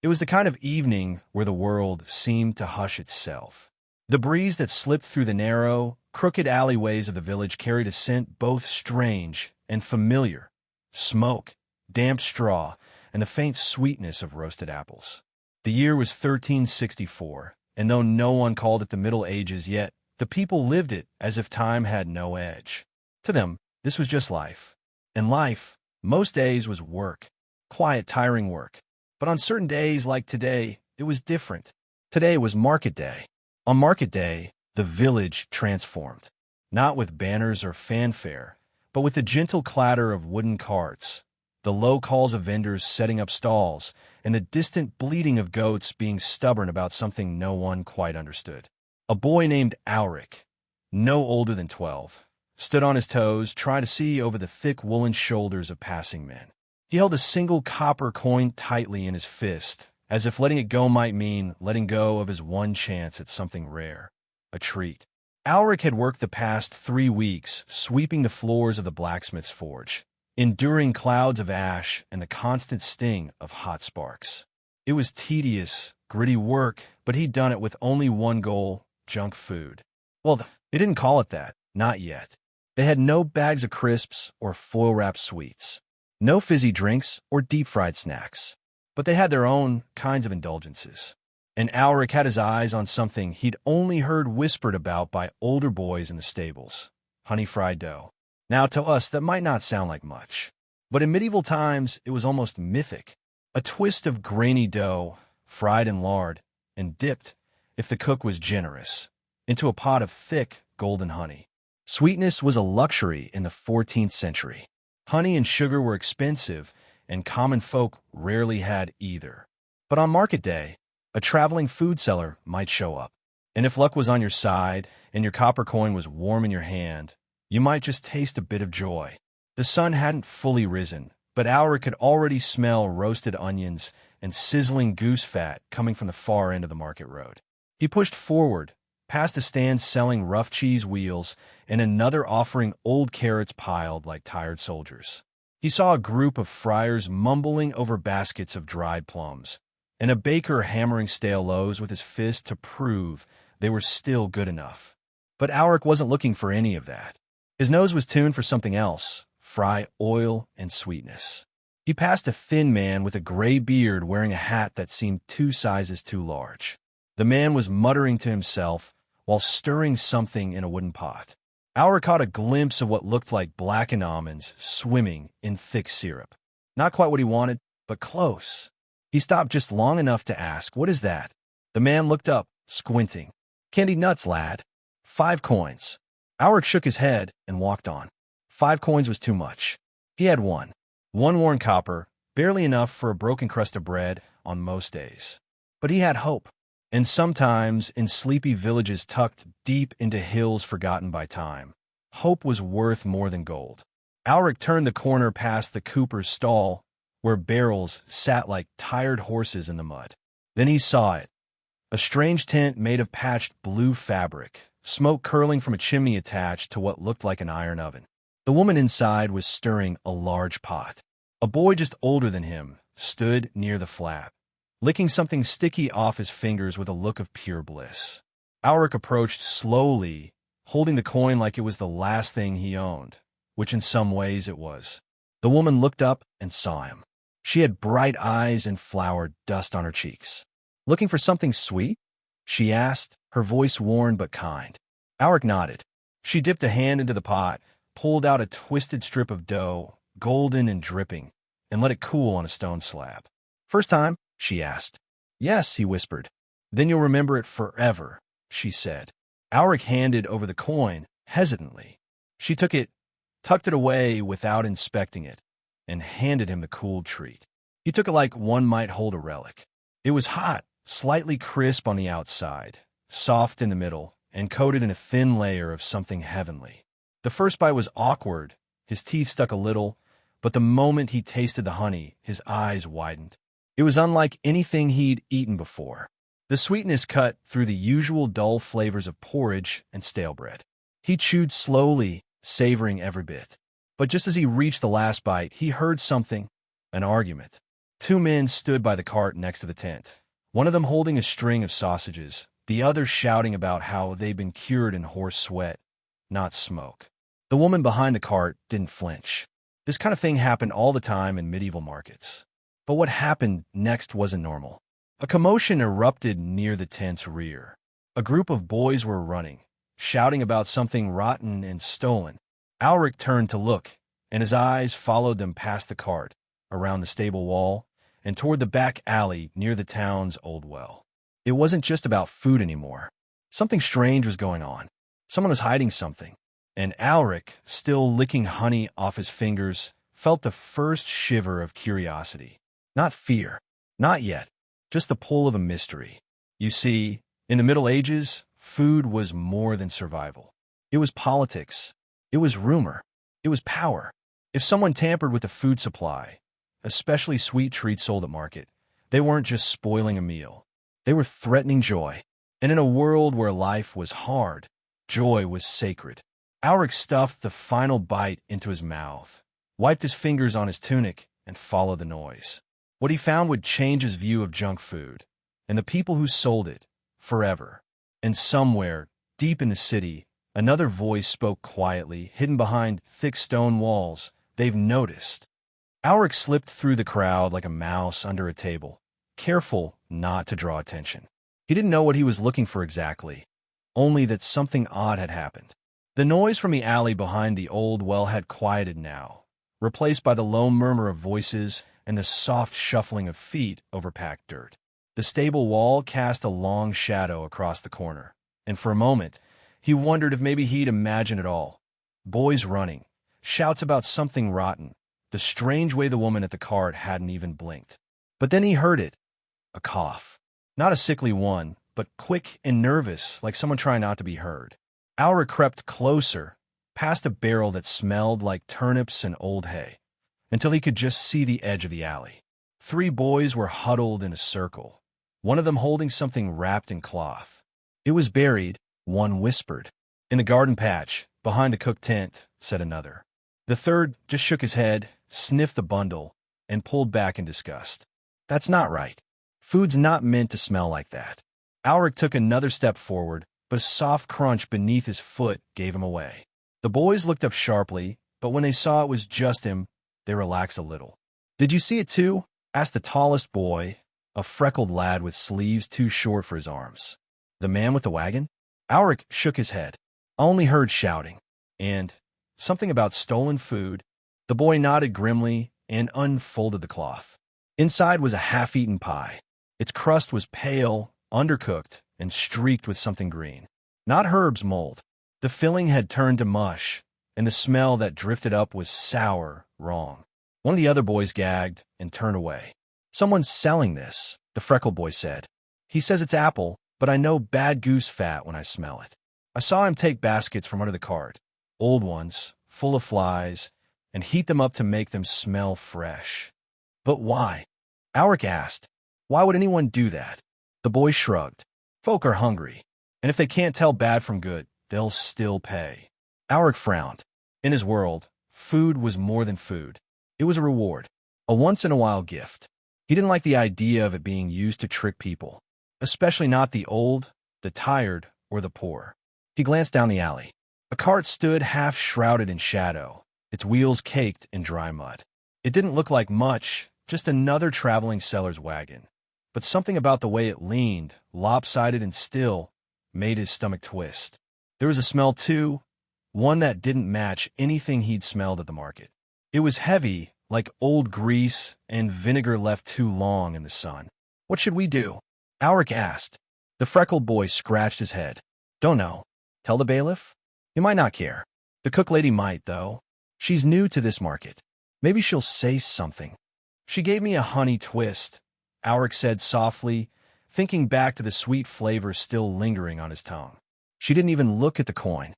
It was the kind of evening where the world seemed to hush itself. The breeze that slipped through the narrow, crooked alleyways of the village carried a scent both strange and familiar: smoke, damp straw, and the faint sweetness of roasted apples. The year was 1364, and though no one called it the Middle Ages yet, the people lived it as if time had no edge. To them, this was just life. And life, most days, was work. Quiet, tiring work. But on certain days, like today, it was different. Today was market day. On market day, the village transformed. Not with banners or fanfare, but with the gentle clatter of wooden carts, the low calls of vendors setting up stalls, and the distant bleating of goats being stubborn about something no one quite understood. A boy named Alric, no older than 12, stood on his toes, trying to see over the thick woolen shoulders of passing men. He held a single copper coin tightly in his fist, as if letting it go might mean letting go of his one chance at something rare, a treat. Alric had worked the past 3 weeks sweeping the floors of the blacksmith's forge, enduring clouds of ash and the constant sting of hot sparks. It was tedious, gritty work, but he'd done it with only one goal: junk food. Well, they didn't call it that, not yet. They had no bags of crisps or foil-wrapped sweets, no fizzy drinks or deep-fried snacks, but they had their own kinds of indulgences. And Alric had his eyes on something he'd only heard whispered about by older boys in the stables: honey-fried dough. Now, to us, that might not sound like much, but in medieval times, it was almost mythic. A twist of grainy dough, fried in lard, and dipped, if the cook was generous, into a pot of thick, golden honey. Sweetness was a luxury in the 14th century. Honey and sugar were expensive, and common folk rarely had either. But on market day, a traveling food seller might show up. And if luck was on your side and your copper coin was warm in your hand, you might just taste a bit of joy. The sun hadn't fully risen, but Alric could already smell roasted onions and sizzling goose fat coming from the far end of the market road. He pushed forward, past a stand selling rough cheese wheels and another offering old carrots piled like tired soldiers. He saw a group of friars mumbling over baskets of dried plums, and a baker hammering stale loaves with his fist to prove they were still good enough. But Alric wasn't looking for any of that. His nose was tuned for something else: fry, oil, and sweetness. He passed a thin man with a gray beard wearing a hat that seemed 2 sizes too large. The man was muttering to himself while stirring something in a wooden pot. Alric caught a glimpse of what looked like blackened almonds swimming in thick syrup. Not quite what he wanted, but close. He stopped just long enough to ask, "What is that?" The man looked up, squinting. "Candied nuts, lad. 5 coins. Alric shook his head and walked on. 5 coins was too much. He had one worn copper, barely enough for a broken crust of bread on most days. But he had hope. And sometimes, in sleepy villages tucked deep into hills forgotten by time, hope was worth more than gold. Alric turned the corner past the cooper's stall, where barrels sat like tired horses in the mud. Then he saw it: a strange tent made of patched blue fabric, smoke curling from a chimney attached to what looked like an iron oven. The woman inside was stirring a large pot. A boy just older than him stood near the flap, licking something sticky off his fingers with a look of pure bliss. Alric approached slowly, holding the coin like it was the last thing he owned, which in some ways it was. The woman looked up and saw him. She had bright eyes and flour dust on her cheeks. "Looking for something sweet?" she asked, her voice worn but kind. Alric nodded. She dipped a hand into the pot, pulled out a twisted strip of dough, golden and dripping, and let it cool on a stone slab. "First time?" she asked. "Yes," he whispered. "Then you'll remember it forever," she said. Alric handed over the coin, hesitantly. She took it, tucked it away without inspecting it, and handed him the cooled treat. He took it like one might hold a relic. It was hot, slightly crisp on the outside, soft in the middle, and coated in a thin layer of something heavenly. The first bite was awkward. His teeth stuck a little, but the moment he tasted the honey, his eyes widened. It was unlike anything he'd eaten before. The sweetness cut through the usual dull flavors of porridge and stale bread. He chewed slowly, savoring every bit. But just as he reached the last bite, he heard something: an argument. Two men stood by the cart next to the tent, one of them holding a string of sausages, the other shouting about how they'd been cured in horse sweat, not smoke. The woman behind the cart didn't flinch. This kind of thing happened all the time in medieval markets. But what happened next wasn't normal. A commotion erupted near the tent's rear. A group of boys were running, shouting about something rotten and stolen. Alric turned to look, and his eyes followed them past the cart, around the stable wall, and toward the back alley near the town's old well. It wasn't just about food anymore. Something strange was going on. Someone was hiding something. And Alric, still licking honey off his fingers, felt the first shiver of curiosity. Not fear. Not yet. Just the pull of a mystery. You see, in the Middle Ages, food was more than survival. It was politics. It was rumor. It was power. If someone tampered with the food supply, especially sweet treats sold at market, they weren't just spoiling a meal. They were threatening joy. And in a world where life was hard, joy was sacred. Alric stuffed the final bite into his mouth, wiped his fingers on his tunic, and followed the noise. What he found would change his view of junk food, and the people who sold it, forever. And somewhere, deep in the city, another voice spoke quietly, hidden behind thick stone walls. They've noticed. Alric slipped through the crowd like a mouse under a table, careful not to draw attention. He didn't know what he was looking for exactly, only that something odd had happened. The noise from the alley behind the old well had quieted now, replaced by the low murmur of voices and the soft shuffling of feet over packed dirt. The stable wall cast a long shadow across the corner, and for a moment, he wondered if maybe he'd imagined it all. Boys running, shouts about something rotten, the strange way the woman at the cart hadn't even blinked. But then he heard it. A cough. Not a sickly one, but quick and nervous, like someone trying not to be heard. Alric crept closer, past a barrel that smelled like turnips and old hay, until he could just see the edge of the alley. 3 boys were huddled in a circle, one of them holding something wrapped in cloth. It was buried, one whispered. In the garden patch, behind the cook tent, said another. The third just shook his head, sniffed the bundle, and pulled back in disgust. That's not right. Food's not meant to smell like that. Alric took another step forward, but a soft crunch beneath his foot gave him away. The boys looked up sharply, but when they saw it was just him, they relaxed a little. Did you see it too? Asked the tallest boy, a freckled lad with sleeves too short for his arms. The man with the wagon? Alric shook his head. I only heard shouting. And something about stolen food. The boy nodded grimly and unfolded the cloth. Inside was a half-eaten pie. Its crust was pale, undercooked, and streaked with something green. Not herbs mold. The filling had turned to mush, and the smell that drifted up was sour, wrong. One of the other boys gagged and turned away. Someone's selling this, the freckled boy said. He says it's apple, but I know bad goose fat when I smell it. I saw him take baskets from under the cart, old ones, full of flies, and heat them up to make them smell fresh. But why? Alric asked. Why would anyone do that? The boy shrugged. Folk are hungry, and if they can't tell bad from good, they'll still pay. Alric frowned. In his world, food was more than food. It was a reward, a once-in-a-while gift. He didn't like the idea of it being used to trick people, especially not the old, the tired, or the poor. He glanced down the alley. A cart stood half-shrouded in shadow, its wheels caked in dry mud. It didn't look like much, just another traveling seller's wagon. But something about the way it leaned, lopsided and still, made his stomach twist. There was a smell, too, one that didn't match anything he'd smelled at the market. It was heavy, like old grease and vinegar left too long in the sun. What should we do? Alric asked. The freckled boy scratched his head. Don't know. Tell the bailiff? He might not care. The cook lady might, though. She's new to this market. Maybe she'll say something. She gave me a honey twist, Alric said softly, thinking back to the sweet flavor still lingering on his tongue. She didn't even look at the coin.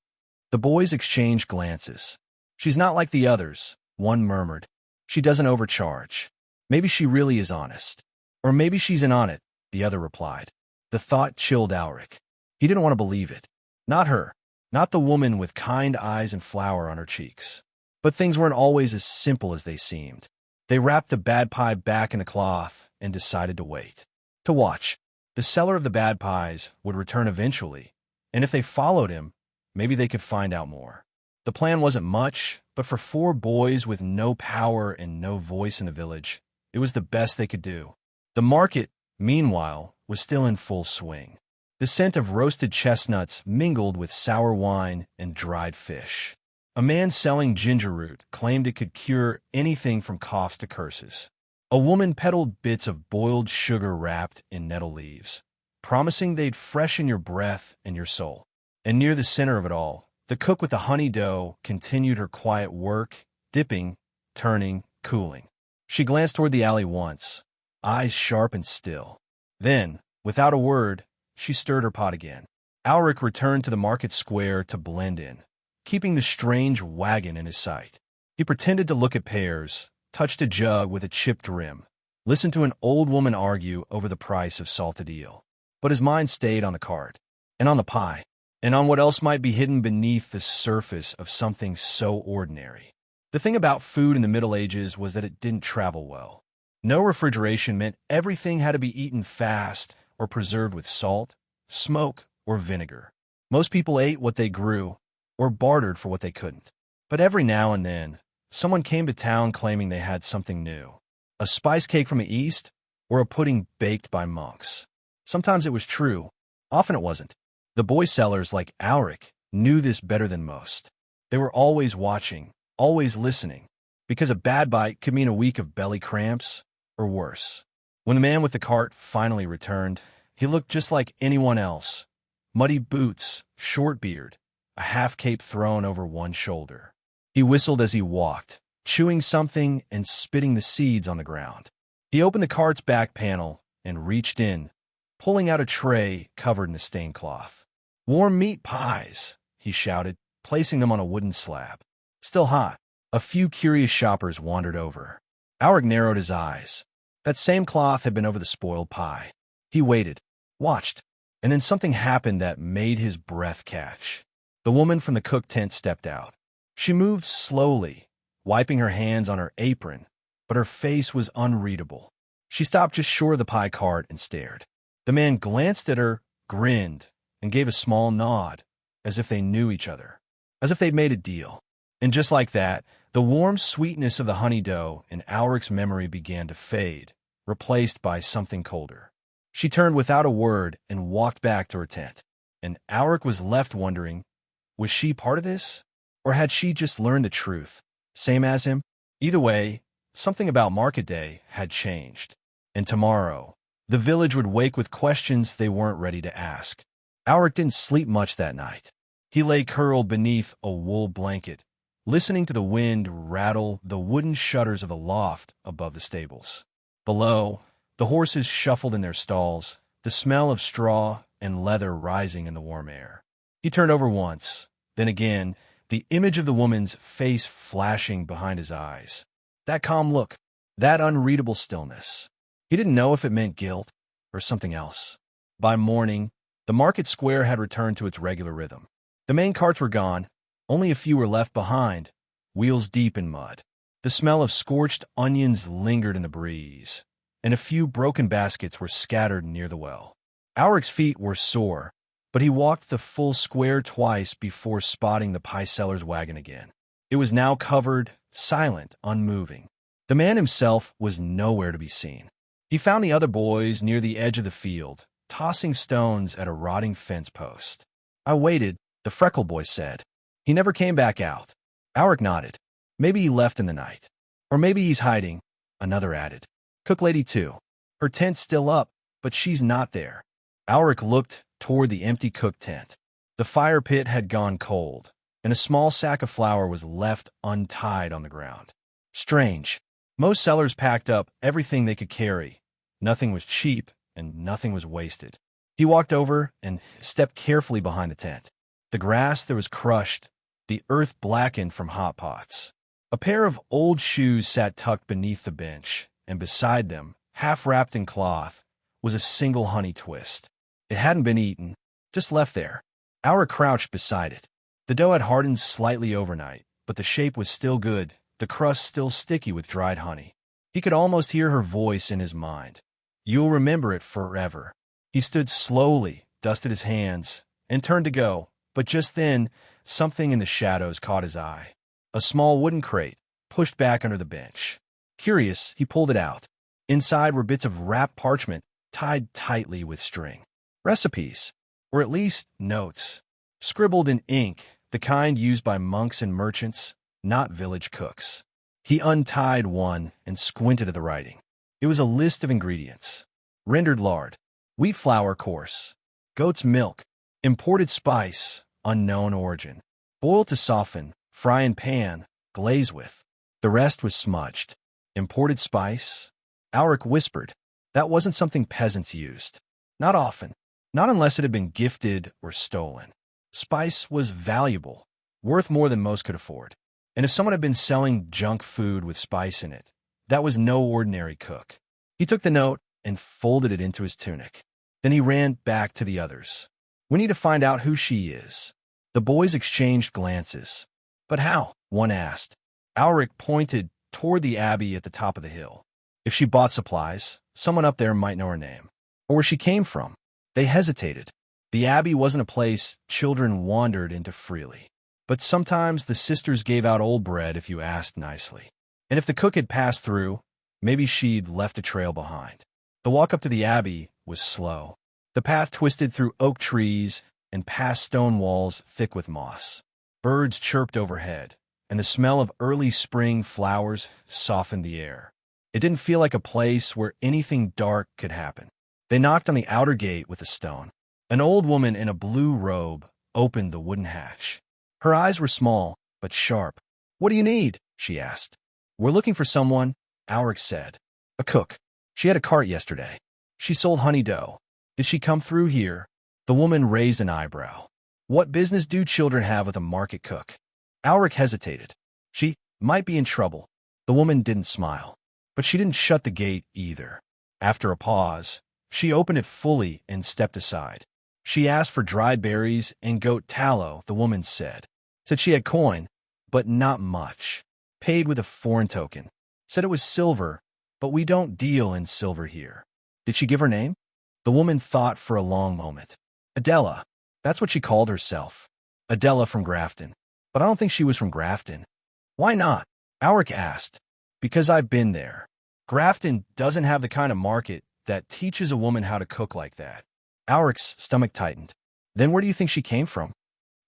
The boys exchanged glances. She's not like the others, one murmured. She doesn't overcharge. Maybe she really is honest. Or maybe she's in on it, the other replied. The thought chilled Alric. He didn't want to believe it. Not her. Not the woman with kind eyes and flour on her cheeks. But things weren't always as simple as they seemed. They wrapped the bad pie back in the cloth and decided to wait. To watch. The seller of the bad pies would return eventually, and if they followed him, maybe they could find out more. The plan wasn't much, but for 4 boys with no power and no voice in the village, it was the best they could do. The market, meanwhile, was still in full swing. The scent of roasted chestnuts mingled with sour wine and dried fish. A man selling ginger root claimed it could cure anything from coughs to curses. A woman peddled bits of boiled sugar wrapped in nettle leaves, promising they'd freshen your breath and your soul. And near the center of it all, the cook with the honey dough continued her quiet work, dipping, turning, cooling. She glanced toward the alley once, eyes sharp and still. Then, without a word, she stirred her pot again. Alric returned to the market square to blend in, keeping the strange wagon in his sight. He pretended to look at pears, touched a jug with a chipped rim, listened to an old woman argue over the price of salted eel. But his mind stayed on the cart, and on the pie, and on what else might be hidden beneath the surface of something so ordinary. The thing about food in the Middle Ages was that it didn't travel well. No refrigeration meant everything had to be eaten fast or preserved with salt, smoke, or vinegar. Most people ate what they grew, or bartered for what they couldn't. But every now and then, someone came to town claiming they had something new. A spice cake from the East, or a pudding baked by monks. Sometimes it was true, often it wasn't. The boy sellers like Alric knew this better than most. They were always watching, always listening, because a bad bite could mean a week of belly cramps, or worse. When the man with the cart finally returned, he looked just like anyone else. Muddy boots, short beard, a half-cape thrown over one shoulder. He whistled as he walked, chewing something and spitting the seeds on the ground. He opened the cart's back panel and reached in, pulling out a tray covered in a stained cloth. "Warm meat pies," he shouted, placing them on a wooden slab. Still hot. A few curious shoppers wandered over. Alric narrowed his eyes. That same cloth had been over the spoiled pie. He waited, watched, and then something happened that made his breath catch. The woman from the cook tent stepped out. She moved slowly, wiping her hands on her apron, but her face was unreadable. She stopped just short of the pie cart and stared. The man glanced at her, grinned, and gave a small nod, as if they knew each other, as if they'd made a deal. And just like that, the warm sweetness of the honey dough in Alric's memory began to fade, replaced by something colder. She turned without a word and walked back to her tent. And Alric was left wondering, was she part of this? Or had she just learned the truth, same as him? Either way, something about market day had changed. And tomorrow, the village would wake with questions they weren't ready to ask. Alric didn't sleep much that night. He lay curled beneath a wool blanket, listening to the wind rattle the wooden shutters of the loft above the stables. Below, the horses shuffled in their stalls, the smell of straw and leather rising in the warm air. He turned over once, then again, the image of the woman's face flashing behind his eyes. That calm look, that unreadable stillness. He didn't know if it meant guilt or something else. By morning, the market square had returned to its regular rhythm. The main carts were gone, only a few were left behind, wheels deep in mud. The smell of scorched onions lingered in the breeze, and a few broken baskets were scattered near the well. Alric's feet were sore, but he walked the full square twice before spotting the pie seller's wagon again. It was now covered, silent, unmoving. The man himself was nowhere to be seen. He found the other boys near the edge of the field, tossing stones at a rotting fence post. "I waited," the freckled boy said. "He never came back out." Alric nodded. "Maybe he left in the night. Or maybe he's hiding," another added. "Cook lady too. Her tent's still up, but she's not there." Alric looked toward the empty cook tent. The fire pit had gone cold, and a small sack of flour was left untied on the ground. Strange. Most sellers packed up everything they could carry. Nothing was cheap, and nothing was wasted. He walked over and stepped carefully behind the tent. The grass there was crushed, the earth blackened from hot pots. A pair of old shoes sat tucked beneath the bench, and beside them, half wrapped in cloth, was a single honey twist. It hadn't been eaten, just left there. Alric crouched beside it. The dough had hardened slightly overnight, but the shape was still good, the crust still sticky with dried honey. He could almost hear her voice in his mind. "You'll remember it forever." He stood slowly, dusted his hands, and turned to go, but just then, something in the shadows caught his eye. A small wooden crate, pushed back under the bench. Curious, he pulled it out. Inside were bits of wrapped parchment, tied tightly with string. Recipes, or at least notes, scribbled in ink, the kind used by monks and merchants, not village cooks. He untied one and squinted at the writing. It was a list of ingredients. Rendered lard, wheat flour coarse, goat's milk, imported spice, unknown origin, boil to soften, fry in pan, glaze with. The rest was smudged. Imported spice? Alric whispered. That wasn't something peasants used. Not often. Not unless it had been gifted or stolen. Spice was valuable, worth more than most could afford. And if someone had been selling junk food with spice in it, that was no ordinary cook. He took the note and folded it into his tunic. Then he ran back to the others. "We need to find out who she is." The boys exchanged glances. "But how?" one asked. Alric pointed toward the abbey at the top of the hill. "If she bought supplies, someone up there might know her name. Or where she came from." They hesitated. The abbey wasn't a place children wandered into freely. But sometimes the sisters gave out old bread if you asked nicely. And if the cook had passed through, maybe she'd left a trail behind. The walk up to the abbey was slow. The path twisted through oak trees and past stone walls thick with moss. Birds chirped overhead, and the smell of early spring flowers softened the air. It didn't feel like a place where anything dark could happen. They knocked on the outer gate with a stone. An old woman in a blue robe opened the wooden hatch. Her eyes were small, but sharp. "What do you need?" she asked. "We're looking for someone," Alric said. "A cook. She had a cart yesterday. She sold honey dough. Did she come through here?" The woman raised an eyebrow. "What business do children have with a market cook?" Alric hesitated. She might be in trouble. The woman didn't smile. But she didn't shut the gate either. After a pause, she opened it fully and stepped aside. She asked for dried berries and goat tallow, the woman said. Said she had coin, but not much. Paid with a foreign token. Said it was silver, but we don't deal in silver here. Did she give her name? The woman thought for a long moment. Adela. That's what she called herself. Adela from Grafton. But I don't think she was from Grafton. Why not? Alric asked. Because I've been there. Grafton doesn't have the kind of market that teaches a woman how to cook like that. Alric's stomach tightened. Then where do you think she came from?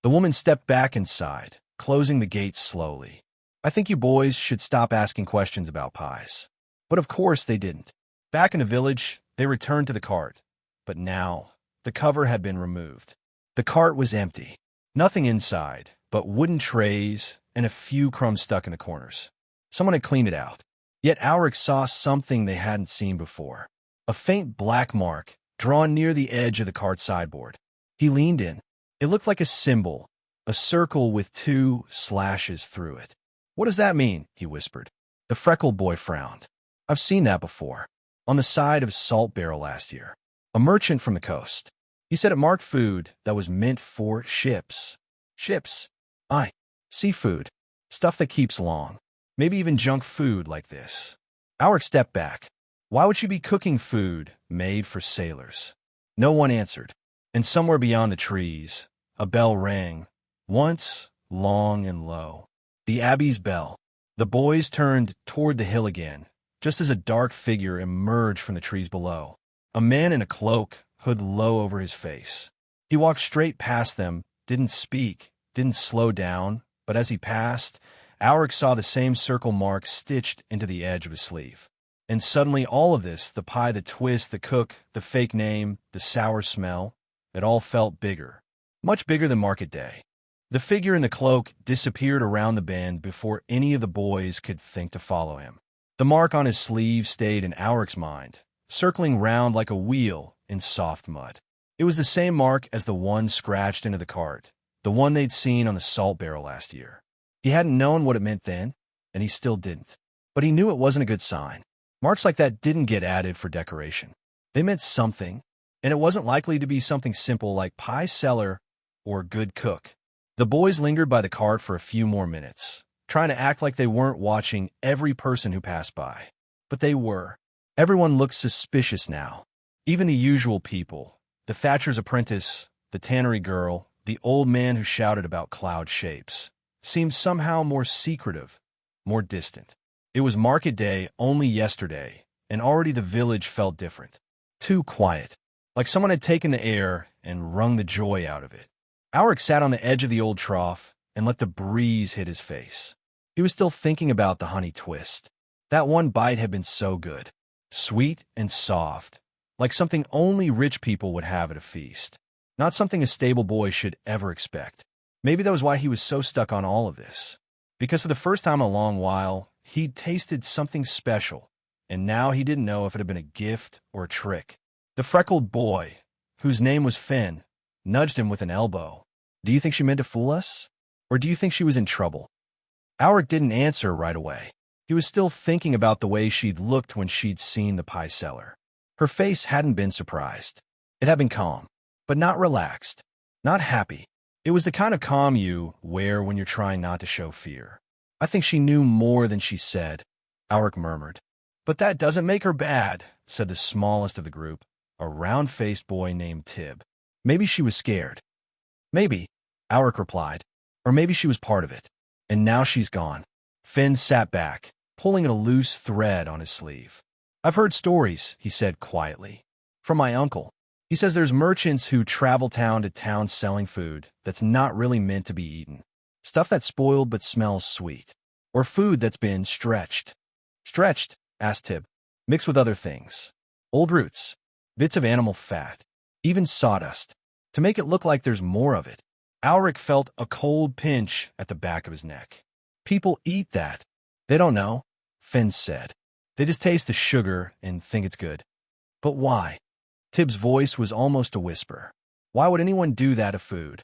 The woman stepped back inside, closing the gate slowly. I think you boys should stop asking questions about pies. But of course they didn't. Back in the village, they returned to the cart. But now, the cover had been removed. The cart was empty. Nothing inside, but wooden trays and a few crumbs stuck in the corners. Someone had cleaned it out. Yet Alric saw something they hadn't seen before. A faint black mark drawn near the edge of the cart sideboard. He leaned in. It looked like a symbol, a circle with 2 slashes through it. What does that mean? He whispered. The freckled boy frowned. I've seen that before. On the side of a salt barrel last year. A merchant from the coast. He said it marked food that was meant for ships. Ships? Aye. Seafood. Stuff that keeps long. Maybe even junk food like this. Alric stepped back. Why would she be cooking food made for sailors? No one answered. And somewhere beyond the trees, a bell rang, once long and low. The abbey's bell. The boys turned toward the hill again, just as a dark figure emerged from the trees below. A man in a cloak, hood low over his face. He walked straight past them, didn't speak, didn't slow down, but as he passed, Alric saw the same circle mark stitched into the edge of his sleeve. And suddenly all of this, the pie, the twist, the cook, the fake name, the sour smell, it all felt bigger. Much bigger than market day. The figure in the cloak disappeared around the bend before any of the boys could think to follow him. The mark on his sleeve stayed in Alric's mind, circling round like a wheel in soft mud. It was the same mark as the one scratched into the cart, the one they'd seen on the salt barrel last year. He hadn't known what it meant then, and he still didn't. But he knew it wasn't a good sign. Marks like that didn't get added for decoration. They meant something, and it wasn't likely to be something simple like pie seller or good cook. The boys lingered by the cart for a few more minutes, trying to act like they weren't watching every person who passed by. But they were. Everyone looked suspicious now. Even the usual people. The Thatcher's apprentice, the tannery girl, the old man who shouted about cloud shapes, seemed somehow more secretive, more distant. It was market day only yesterday, and already the village felt different. Too quiet. Like someone had taken the air and wrung the joy out of it. Alric sat on the edge of the old trough and let the breeze hit his face. He was still thinking about the honey twist. That one bite had been so good. Sweet and soft, like something only rich people would have at a feast. Not something a stable boy should ever expect. Maybe that was why he was so stuck on all of this. Because for the first time in a long while, he'd tasted something special, and now he didn't know if it had been a gift or a trick. The freckled boy, whose name was Finn, nudged him with an elbow. "Do you think she meant to fool us? Or do you think she was in trouble?" Alric didn't answer right away. He was still thinking about the way she'd looked when she'd seen the pie seller. Her face hadn't been surprised. It had been calm, but not relaxed, not happy. It was the kind of calm you wear when you're trying not to show fear. "I think she knew more than she said," Alric murmured. "But that doesn't make her bad," said the smallest of the group, a round-faced boy named Tib. "Maybe she was scared." "Maybe," Alric replied. "Or maybe she was part of it. And now she's gone." Finn sat back, pulling at a loose thread on his sleeve. "I've heard stories," he said quietly, "from my uncle. He says there's merchants who travel town to town selling food that's not really meant to be eaten. Stuff that's spoiled but smells sweet. Or food that's been stretched." "Stretched?" asked Tib. "Mixed with other things. Old roots, bits of animal fat, even sawdust, to make it look like there's more of it." Alric felt a cold pinch at the back of his neck. "People eat that." "They don't know," Finn said. "They just taste the sugar and think it's good." "But why?" Tib's voice was almost a whisper. "Why would anyone do that to food?"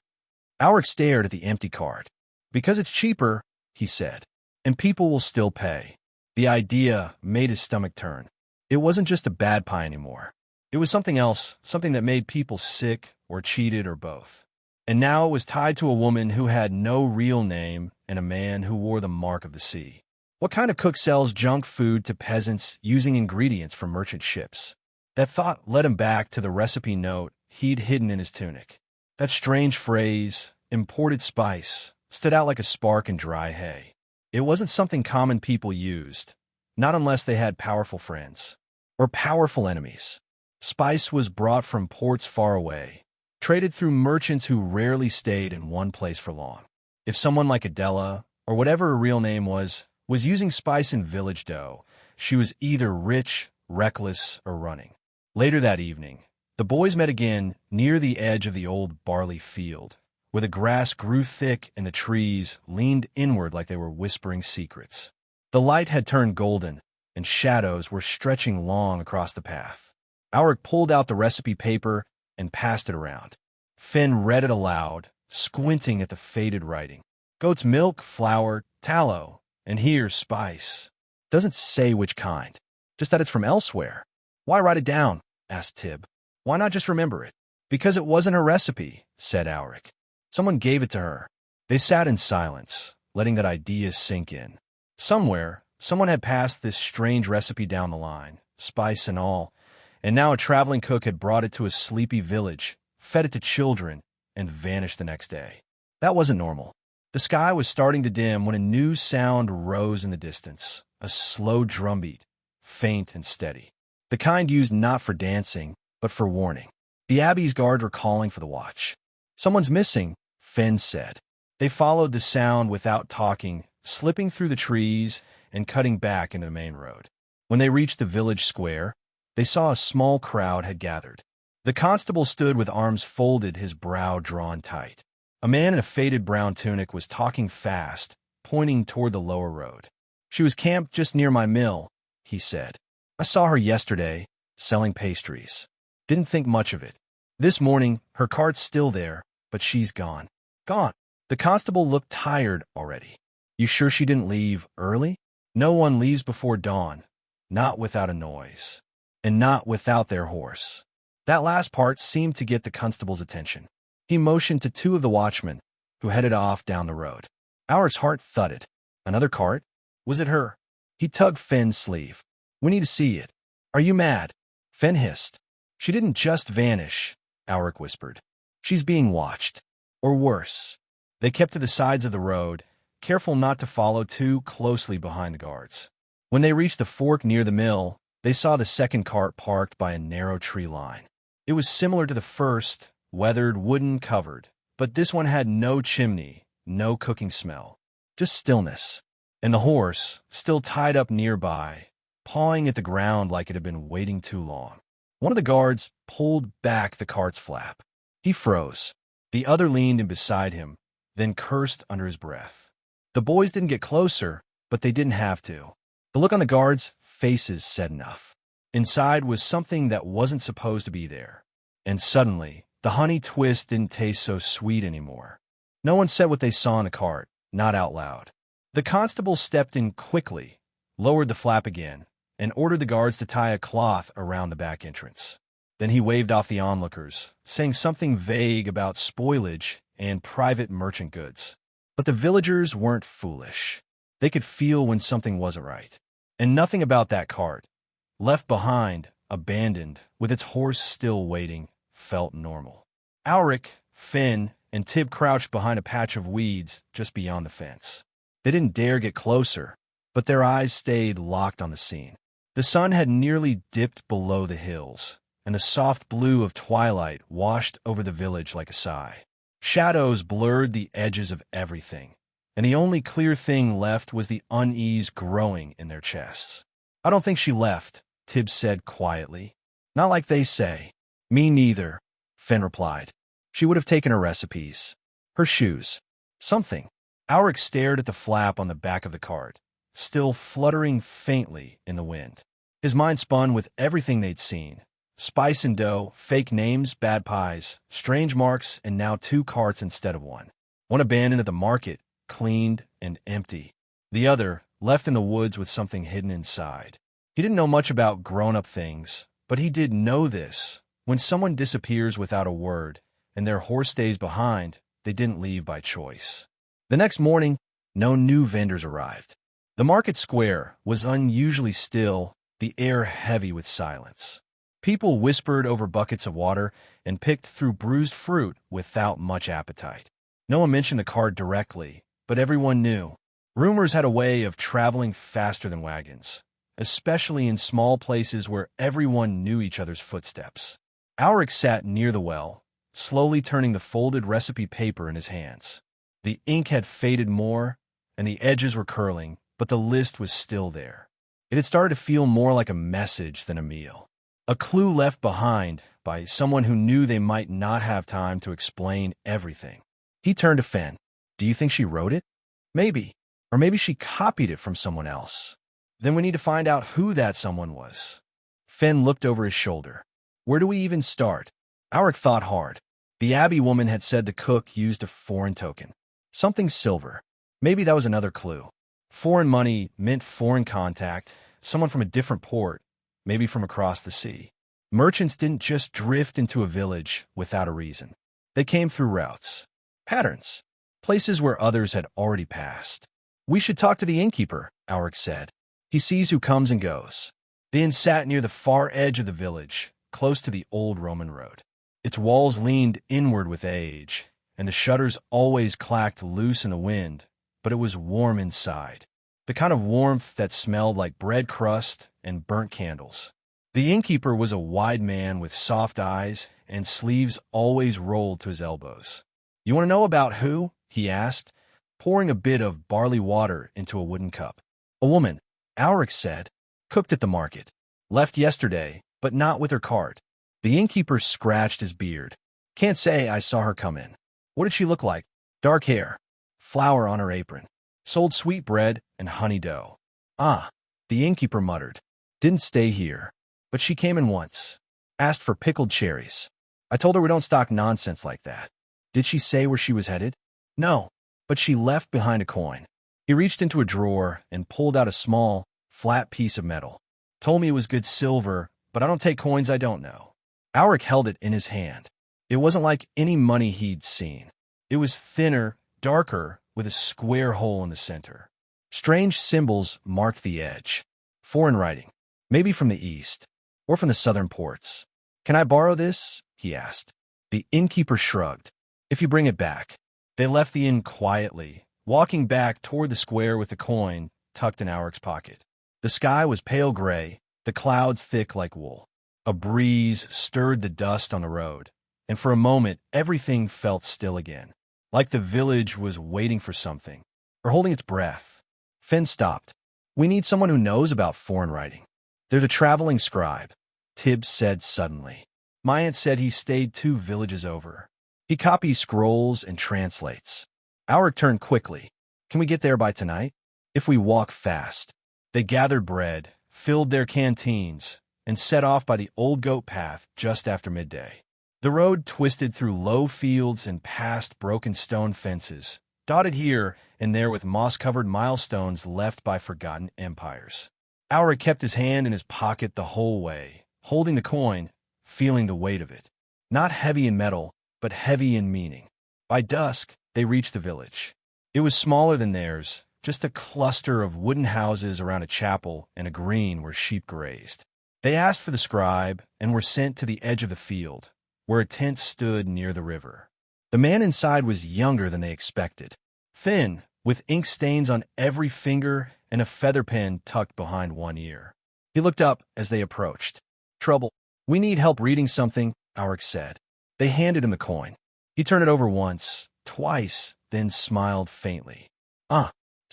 Alric stared at the empty cart. "Because it's cheaper," he said, "and people will still pay." The idea made his stomach turn. It wasn't just a bad pie anymore. It was something else, something that made people sick or cheated or both. And now it was tied to a woman who had no real name and a man who wore the mark of the sea. What kind of cook sells junk food to peasants using ingredients from merchant ships? That thought led him back to the recipe note he'd hidden in his tunic. That strange phrase, "imported spice," stood out like a spark in dry hay. It wasn't something common people used, not unless they had powerful friends or powerful enemies. Spice was brought from ports far away, traded through merchants who rarely stayed in one place for long. If someone like Adela, or whatever her real name was using spice in village dough, she was either rich, reckless, or running. Later that evening, the boys met again near the edge of the old barley field, where the grass grew thick and the trees leaned inward like they were whispering secrets. The light had turned golden, and shadows were stretching long across the path. Alric pulled out the recipe paper and passed it around. Finn read it aloud, squinting at the faded writing. "Goat's milk, flour, tallow, and here's spice." Doesn't say which kind, just that it's from elsewhere. "Why write it down?" asked Tib. "Why not just remember it?" "Because it wasn't her recipe," said Alric. "Someone gave it to her." They sat in silence, letting that idea sink in. Somewhere, someone had passed this strange recipe down the line, spice and all, and now a traveling cook had brought it to a sleepy village, fed it to children, and vanished the next day. That wasn't normal. The sky was starting to dim when a new sound rose in the distance, a slow drumbeat, faint and steady. The kind used not for dancing, but for warning. The Abbey's guard were calling for the watch. "Someone's missing," Finn said. They followed the sound without talking, slipping through the trees and cutting back into the main road. When they reached the village square, they saw a small crowd had gathered. The constable stood with arms folded, his brow drawn tight. A man in a faded brown tunic was talking fast, pointing toward the lower road. "She was camped just near my mill," he said. "I saw her yesterday, selling pastries. Didn't think much of it. This morning, her cart's still there, but she's gone." "Gone?" The constable looked tired already. "You sure she didn't leave early?" "No one leaves before dawn, not without a noise, and not without their horse." That last part seemed to get the constable's attention. He motioned to two of the watchmen, who headed off down the road. Auric's heart thudded. Another cart? Was it her? He tugged Finn's sleeve. We need to see it. Are you mad? Fen hissed. She didn't just vanish, Alric whispered. She's being watched. Or worse. They kept to the sides of the road, careful not to follow too closely behind the guards. When they reached the fork near the mill, they saw the second cart parked by a narrow tree line. It was similar to the first, weathered, wooden covered, but this one had no chimney, no cooking smell, just stillness. And the horse, still tied up nearby, pawing at the ground like it had been waiting too long. One of the guards pulled back the cart's flap. He froze. The other leaned in beside him, then cursed under his breath. The boys didn't get closer, but they didn't have to. The look on the guards' faces said enough. Inside was something that wasn't supposed to be there. And suddenly, the honey twist didn't taste so sweet anymore. No one said what they saw in the cart, not out loud. The constable stepped in quickly, lowered the flap again, and ordered the guards to tie a cloth around the back entrance. Then he waved off the onlookers, saying something vague about spoilage and private merchant goods. But the villagers weren't foolish. They could feel when something wasn't right. And nothing about that cart, left behind, abandoned, with its horse still waiting, felt normal. Alric, Finn, and Tib crouched behind a patch of weeds just beyond the fence. They didn't dare get closer, but their eyes stayed locked on the scene. The sun had nearly dipped below the hills, and the soft blue of twilight washed over the village like a sigh. Shadows blurred the edges of everything, and the only clear thing left was the unease growing in their chests. I don't think she left, Tib said quietly. Not like they say. Me neither, Finn replied. She would have taken her recipes, her shoes, something. Alric stared at the flap on the back of the cart, still fluttering faintly in the wind. His mind spun with everything they'd seen. Spice and dough, fake names, bad pies, strange marks, and now 2 carts instead of one. One abandoned at the market, cleaned and empty. The other, left in the woods with something hidden inside. He didn't know much about grown-up things, but he did know this. When someone disappears without a word, and their horse stays behind, they didn't leave by choice. The next morning, no new vendors arrived. The market square was unusually still, the air heavy with silence. People whispered over buckets of water and picked through bruised fruit without much appetite. No one mentioned the cart directly, but everyone knew. Rumors had a way of traveling faster than wagons, especially in small places where everyone knew each other's footsteps. Alric sat near the well, slowly turning the folded recipe paper in his hands. The ink had faded more, and the edges were curling, but the list was still there. It had started to feel more like a message than a meal. A clue left behind by someone who knew they might not have time to explain everything. He turned to Finn. Do you think she wrote it? Maybe. Or maybe she copied it from someone else. Then we need to find out who that someone was. Finn looked over his shoulder. Where do we even start? Alric thought hard. The Abbey woman had said the cook used a foreign token. Something silver. Maybe that was another clue. Foreign money meant foreign contact, someone from a different port, maybe from across the sea. Merchants didn't just drift into a village without a reason. They came through routes, patterns, places where others had already passed. We should talk to the innkeeper, Alric said. He sees who comes and goes. The inn sat near the far edge of the village, close to the old Roman road. Its walls leaned inward with age, and the shutters always clacked loose in the wind, but it was warm inside. The kind of warmth that smelled like bread crust and burnt candles. The innkeeper was a wide man with soft eyes and sleeves always rolled to his elbows. You want to know about who? He asked, pouring a bit of barley water into a wooden cup. A woman, Alric said, cooked at the market. Left yesterday, but not with her cart. The innkeeper scratched his beard. Can't say I saw her come in. What did she look like? Dark hair, flour on her apron. Sold sweet bread and honey dough. Ah, the innkeeper muttered. Didn't stay here, but she came in once. Asked for pickled cherries. I told her we don't stock nonsense like that. Did she say where she was headed? No, but she left behind a coin. He reached into a drawer and pulled out a small, flat piece of metal. Told me it was good silver, but I don't take coins I don't know. Alric held it in his hand. It wasn't like any money he'd seen. It was thinner, darker, with a square hole in the center. Strange symbols marked the edge. Foreign writing. Maybe from the east, or from the southern ports. Can I borrow this? He asked. The innkeeper shrugged. If you bring it back. They left the inn quietly, walking back toward the square with the coin tucked in Auric's pocket. The sky was pale gray, the clouds thick like wool. A breeze stirred the dust on the road, and for a moment everything felt still again, like the village was waiting for something, or holding its breath. Finn stopped. We need someone who knows about foreign writing. There's a traveling scribe, Tibbs said suddenly. My aunt said he stayed 2 villages over. He copies scrolls and translates. Auric turned quickly. Can we get there by tonight? If we walk fast. They gathered bread, filled their canteens, and set off by the old goat path just after midday. The road twisted through low fields and past broken stone fences, dotted here and there with moss-covered milestones left by forgotten empires. Auric kept his hand in his pocket the whole way, holding the coin, feeling the weight of it. Not heavy in metal, but heavy in meaning. By dusk, they reached the village. It was smaller than theirs, just a cluster of wooden houses around a chapel and a green where sheep grazed. They asked for the scribe and were sent to the edge of the field, where a tent stood near the river. The man inside was younger than they expected, thin, with ink stains on every finger and a feather pen tucked behind one ear. He looked up as they approached. Trouble. We need help reading something, Auric said. They handed him the coin. He turned it over once, twice, then smiled faintly.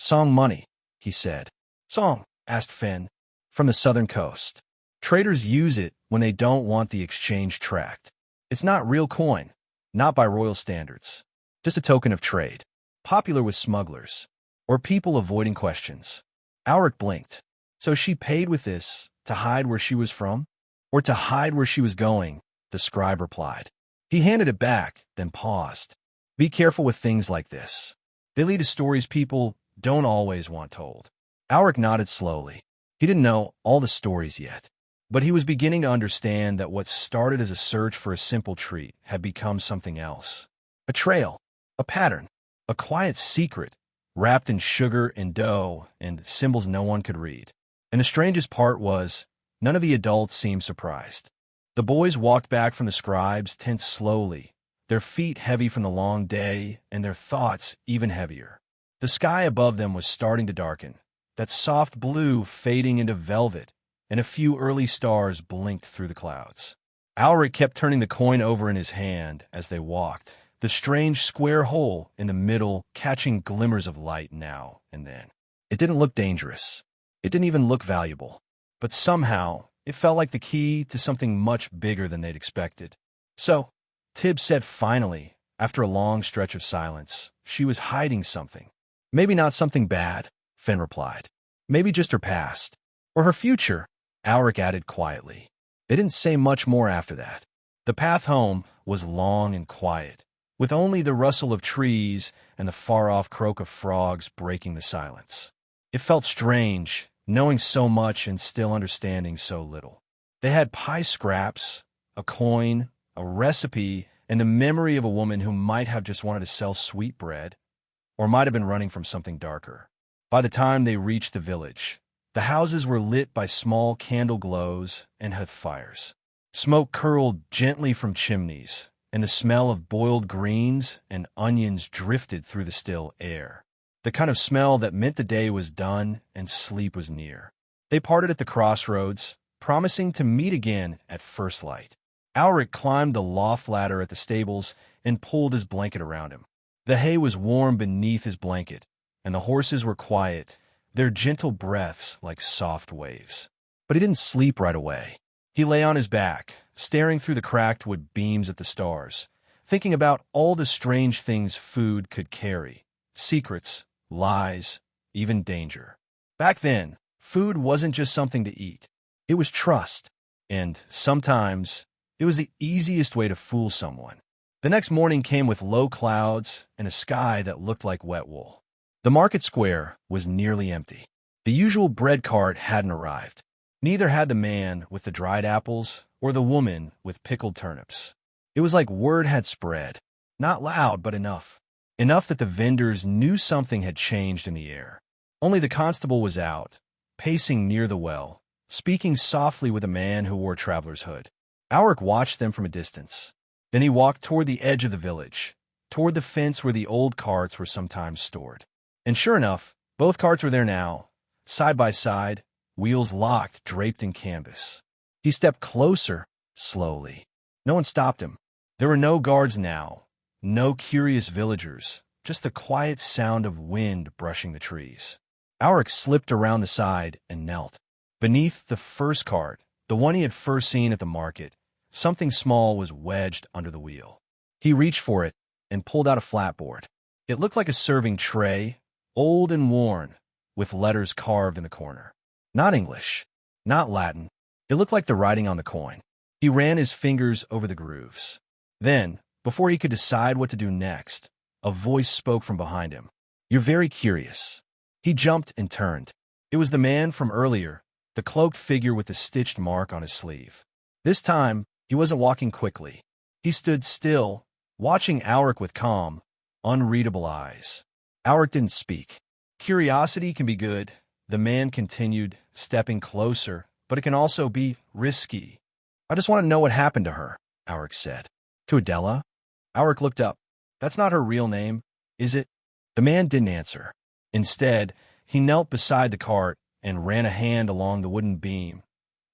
Song money, he said. Song? Asked Finn. From the southern coast. Traders use it when they don't want the exchange tracked. It's not real coin, not by royal standards. Just a token of trade. Popular with smugglers, or people avoiding questions. Auric blinked. So she paid with this to hide where she was from? Or to hide where she was going, the scribe replied. He handed it back, then paused. Be careful with things like this. They lead to stories people don't always want told. Auric nodded slowly. He didn't know all the stories yet, but he was beginning to understand that what started as a search for a simple treat had become something else. A trail, a pattern, a quiet secret, wrapped in sugar and dough and symbols no one could read. And the strangest part was, none of the adults seemed surprised. The boys walked back from the scribe's tent slowly, their feet heavy from the long day and their thoughts even heavier. The sky above them was starting to darken, that soft blue fading into velvet, and a few early stars blinked through the clouds. Auric kept turning the coin over in his hand as they walked, the strange square hole in the middle catching glimmers of light now and then. It didn't look dangerous. It didn't even look valuable. But somehow, it felt like the key to something much bigger than they'd expected. So, Tibbs said finally, after a long stretch of silence, she was hiding something. Maybe not something bad, Finn replied. Maybe just her past. Or her future, Auric added quietly. They didn't say much more after that. The path home was long and quiet, with only the rustle of trees and the far-off croak of frogs breaking the silence. It felt strange, knowing so much and still understanding so little. They had pie scraps, a coin, a recipe, and the memory of a woman who might have just wanted to sell sweet bread, or might have been running from something darker. By the time they reached the village, the houses were lit by small candle glows and hearth fires. Smoke curled gently from chimneys, and the smell of boiled greens and onions drifted through the still air. The kind of smell that meant the day was done and sleep was near. They parted at the crossroads, promising to meet again at first light. Auric climbed the loft ladder at the stables and pulled his blanket around him. The hay was warm beneath his blanket, and the horses were quiet, their gentle breaths like soft waves. But he didn't sleep right away. He lay on his back, staring through the cracked wood beams at the stars, thinking about all the strange things food could carry. Secrets, lies, even danger. Back then, food wasn't just something to eat. It was trust, and sometimes it was the easiest way to fool someone. The next morning came with low clouds and a sky that looked like wet wool. The market square was nearly empty. The usual bread cart hadn't arrived. Neither had the man with the dried apples or the woman with pickled turnips. It was like word had spread, not loud but enough. Enough that the vendors knew something had changed in the air. Only the constable was out, pacing near the well, speaking softly with a man who wore a traveler's hood. Alric watched them from a distance. Then he walked toward the edge of the village, toward the fence where the old carts were sometimes stored. And sure enough, both carts were there now, side by side, wheels locked, draped in canvas. He stepped closer, slowly. No one stopped him. There were no guards now, no curious villagers, just the quiet sound of wind brushing the trees. Alric slipped around the side and knelt. Beneath the first cart, the one he had first seen at the market, something small was wedged under the wheel. He reached for it and pulled out a flatboard. It looked like a serving tray, old and worn, with letters carved in the corner. Not English, not Latin. It looked like the writing on the coin. He ran his fingers over the grooves. Then, before he could decide what to do next, a voice spoke from behind him. "You're very curious." He jumped and turned. It was the man from earlier, the cloaked figure with the stitched mark on his sleeve. This time, he wasn't walking quickly. He stood still, watching Alric with calm, unreadable eyes. Alric didn't speak. "Curiosity can be good," the man continued, stepping closer, "but it can also be risky." "I just want to know what happened to her," Alric said. "To Adela?" Alric looked up. "That's not her real name, is it?" The man didn't answer. Instead, he knelt beside the cart and ran a hand along the wooden beam,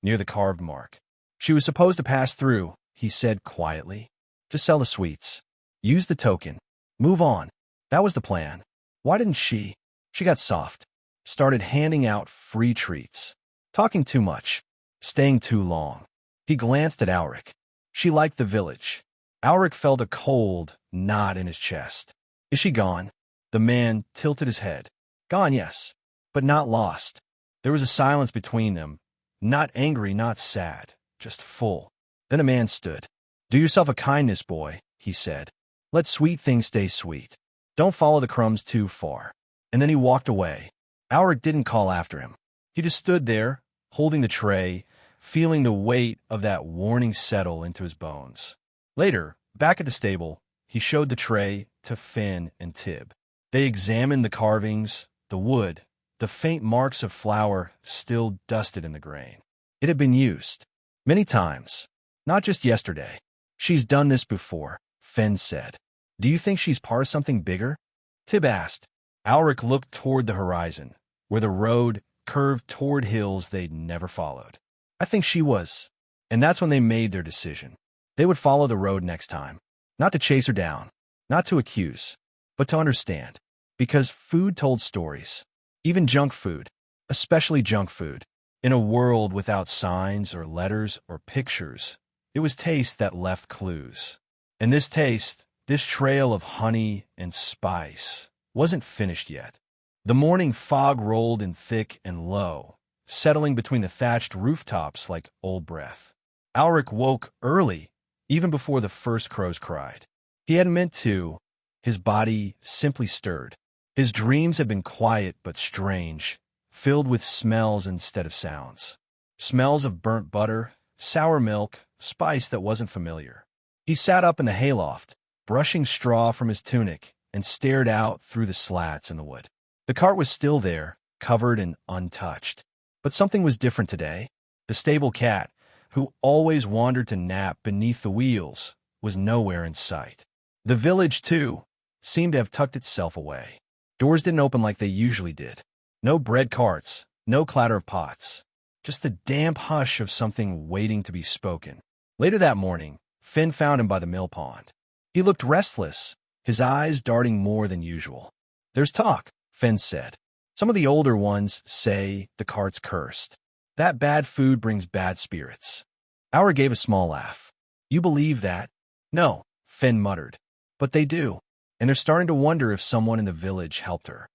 near the carved mark. "She was supposed to pass through," he said quietly. "Just sell the sweets. Use the token. Move on. That was the plan. Why didn't she?" She got soft. Started handing out free treats. Talking too much. Staying too long. He glanced at Alric. She liked the village. Alric felt a cold knot in his chest. "Is she gone?" The man tilted his head. "Gone, yes, but not lost." There was a silence between them. Not angry, not sad, just full. Then a man stood. "Do yourself a kindness, boy," he said. "Let sweet things stay sweet. Don't follow the crumbs too far." And then he walked away. Alric didn't call after him. He just stood there, holding the tray, feeling the weight of that warning settle into his bones. Later, back at the stable, he showed the tray to Finn and Tib. They examined the carvings, the wood, the faint marks of flour still dusted in the grain. It had been used. Many times. Not just yesterday. "She's done this before," Finn said. "Do you think she's part of something bigger?" Tib asked. Alric looked toward the horizon, where the road curved toward hills they'd never followed. "I think she was." And that's when they made their decision. They would follow the road next time. Not to chase her down, not to accuse, but to understand. Because food told stories. Even junk food, especially junk food. In a world without signs or letters or pictures, it was taste that left clues. And this taste, this trail of honey and spice, wasn't finished yet. The morning fog rolled in thick and low, settling between the thatched rooftops like old breath. Alric woke early, even before the first crows cried. He hadn't meant to. His body simply stirred. His dreams had been quiet but strange, filled with smells instead of sounds. Smells of burnt butter, sour milk, spice that wasn't familiar. He sat up in the hayloft, brushing straw from his tunic, and stared out through the slats in the wood. The cart was still there, covered and untouched. But something was different today. The stable cat, who always wandered to nap beneath the wheels, was nowhere in sight. The village, too, seemed to have tucked itself away. Doors didn't open like they usually did. No bread carts, no clatter of pots. Just the damp hush of something waiting to be spoken. Later that morning, Finn found him by the mill pond. He looked restless, his eyes darting more than usual. "There's talk," Finn said. "Some of the older ones say the cart's cursed. That bad food brings bad spirits." Alric gave a small laugh. "You believe that?" "No," Finn muttered. "But they do. And they're starting to wonder if someone in the village helped her."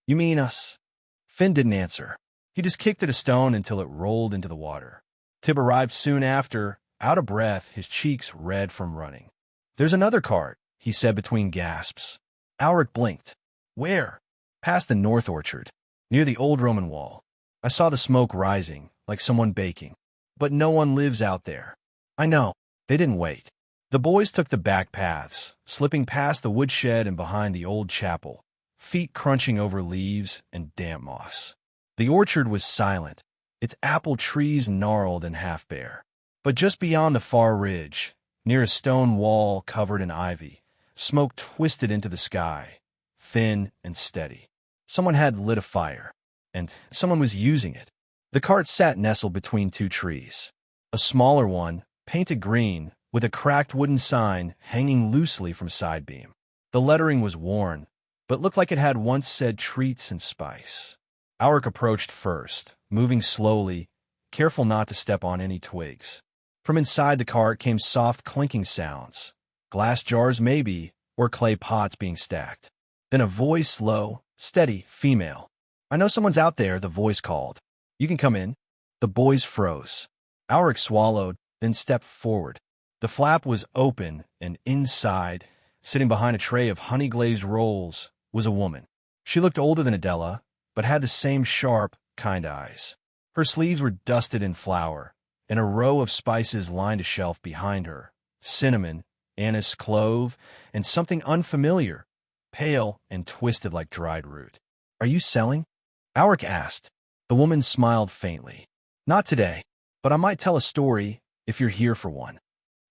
"You mean us?" Finn didn't answer. He just kicked at a stone until it rolled into the water. Tib arrived soon after, out of breath, his cheeks red from running. "There's another cart," he said between gasps. Alric blinked. "Where?" "Past the north orchard, near the old Roman wall. I saw the smoke rising, like someone baking. But no one lives out there." "I know." They didn't wait. The boys took the back paths, slipping past the woodshed and behind the old chapel, feet crunching over leaves and damp moss. The orchard was silent, its apple trees gnarled and half-bare. But just beyond the far ridge, near a stone wall covered in ivy, smoke twisted into the sky, thin and steady. Someone had lit a fire, and someone was using it. The cart sat nestled between two trees. A smaller one, painted green, with a cracked wooden sign hanging loosely from side beam. The lettering was worn, but looked like it had once said treats and spice. Alric approached first, moving slowly, careful not to step on any twigs. From inside the cart came soft clinking sounds, glass jars maybe, or clay pots being stacked. Then a voice, low, steady, female. "I know someone's out there," the voice called. "You can come in." The boys froze. Alric swallowed, then stepped forward. The flap was open, and inside, sitting behind a tray of honey-glazed rolls, was a woman. She looked older than Adela, but had the same sharp, kind eyes. Her sleeves were dusted in flour, and a row of spices lined a shelf behind her: cinnamon, anise, clove, and something unfamiliar, pale and twisted like dried root. "Are you selling?" Alric asked. The woman smiled faintly. "Not today, but I might tell a story if you're here for one."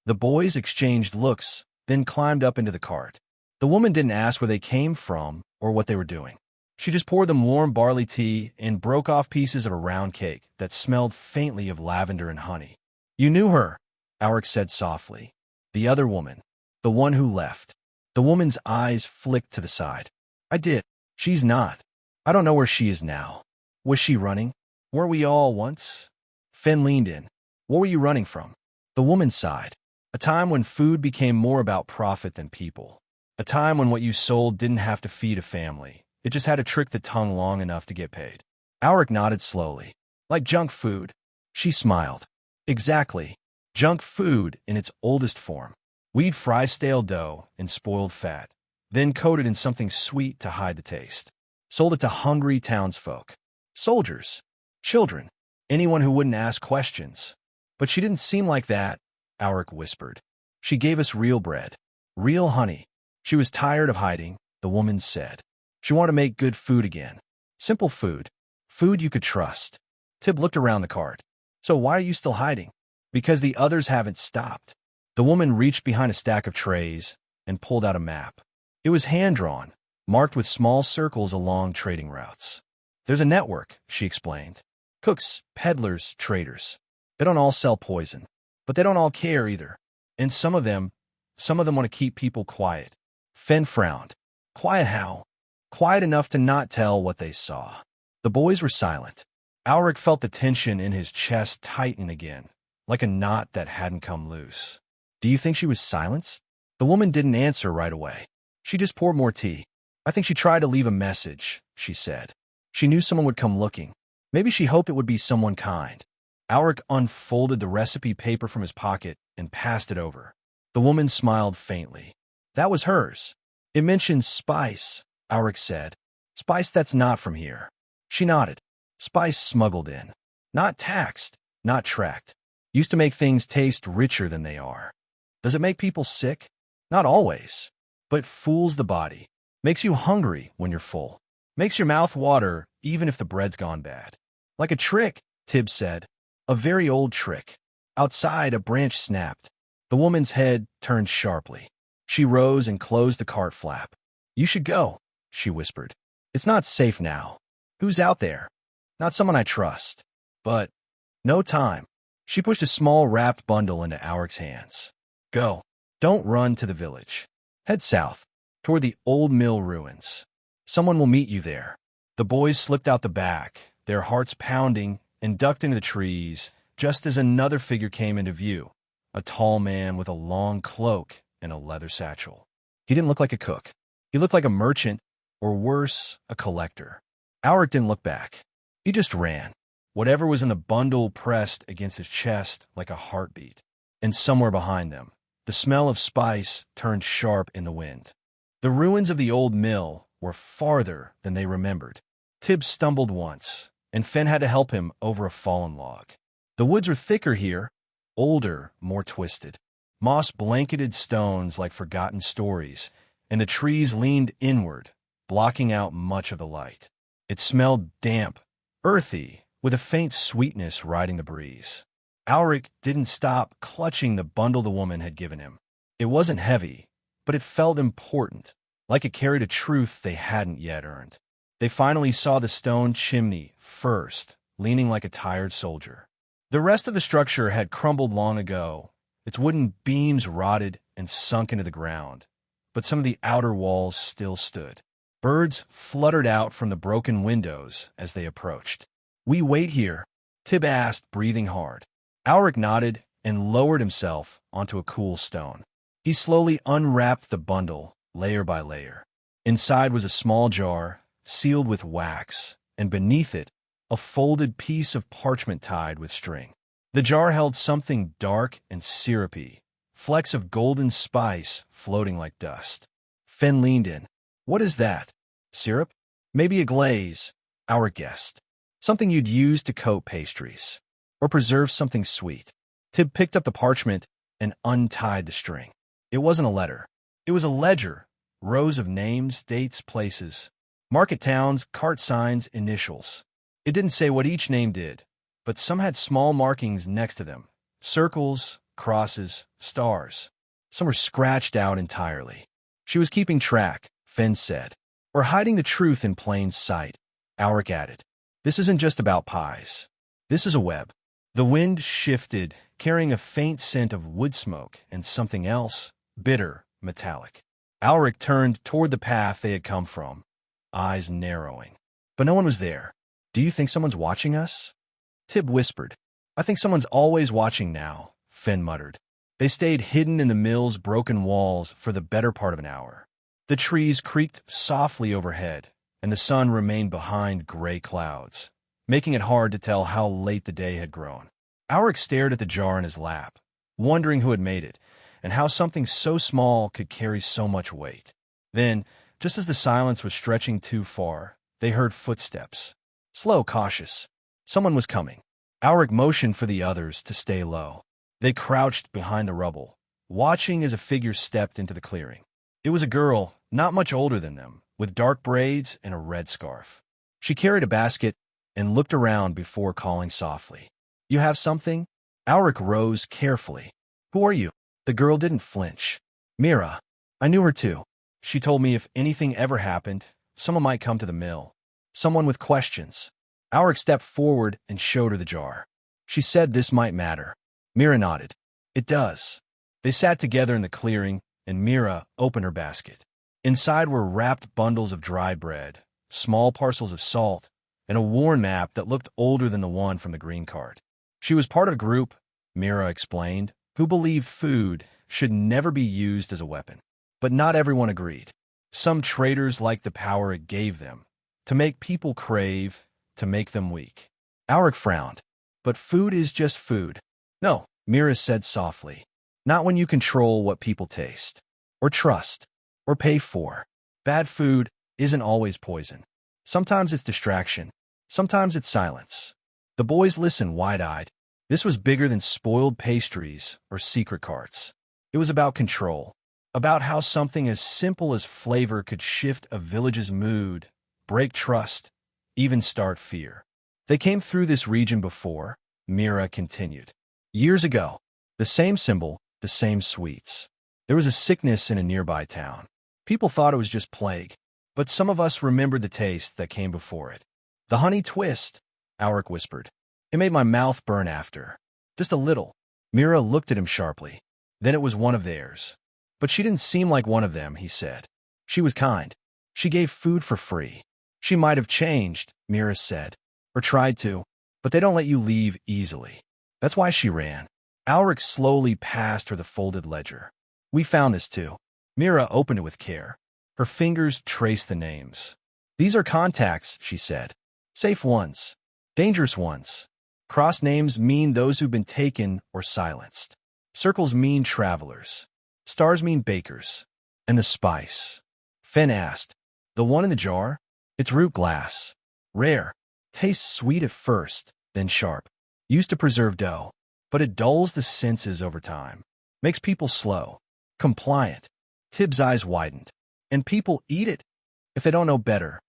The boys exchanged looks, then climbed up into the cart. The woman didn't ask where they came from or what they were doing. She just poured them warm barley tea and broke off pieces of a round cake that smelled faintly of lavender and honey. "You knew her," Alric said softly. "The other woman. The one who left." The woman's eyes flicked to the side. "I did. She's not. I don't know where she is now. Was she running? Were we all once?" Finn leaned in. "What were you running from?" The woman sighed. "A time when food became more about profit than people. A time when what you sold didn't have to feed a family. It just had to trick the tongue long enough to get paid." Alric nodded slowly. "Like junk food." She smiled. "Exactly. Junk food in its oldest form. We'd fry stale dough in spoiled fat, then coat it in something sweet to hide the taste. Sold it to hungry townsfolk. Soldiers. Children. Anyone who wouldn't ask questions. But she didn't seem like that," Alric whispered. "She gave us real bread. Real honey. She was tired of hiding," the woman said. "She wanted to make good food again. Simple food. Food you could trust." Tib looked around the cart. "So why are you still hiding?" "Because the others haven't stopped." The woman reached behind a stack of trays and pulled out a map. It was hand-drawn, marked with small circles along trading routes. "There's a network," she explained. "Cooks, peddlers, traders. They don't all sell poison, but they don't all care either. And some of them want to keep people quiet." Finn frowned. "Quiet how?" "Quiet enough to not tell what they saw." The boys were silent. Alric felt the tension in his chest tighten again, like a knot that hadn't come loose. "Do you think she was silenced?" The woman didn't answer right away. She just poured more tea. "I think she tried to leave a message," she said. "She knew someone would come looking. Maybe she hoped it would be someone kind." Alric unfolded the recipe paper from his pocket and passed it over. The woman smiled faintly. "That was hers. It mentions spice," Alric said. "Spice that's not from here." She nodded. "Spice smuggled in. Not taxed, not tracked. Used to make things taste richer than they are. Does it make people sick? Not always. But fools the body. Makes you hungry when you're full. Makes your mouth water even if the bread's gone bad. Like a trick," Tib said. "A very old trick." Outside, a branch snapped. The woman's head turned sharply. She rose and closed the cart flap. "You should go," she whispered. "It's not safe now. Who's out there?" "Not someone I trust." "But no time." She pushed a small wrapped bundle into Auric's hands. "Go. Don't run to the village. Head south, toward the old mill ruins. Someone will meet you there." The boys slipped out the back, their hearts pounding, and ducked into the trees just as another figure came into view, a tall man with a long cloak and a leather satchel. He didn't look like a cook. He looked like a merchant, or worse, a collector. Alric didn't look back. He just ran. Whatever was in the bundle pressed against his chest like a heartbeat. And somewhere behind them, the smell of spice turned sharp in the wind. The ruins of the old mill were farther than they remembered. Tib stumbled once, and Finn had to help him over a fallen log. The woods were thicker here, older, more twisted. Moss-blanketed stones like forgotten stories, and the trees leaned inward, blocking out much of the light. It smelled damp, earthy, with a faint sweetness riding the breeze. Alric didn't stop clutching the bundle the woman had given him. It wasn't heavy, but it felt important, like it carried a truth they hadn't yet earned. They finally saw the stone chimney first, leaning like a tired soldier. The rest of the structure had crumbled long ago, its wooden beams rotted and sunk into the ground, but some of the outer walls still stood. Birds fluttered out from the broken windows as they approached. "We wait here?" Tib asked, breathing hard. Alric nodded and lowered himself onto a cool stone. He slowly unwrapped the bundle, layer by layer. Inside was a small jar, sealed with wax, and beneath it, a folded piece of parchment tied with string. The jar held something dark and syrupy, flecks of golden spice floating like dust. Fen leaned in. "What is that? Syrup? Maybe a glaze," Alric guessed. "Something you'd use to coat pastries. Or preserve something sweet." Tib picked up the parchment and untied the string. It wasn't a letter. It was a ledger, rows of names, dates, places, market towns, cart signs, initials. It didn't say what each name did, but some had small markings next to them, circles, crosses, stars. Some were scratched out entirely. "She was keeping track," Fen said. "Or hiding the truth in plain sight," Alric added. "This isn't just about pies. This is a web." The wind shifted, carrying a faint scent of wood smoke and something else, bitter, metallic. Alric turned toward the path they had come from, eyes narrowing. But no one was there. "Do you think someone's watching us?" Tib whispered. "I think someone's always watching now," Fen muttered. They stayed hidden in the mill's broken walls for the better part of an hour. The trees creaked softly overhead, and the sun remained behind gray clouds, making it hard to tell how late the day had grown. Alric stared at the jar in his lap, wondering who had made it, and how something so small could carry so much weight. Then, just as the silence was stretching too far, they heard footsteps. Slow, cautious. Someone was coming. Alric motioned for the others to stay low. They crouched behind the rubble, watching as a figure stepped into the clearing. It was a girl, not much older than them, with dark braids and a red scarf. She carried a basket and looked around before calling softly. "You have something?" Alric rose carefully. "Who are you?" The girl didn't flinch. "Mira. I knew her too. She told me if anything ever happened, someone might come to the mill. Someone with questions." Alric stepped forward and showed her the jar. "She said this might matter." Mira nodded. "It does." They sat together in the clearing, and Mira opened her basket. Inside were wrapped bundles of dry bread, small parcels of salt, and a worn map that looked older than the one from the green cart. She was part of a group, Mira explained, who believed food should never be used as a weapon. But not everyone agreed. Some traitors liked the power it gave them, to make people crave, to make them weak. Alric frowned. "But food is just food." "No," Mira said softly. "Not when you control what people taste, or trust, or pay for. Bad food isn't always poison. Sometimes it's distraction. Sometimes it's silence." The boys listened wide-eyed. This was bigger than spoiled pastries or secret carts. It was about control, about how something as simple as flavor could shift a village's mood, break trust, even start fear. "They came through this region before," Mira continued. "Years ago. The same symbol, the same sweets. There was a sickness in a nearby town. People thought it was just plague, but some of us remembered the taste that came before it. The honey twist," Alric whispered. "It made my mouth burn after. Just a little." Mira looked at him sharply. "Then it was one of theirs." "But she didn't seem like one of them," he said. "She was kind. She gave food for free." "She might have changed," Mira said, "or tried to, but they don't let you leave easily. That's why she ran." Alric slowly passed her the folded ledger. "We found this too." Mira opened it with care. Her fingers traced the names. "These are contacts," she said. "Safe ones. Dangerous ones. Cross names mean those who've been taken or silenced. Circles mean travelers. Stars mean bakers. And the spice." Fen asked, "The one in the jar?" "It's root glass. Rare. Tastes sweet at first, then sharp. Used to preserve dough. But it dulls the senses over time. Makes people slow. Compliant." Tib's eyes widened. "And people eat it if they don't know better."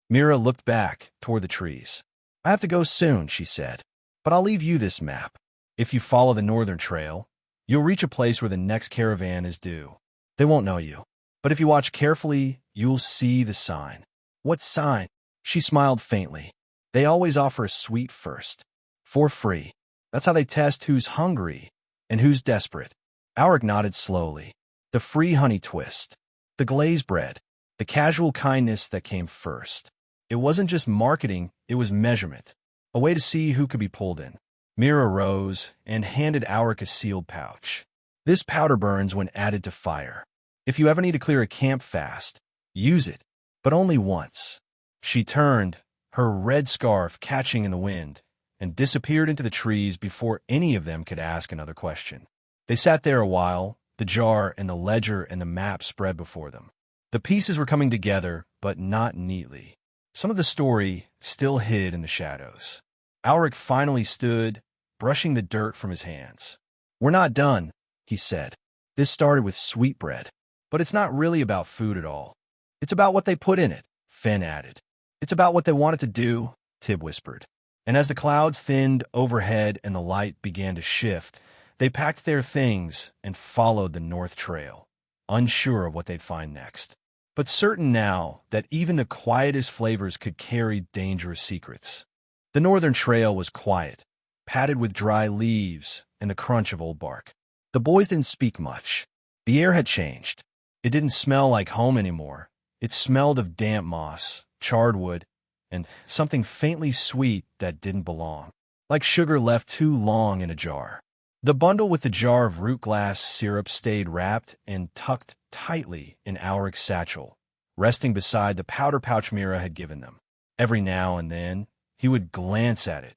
Mira looked back toward the trees. I have to go soon, she said, but I'll leave you this map. If you follow the northern trail, you'll reach a place where the next caravan is due. They won't know you, but if you watch carefully, you'll see the sign. What sign? She smiled faintly. They always offer a sweet first. For free. That's how they test who's hungry and who's desperate. Alric nodded slowly. The free honey twist. The glazed bread. The casual kindness that came first. It wasn't just marketing, it was measurement. A way to see who could be pulled in. Mira rose and handed Alric a sealed pouch. This powder burns when added to fire. If you ever need to clear a camp fast, use it, but only once. She turned, her red scarf catching in the wind, and disappeared into the trees before any of them could ask another question. They sat there a while, the jar and the ledger and the map spread before them. The pieces were coming together, but not neatly. Some of the story still hid in the shadows. Alric finally stood, brushing the dirt from his hands. We're not done, he said. This started with sweetbread, but it's not really about food at all. It's about what they put in it, Finn added. It's about what they wanted to do, Tib whispered. And as the clouds thinned overhead and the light began to shift, they packed their things and followed the North Trail, unsure of what they'd find next, but certain now that even the quietest flavors could carry dangerous secrets. The Northern Trail was quiet, padded with dry leaves and the crunch of old bark. The boys didn't speak much. The air had changed. It didn't smell like home anymore. It smelled of damp moss, charred wood, and something faintly sweet that didn't belong, like sugar left too long in a jar. The bundle with the jar of root glass syrup stayed wrapped and tucked tightly in Alric's satchel, resting beside the powder pouch Mira had given them. Every now and then, he would glance at it,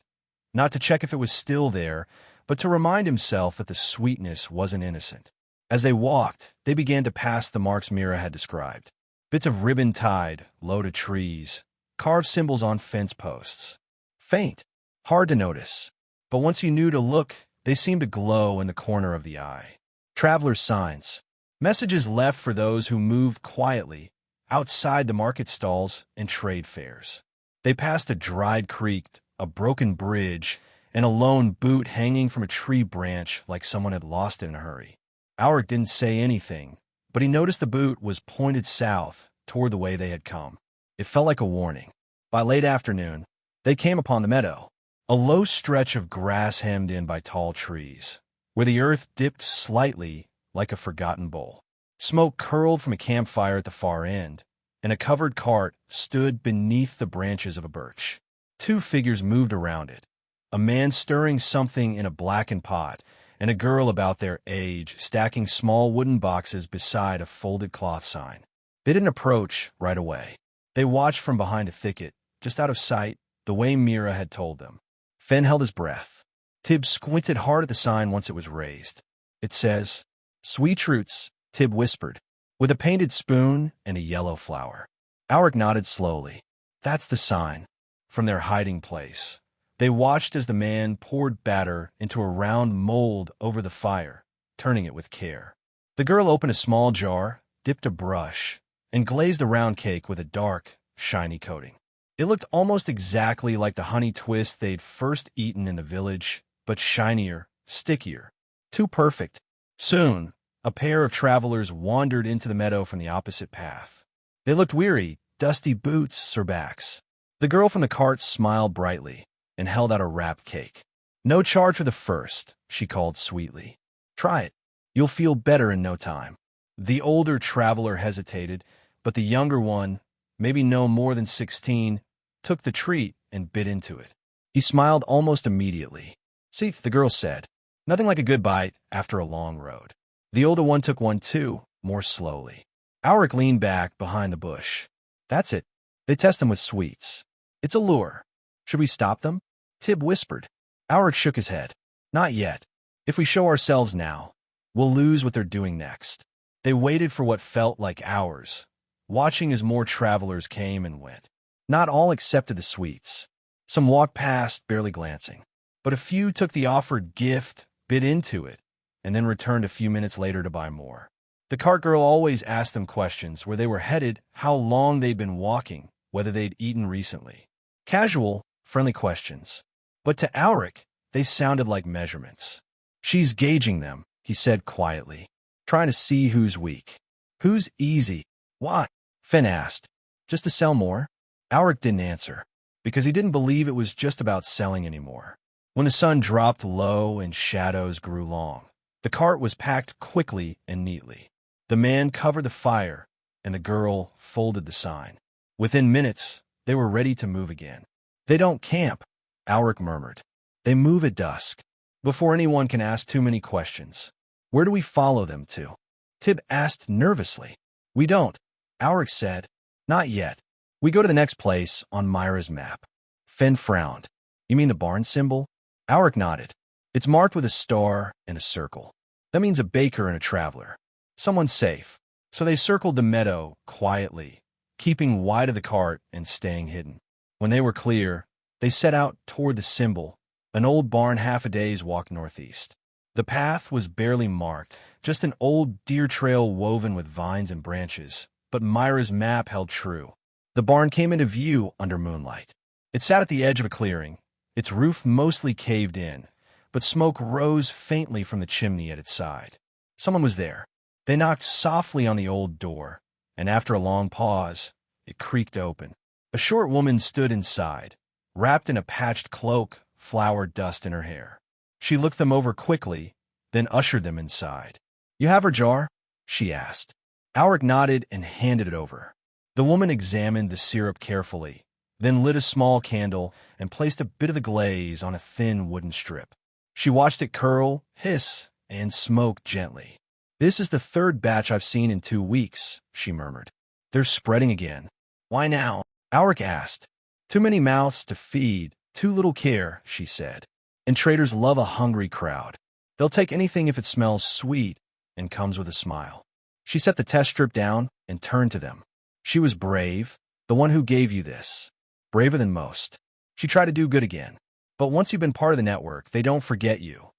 not to check if it was still there, but to remind himself that the sweetness wasn't innocent. As they walked, they began to pass the marks Mira had described. Bits of ribbon tied, low to trees, carved symbols on fence posts. Faint, hard to notice, but once you knew to look, they seemed to glow in the corner of the eye. Traveler's signs. Messages left for those who moved quietly, outside the market stalls and trade fairs. They passed a dried creek, a broken bridge, and a lone boot hanging from a tree branch like someone had lost it in a hurry. Alric didn't say anything, but he noticed the boot was pointed south toward the way they had come. It felt like a warning. By late afternoon, they came upon the meadow, a low stretch of grass hemmed in by tall trees, where the earth dipped slightly like a forgotten bowl. Smoke curled from a campfire at the far end, and a covered cart stood beneath the branches of a birch. Two figures moved around it, a man stirring something in a blackened pot, and a girl about their age stacking small wooden boxes beside a folded cloth sign. They didn't approach right away. They watched from behind a thicket, just out of sight, the way Mira had told them. Fenn held his breath. Tib squinted hard at the sign once it was raised. It says, "Sweet Roots," Tib whispered, "with a painted spoon and a yellow flower." Alric nodded slowly. That's the sign. From their hiding place, they watched as the man poured batter into a round mold over the fire, turning it with care. The girl opened a small jar, dipped a brush, and glazed the round cake with a dark, shiny coating. It looked almost exactly like the honey twist they'd first eaten in the village, but shinier, stickier. Too perfect. Soon, a pair of travelers wandered into the meadow from the opposite path. They looked weary, dusty boots or backs. The girl from the cart smiled brightly and held out a wrapped cake. "No charge for the first," she called sweetly. "Try it. You'll feel better in no time." The older traveler hesitated, but the younger one, maybe no more than 16, took the treat and bit into it. He smiled almost immediately. "See," the girl said, "nothing like a good bite after a long road." The older one took one too, more slowly. Alric leaned back behind the bush. "That's it. They test them with sweets. It's a lure. Should we stop them?" Tib whispered. Alric shook his head. "Not yet. If we show ourselves now, we'll lose what they're doing next." They waited for what felt like hours, watching as more travelers came and went. Not all accepted the sweets. Some walked past, barely glancing. But a few took the offered gift, bit into it, and then returned a few minutes later to buy more. The cart girl always asked them questions: where they were headed, how long they'd been walking, whether they'd eaten recently. Casual, friendly questions. But to Alric, they sounded like measurements. "She's gauging them," he said quietly, "trying to see who's weak. Who's easy." "Why?" Finn asked. "Just to sell more?" Alric didn't answer, because he didn't believe it was just about selling anymore. When the sun dropped low and shadows grew long, the cart was packed quickly and neatly. The man covered the fire, and the girl folded the sign. Within minutes, they were ready to move again. "They don't camp," Alric murmured. "They move at dusk, before anyone can ask too many questions." "Where do we follow them to?" Tib asked nervously. "We don't," Alric said. "Not yet. We go to the next place on Myra's map." Finn frowned. "You mean the barn symbol?" Alric nodded. "It's marked with a star and a circle. That means a baker and a traveler. Someone safe." So they circled the meadow quietly, keeping wide of the cart and staying hidden. When they were clear, they set out toward the symbol, an old barn half a day's walk northeast. The path was barely marked, just an old deer trail woven with vines and branches, but Myra's map held true. The barn came into view under moonlight. It sat at the edge of a clearing, its roof mostly caved in, but smoke rose faintly from the chimney at its side. Someone was there. They knocked softly on the old door, and after a long pause, it creaked open. A short woman stood inside, wrapped in a patched cloak, flour dust in her hair. She looked them over quickly, then ushered them inside. "You have her jar?" she asked. Alric nodded and handed it over. The woman examined the syrup carefully, then lit a small candle and placed a bit of the glaze on a thin wooden strip. She watched it curl, hiss, and smoke gently. "This is the third batch I've seen in 2 weeks," she murmured. "They're spreading again." "Why now?" Alric asked. "Too many mouths to feed, too little care," she said. "And traders love a hungry crowd. They'll take anything if it smells sweet and comes with a smile." She set the test strip down and turned to them. "She was brave, the one who gave you this. Braver than most. She tried to do good again. But once you've been part of the network, they don't forget you.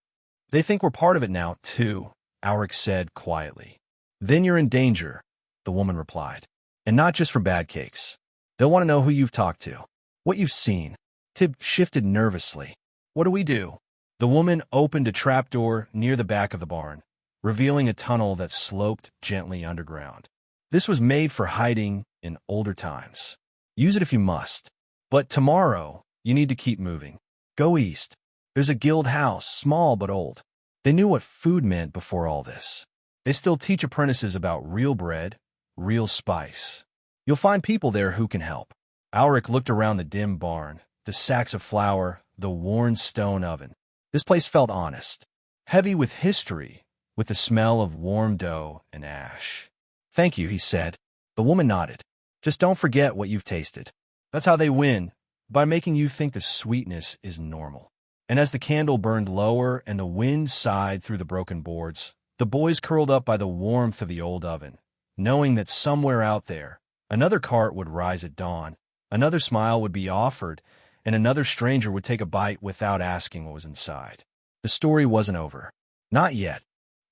They think we're part of it now, too," Alric said quietly. "Then you're in danger," the woman replied. "And not just from bad cakes. They'll want to know who you've talked to, what you've seen." Tib shifted nervously. "What do we do?" The woman opened a trapdoor near the back of the barn, revealing a tunnel that sloped gently underground. This was made for hiding in older times. Use it if you must. But tomorrow, you need to keep moving. Go east. There's a guild house, small but old. They knew what food meant before all this. They still teach apprentices about real bread, real spice. You'll find people there who can help. Alric looked around the dim barn, the sacks of flour, the worn stone oven. This place felt honest, heavy with history, with the smell of warm dough and ash. "Thank you," he said. The woman nodded. "Just don't forget what you've tasted. That's how they win, by making you think the sweetness is normal." And as the candle burned lower and the wind sighed through the broken boards, the boys curled up by the warmth of the old oven, knowing that somewhere out there, another cart would rise at dawn, another smile would be offered, and another stranger would take a bite without asking what was inside. The story wasn't over. Not yet.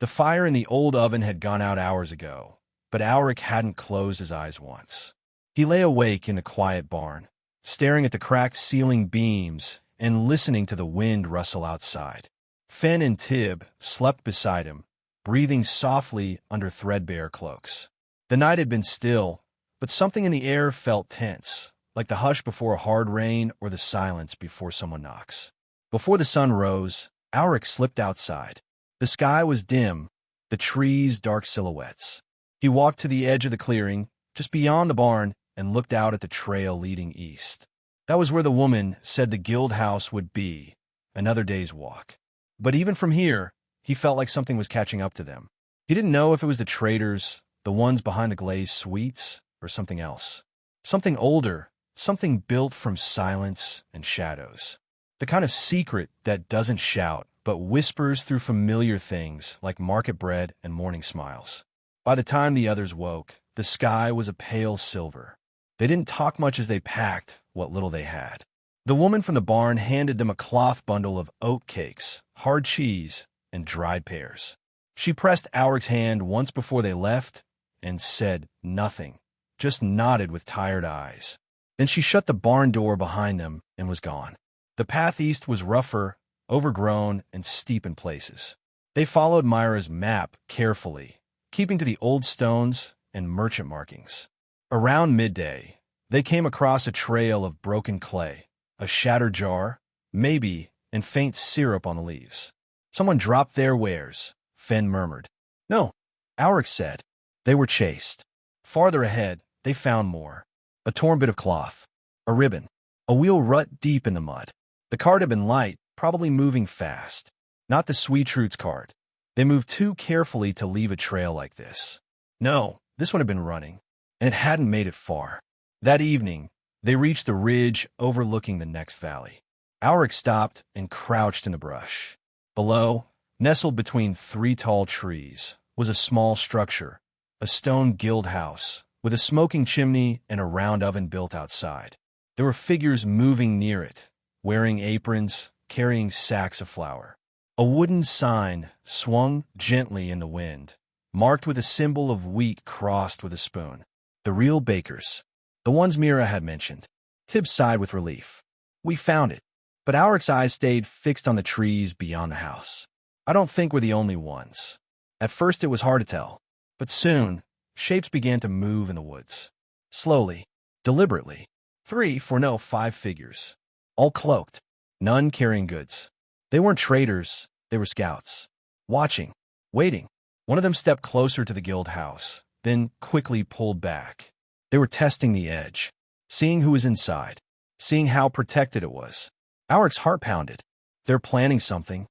The fire in the old oven had gone out hours ago, but Alric hadn't closed his eyes once. He lay awake in the quiet barn, staring at the cracked ceiling beams and listening to the wind rustle outside. Finn and Tib slept beside him, breathing softly under threadbare cloaks. The night had been still, but something in the air felt tense, like the hush before a hard rain or the silence before someone knocks. Before the sun rose, Alric slipped outside. The sky was dim, the trees dark silhouettes. He walked to the edge of the clearing, just beyond the barn, and looked out at the trail leading east. That was where the woman said the guild house would be, another day's walk. But even from here, he felt like something was catching up to them. He didn't know if it was the traders, the ones behind the glazed sweets, or something else. Something older, something built from silence and shadows. The kind of secret that doesn't shout, but whispers through familiar things like market bread and morning smiles. By the time the others woke, the sky was a pale silver. They didn't talk much as they packed what little they had. The woman from the barn handed them a cloth bundle of oat cakes, hard cheese, and dried pears. She pressed Auric's hand once before they left and said nothing, just nodded with tired eyes. Then she shut the barn door behind them and was gone. The path east was rougher, overgrown, and steep in places. They followed Myra's map carefully, keeping to the old stones and merchant markings. Around midday, they came across a trail of broken clay, a shattered jar, maybe, and faint syrup on the leaves. Someone dropped their wares, Fenn murmured. No, Auric said. They were chased. Farther ahead, they found more. A torn bit of cloth, a ribbon, a wheel rut deep in the mud. The cart had been light, probably moving fast. Not the Sweet Roots cart. They moved too carefully to leave a trail like this. No, this one had been running, and it hadn't made it far. That evening, they reached the ridge overlooking the next valley. Auric stopped and crouched in the brush. Below, nestled between 3 tall trees, was a small structure, a stone guild house, with a smoking chimney and a round oven built outside. There were figures moving near it, wearing aprons, carrying sacks of flour. A wooden sign swung gently in the wind, marked with a symbol of wheat crossed with a spoon. The real bakers, the ones Mira had mentioned. Tib sighed with relief. We found it. But Auric's eyes stayed fixed on the trees beyond the house. I don't think we're the only ones. At first it was hard to tell, but soon, shapes began to move in the woods. Slowly, deliberately. 3, 4, no, 5 figures. All cloaked, none carrying goods. They weren't traders, they were scouts. Watching, waiting. One of them stepped closer to the guild house, then quickly pulled back. They were testing the edge, seeing who was inside, seeing how protected it was. Auric's heart pounded. They're planning something.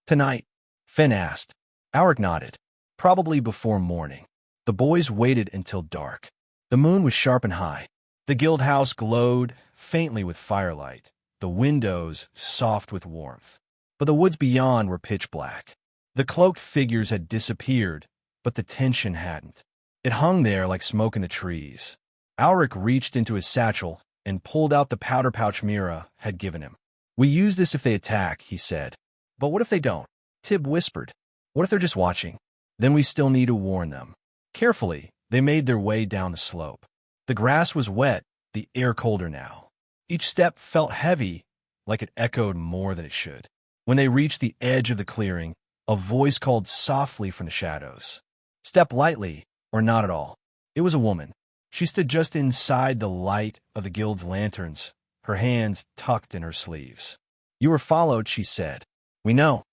Tonight, Fenn asked. Auric nodded. Probably before morning. The boys waited until dark. The moon was sharp and high. The guild house glowed faintly with firelight, the windows soft with warmth. But the woods beyond were pitch black. The cloaked figures had disappeared, but the tension hadn't. It hung there like smoke in the trees. Auric reached into his satchel and pulled out the powder pouch Mira had given him. We use this if they attack, he said. But what if they don't? Tib whispered. What if they're just watching? Then we still need to warn them. Carefully, they made their way down the slope. The grass was wet, the air colder now. Each step felt heavy, like it echoed more than it should. When they reached the edge of the clearing, a voice called softly from the shadows. Step lightly, or not at all. It was a woman. She stood just inside the light of the guild's lanterns, her hands tucked in her sleeves. You were followed, she said. We know,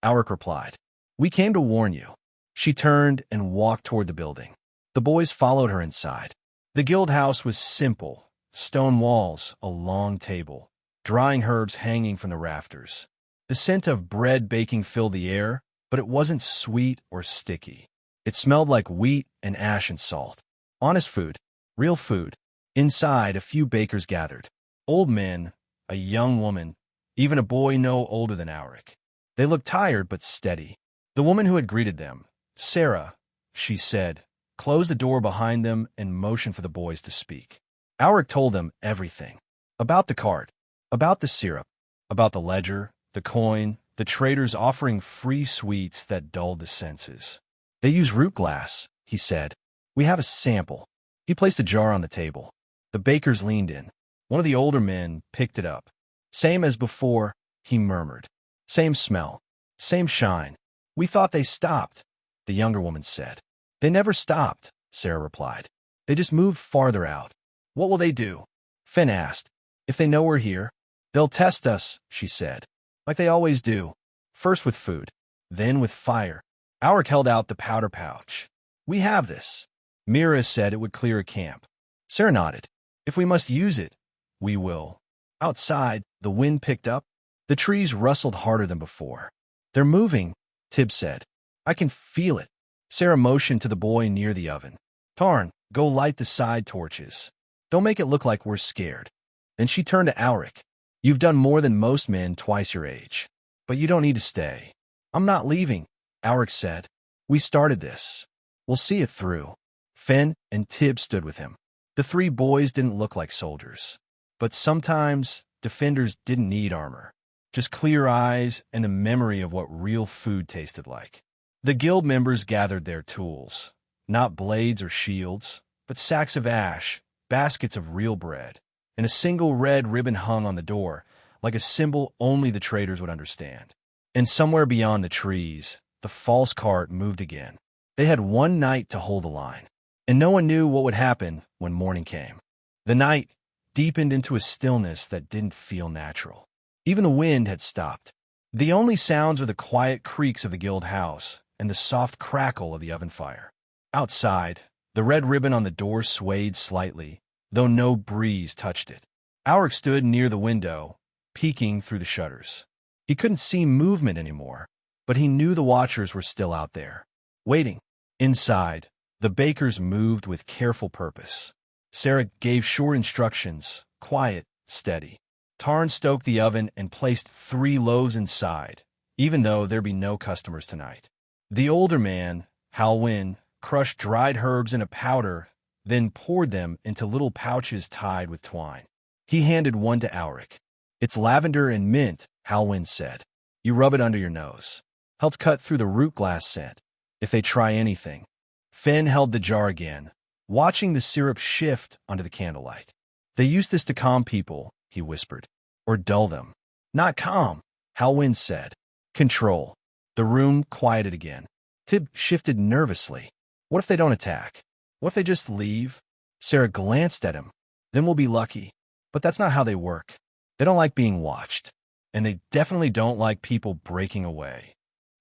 Auric replied. We came to warn you. She turned and walked toward the building. The boys followed her inside. The guild house was simple, stone walls, a long table, drying herbs hanging from the rafters. The scent of bread baking filled the air, but it wasn't sweet or sticky. It smelled like wheat and ash and salt. Honest food, real food. Inside, a few bakers gathered. Old men, a young woman, even a boy no older than Auric. They looked tired but steady. The woman who had greeted them, Sarah, she said, closed the door behind them and motioned for the boys to speak. Auric told them everything. About the cart, about the syrup, about the ledger, the coin, the traders offering free sweets that dulled the senses. They use root glass, he said. We have a sample. He placed a jar on the table. The bakers leaned in. One of the older men picked it up. Same as before, he murmured. Same smell. Same shine. We thought they stopped, the younger woman said. They never stopped, Sarah replied. They just moved farther out. What will they do? Fenn asked. If they know we're here, they'll test us, she said. Like they always do. First with food, then with fire. Auric held out the powder pouch. We have this. Mira said it would clear a camp. Sarah nodded. If we must use it, we will. Outside, the wind picked up. The trees rustled harder than before. They're moving, Tib said. I can feel it. Sarah motioned to the boy near the oven. Tarn, go light the side torches. Don't make it look like we're scared. Then she turned to Auric. You've done more than most men twice your age. But you don't need to stay. I'm not leaving, Auric said. We started this. We'll see it through. Fenn and Tib stood with him. The 3 boys didn't look like soldiers. But sometimes, defenders didn't need armor. Just clear eyes and a memory of what real food tasted like. The guild members gathered their tools. Not blades or shields, but sacks of ash, baskets of real bread, and a single red ribbon hung on the door, like a symbol only the traders would understand. And somewhere beyond the trees, the false cart moved again. They had one night to hold the line, and no one knew what would happen when morning came. The night deepened into a stillness that didn't feel natural. Even the wind had stopped. The only sounds were the quiet creaks of the guild house and the soft crackle of the oven fire. Outside, the red ribbon on the door swayed slightly, though no breeze touched it. Alric stood near the window, peeking through the shutters. He couldn't see movement anymore, but he knew the watchers were still out there, waiting. Inside, the bakers moved with careful purpose. Sarah gave short instructions, quiet, steady. Tarn stoked the oven and placed 3 loaves inside, even though there'd be no customers tonight. The older man, Halwyn, crushed dried herbs in a powder, then poured them into little pouches tied with twine. He handed one to Alric. "It's lavender and mint," Halwyn said. "You rub it under your nose. Helps cut through the root glass scent, if they try anything." Finn held the jar again, watching the syrup shift under the candlelight. "They use this to calm people," he whispered. "Or dull them." "Not calm," Halwyn said. "Control." The room quieted again. Tib shifted nervously. What if they don't attack? What if they just leave? Sarah glanced at him. "Then we'll be lucky." But that's not how they work. They don't like being watched. And they definitely don't like people breaking away.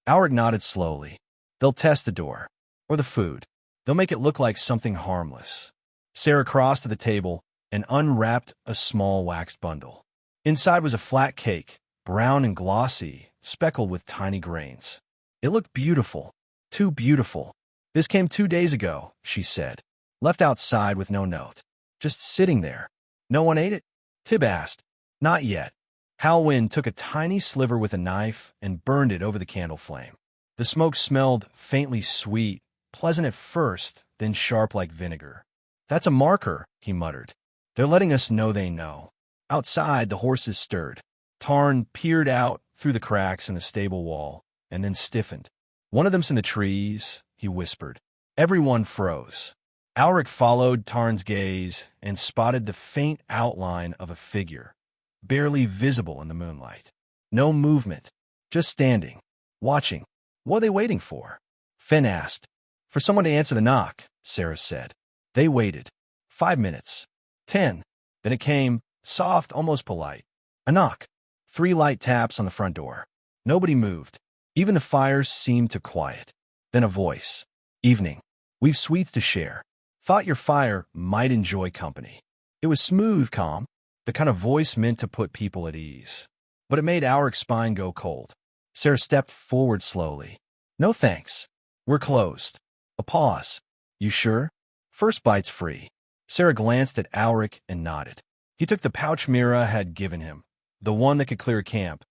Alric nodded slowly. "They'll test the door. Or the food. They'll make it look like something harmless." Sarah crossed to the table and unwrapped a small waxed bundle. Inside was a flat cake, brown and glossy, speckled with tiny grains. It looked beautiful. Too beautiful. "This came 2 days ago," she said. "Left outside with no note. Just sitting there." "No one ate it?" Tib asked. "Not yet." Halwyn took a tiny sliver with a knife and burned it over the candle flame. The smoke smelled faintly sweet, pleasant at first, then sharp like vinegar. "That's a marker," he muttered. "They're letting us know they know." Outside, the horses stirred. Tarn peered out through the cracks in the stable wall and then stiffened. "One of them's in the trees," he whispered. Everyone froze. Alric followed Tarn's gaze and spotted the faint outline of a figure, barely visible in the moonlight. No movement, just standing, watching. "What are they waiting for?" Finn asked. "For someone to answer the knock," Sarah said. They waited. 5 minutes. 10. Then it came, soft, almost polite. A knock. 3 light taps on the front door. Nobody moved. Even the fires seemed to quiet. Then a voice. "Evening. We've sweets to share. Thought your fire might enjoy company." It was smooth, calm, the kind of voice meant to put people at ease. But it made Alric's spine go cold. Sarah stepped forward slowly. "No thanks. We're closed." A pause. "You sure? First bite's free." Sarah glanced at Alric and nodded. He took the pouch Mira had given him, the one that could clear a camp,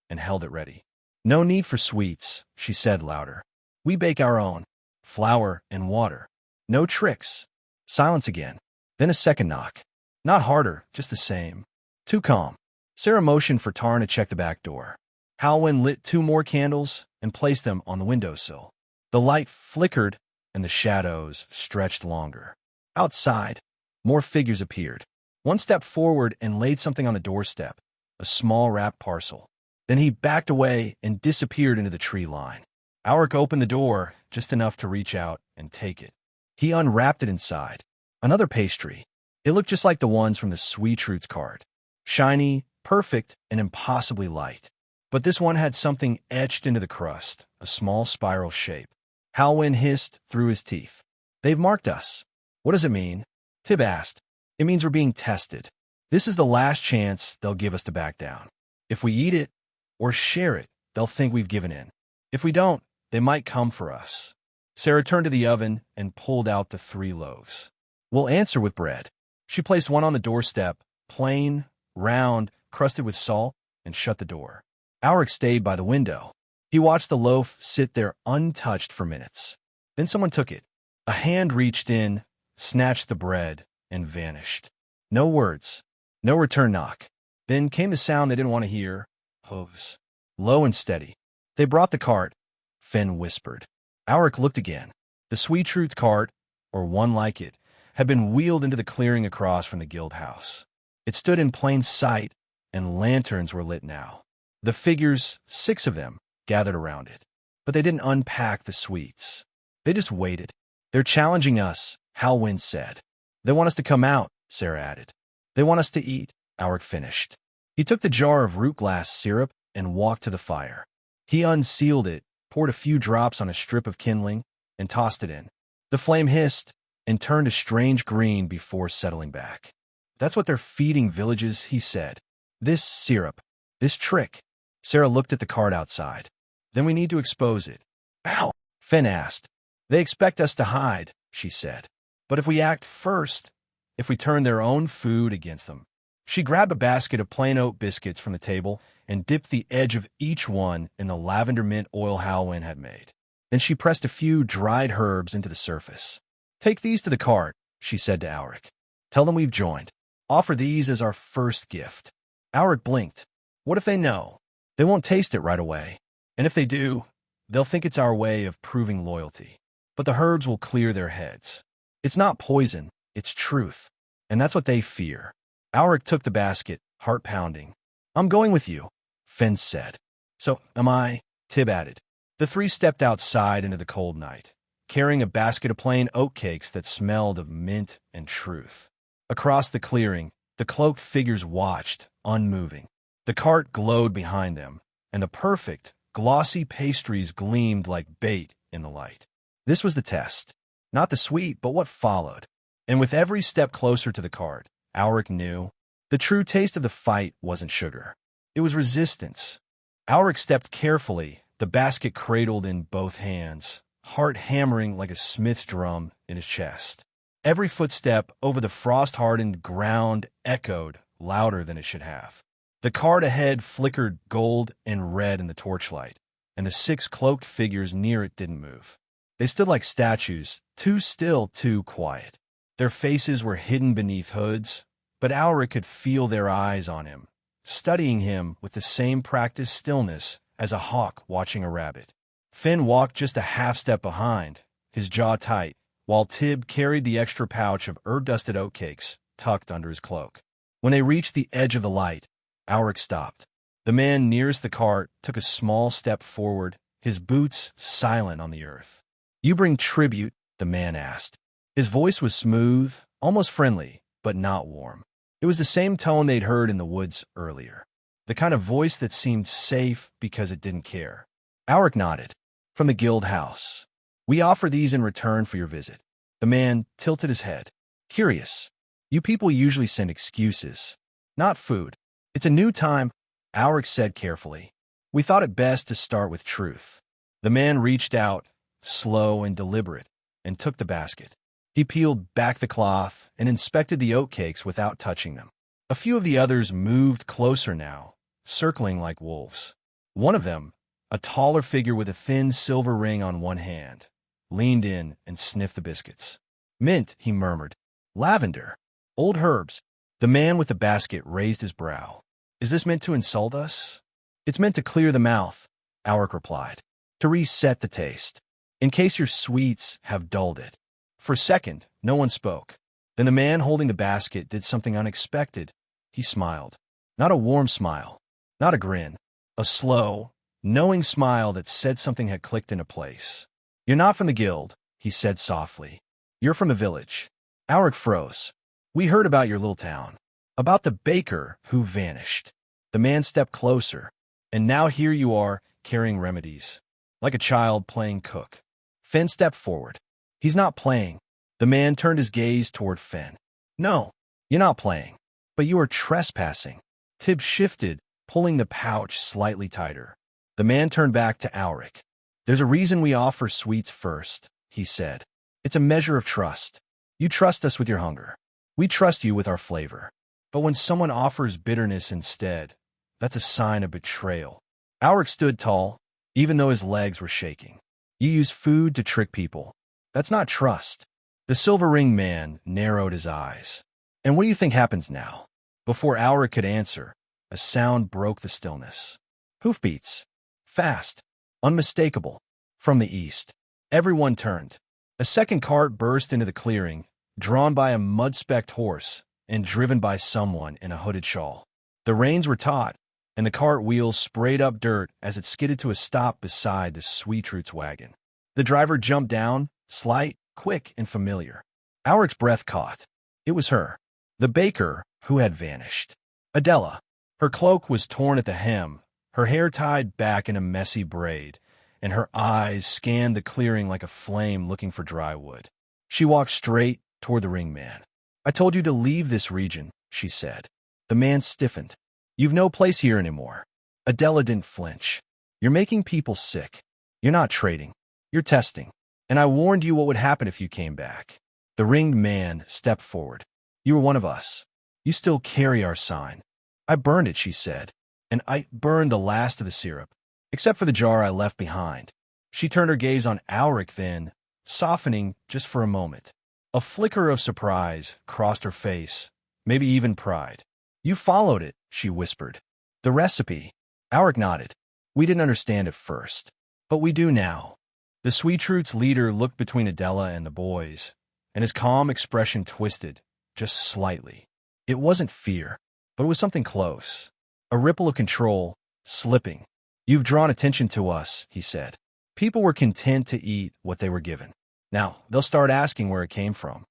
and held it ready. "No need for sweets," she said louder. "We bake our own. Flour and water. No tricks." Silence again. Then a second knock. Not harder, just the same. Too calm. Sarah motioned for Tarn to check the back door. Halwyn lit 2 more candles and placed them on the windowsill. The light flickered and the shadows stretched longer. Outside, more figures appeared. One stepped forward and laid something on the doorstep, a small wrapped parcel. Then he backed away and disappeared into the tree line. Alric opened the door, just enough to reach out and take it. He unwrapped it inside. Another pastry. It looked just like the ones from the Sweet Roots card. Shiny, perfect, and impossibly light. But this one had something etched into the crust, a small spiral shape. Halwyn hissed through his teeth. "They've marked us." "What does it mean?" Tib asked. "It means we're being tested. This is the last chance they'll give us to back down. If we eat it or share it, they'll think we've given in. If we don't, they might come for us." Sarah turned to the oven and pulled out the 3 loaves. "We'll answer with bread." She placed one on the doorstep, plain, round, crusted with salt, and shut the door. Alric stayed by the window. He watched the loaf sit there untouched for minutes. Then someone took it. A hand reached in, snatched the bread, and vanished. No words. No return knock. Then came the sound they didn't want to hear. Hooves. Low and steady. "They brought the cart," Finn whispered. Alric looked again. The Sweet Roots cart, or one like it, had been wheeled into the clearing across from the guild house. It stood in plain sight, and lanterns were lit now. The figures, 6 of them, gathered around it. But they didn't unpack the sweets. They just waited. "They're challenging us," Halwyn said. "They want us to come out," Sarah added. "They want us to eat," Alric finished. He took the jar of root glass syrup and walked to the fire. He unsealed it, poured a few drops on a strip of kindling, and tossed it in. The flame hissed and turned a strange green before settling back. "That's what they're feeding villages," he said. "This syrup. This trick." Sarah looked at the cart outside. "Then we need to expose it." "Ow!" Finn asked. "They expect us to hide," she said. "But if we act first, if we turn their own food against them." She grabbed a basket of plain oat biscuits from the table and dipped the edge of each one in the lavender mint oil Halwyn had made. Then she pressed a few dried herbs into the surface. "Take these to the cart," she said to Alric. "Tell them we've joined. Offer these as our first gift." Alric blinked. "What if they know? They won't taste it right away. And if they do, they'll think it's our way of proving loyalty. But the herbs will clear their heads. It's not poison, it's truth. And that's what they fear." Alric took the basket, heart pounding. "I'm going with you," Finn said. "So am I," Tib added. The 3 stepped outside into the cold night, carrying a basket of plain oatcakes that smelled of mint and truth. Across the clearing, the cloaked figures watched, unmoving. The cart glowed behind them, and the perfect, glossy pastries gleamed like bait in the light. This was the test. Not the sweet, but what followed. And with every step closer to the cart, Alric knew the true taste of the fight wasn't sugar. It was resistance. Alric stepped carefully, the basket cradled in both hands, heart hammering like a smith's drum in his chest. Every footstep over the frost-hardened ground echoed louder than it should have. The cart ahead flickered gold and red in the torchlight, and the 6 cloaked figures near it didn't move. They stood like statues, too still, too quiet. Their faces were hidden beneath hoods, but Alric could feel their eyes on him, studying him with the same practiced stillness as a hawk watching a rabbit. Finn walked just a half step behind, his jaw tight, while Tib carried the extra pouch of herb-dusted oatcakes tucked under his cloak. When they reached the edge of the light, Alric stopped. The man nearest the cart took a small step forward, his boots silent on the earth. "You bring tribute?" the man asked. His voice was smooth, almost friendly, but not warm. It was the same tone they'd heard in the woods earlier. The kind of voice that seemed safe because it didn't care. Alric nodded. "From the guild house. We offer these in return for your visit." The man tilted his head. "Curious. You people usually send excuses, not food. It's a new time," Alric said carefully. "We thought it best to start with truth." The man reached out, slow and deliberate, and took the basket. He peeled back the cloth and inspected the oatcakes without touching them. A few of the others moved closer now, circling like wolves. One of them, a taller figure with a thin silver ring on one hand, leaned in and sniffed the biscuits. "Mint," he murmured. "Lavender. Old herbs." The man with the basket raised his brow. "Is this meant to insult us?" "It's meant to clear the mouth," Alric replied. "To reset the taste, in case your sweets have dulled it." For a second, no one spoke. Then the man holding the basket did something unexpected. He smiled. Not a warm smile, not a grin. A slow, knowing smile that said something had clicked into place. "You're not from the guild," he said softly. "You're from the village." Alric froze. "We heard about your little town. About the baker who vanished." The man stepped closer. "And now here you are, carrying remedies. Like a child playing cook." Finn stepped forward. "He's not playing." The man turned his gaze toward Finn. "No, you're not playing. But you are trespassing." Tib shifted, pulling the pouch slightly tighter. The man turned back to Alric. "There's a reason we offer sweets first," he said. "It's a measure of trust. You trust us with your hunger. We trust you with our flavor. But when someone offers bitterness instead, that's a sign of betrayal." Alric stood tall, even though his legs were shaking. "You use food to trick people. That's not trust." The silver ring man narrowed his eyes. "And what do you think happens now?" Before Alric could answer, a sound broke the stillness. Hoofbeats. Fast. Unmistakable. From the east. Everyone turned. A second cart burst into the clearing, drawn by a mud-specked horse, and driven by someone in a hooded shawl. The reins were taut, and the cart wheels sprayed up dirt as it skidded to a stop beside the Sweet Roots wagon. The driver jumped down, slight, quick, and familiar. Auric's breath caught. It was her, the baker, who had vanished. Adela. Her cloak was torn at the hem, her hair tied back in a messy braid, and her eyes scanned the clearing like a flame looking for dry wood. She walked straight toward the ring man. "I told you to leave this region," she said. The man stiffened. "You've no place here anymore." Adela didn't flinch. "You're making people sick. You're not trading. You're testing. And I warned you what would happen if you came back." The ringed man stepped forward. "You were one of us. You still carry our sign." "I burned it," she said. "And I burned the last of the syrup, except for the jar I left behind." She turned her gaze on Auric then, softening just for a moment. A flicker of surprise crossed her face, maybe even pride. "You followed it," she whispered. "The recipe." Auric nodded. "We didn't understand at first, but we do now." The Sweet Roots leader looked between Adela and the boys, and his calm expression twisted, just slightly. It wasn't fear, but it was something close. A ripple of control, slipping. "You've drawn attention to us," he said. "People were content to eat what they were given. Now, they'll start asking where it came from."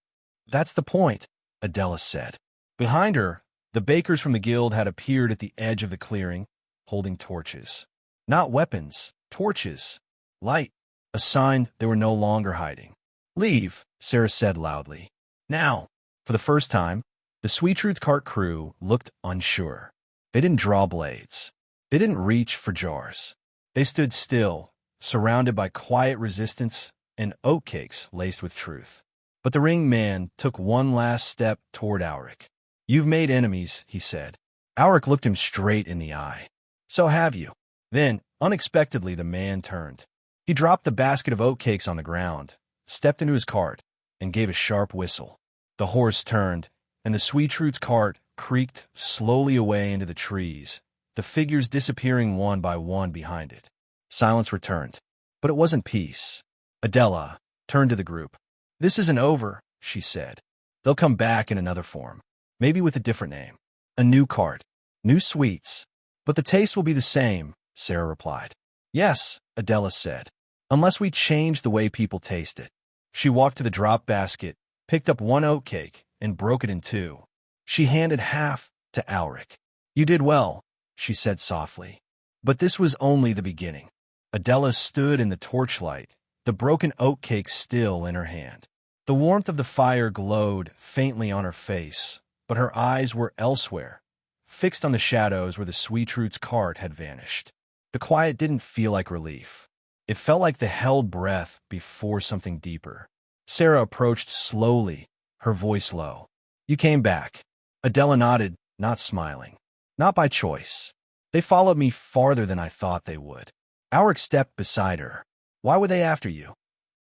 "That's the point," Adela said. Behind her, the bakers from the guild had appeared at the edge of the clearing, holding torches. Not weapons, torches. Light. A sign they were no longer hiding. "Leave," Sarah said loudly. Now, for the first time, the Sweet Roots cart crew looked unsure. They didn't draw blades. They didn't reach for jars. They stood still, surrounded by quiet resistance and oatcakes laced with truth. But the ring man took one last step toward Auric. "You've made enemies," he said. Auric looked him straight in the eye. "So have you." Then, unexpectedly, the man turned. He dropped the basket of oatcakes on the ground, stepped into his cart, and gave a sharp whistle. The horse turned, and the Sweet Roots cart creaked slowly away into the trees, the figures disappearing one by one behind it. Silence returned, but it wasn't peace. Adela turned to the group. "This isn't over," she said. "They'll come back in another form, maybe with a different name. A new cart, new sweets. But the taste will be the same," Sarah replied. "Yes," Adela said, "unless we change the way people taste it." She walked to the drop basket, picked up one oatcake, and broke it in two. She handed half to Auric. "You did well," she said softly. But this was only the beginning. Adela stood in the torchlight, the broken oatcake still in her hand. The warmth of the fire glowed faintly on her face, but her eyes were elsewhere, fixed on the shadows where the Sweet Roots cart had vanished. The quiet didn't feel like relief. It felt like the held breath before something deeper. Sarah approached slowly, her voice low. "You came back." Adela nodded, not smiling. "Not by choice. They followed me farther than I thought they would." Auric stepped beside her. "Why were they after you?"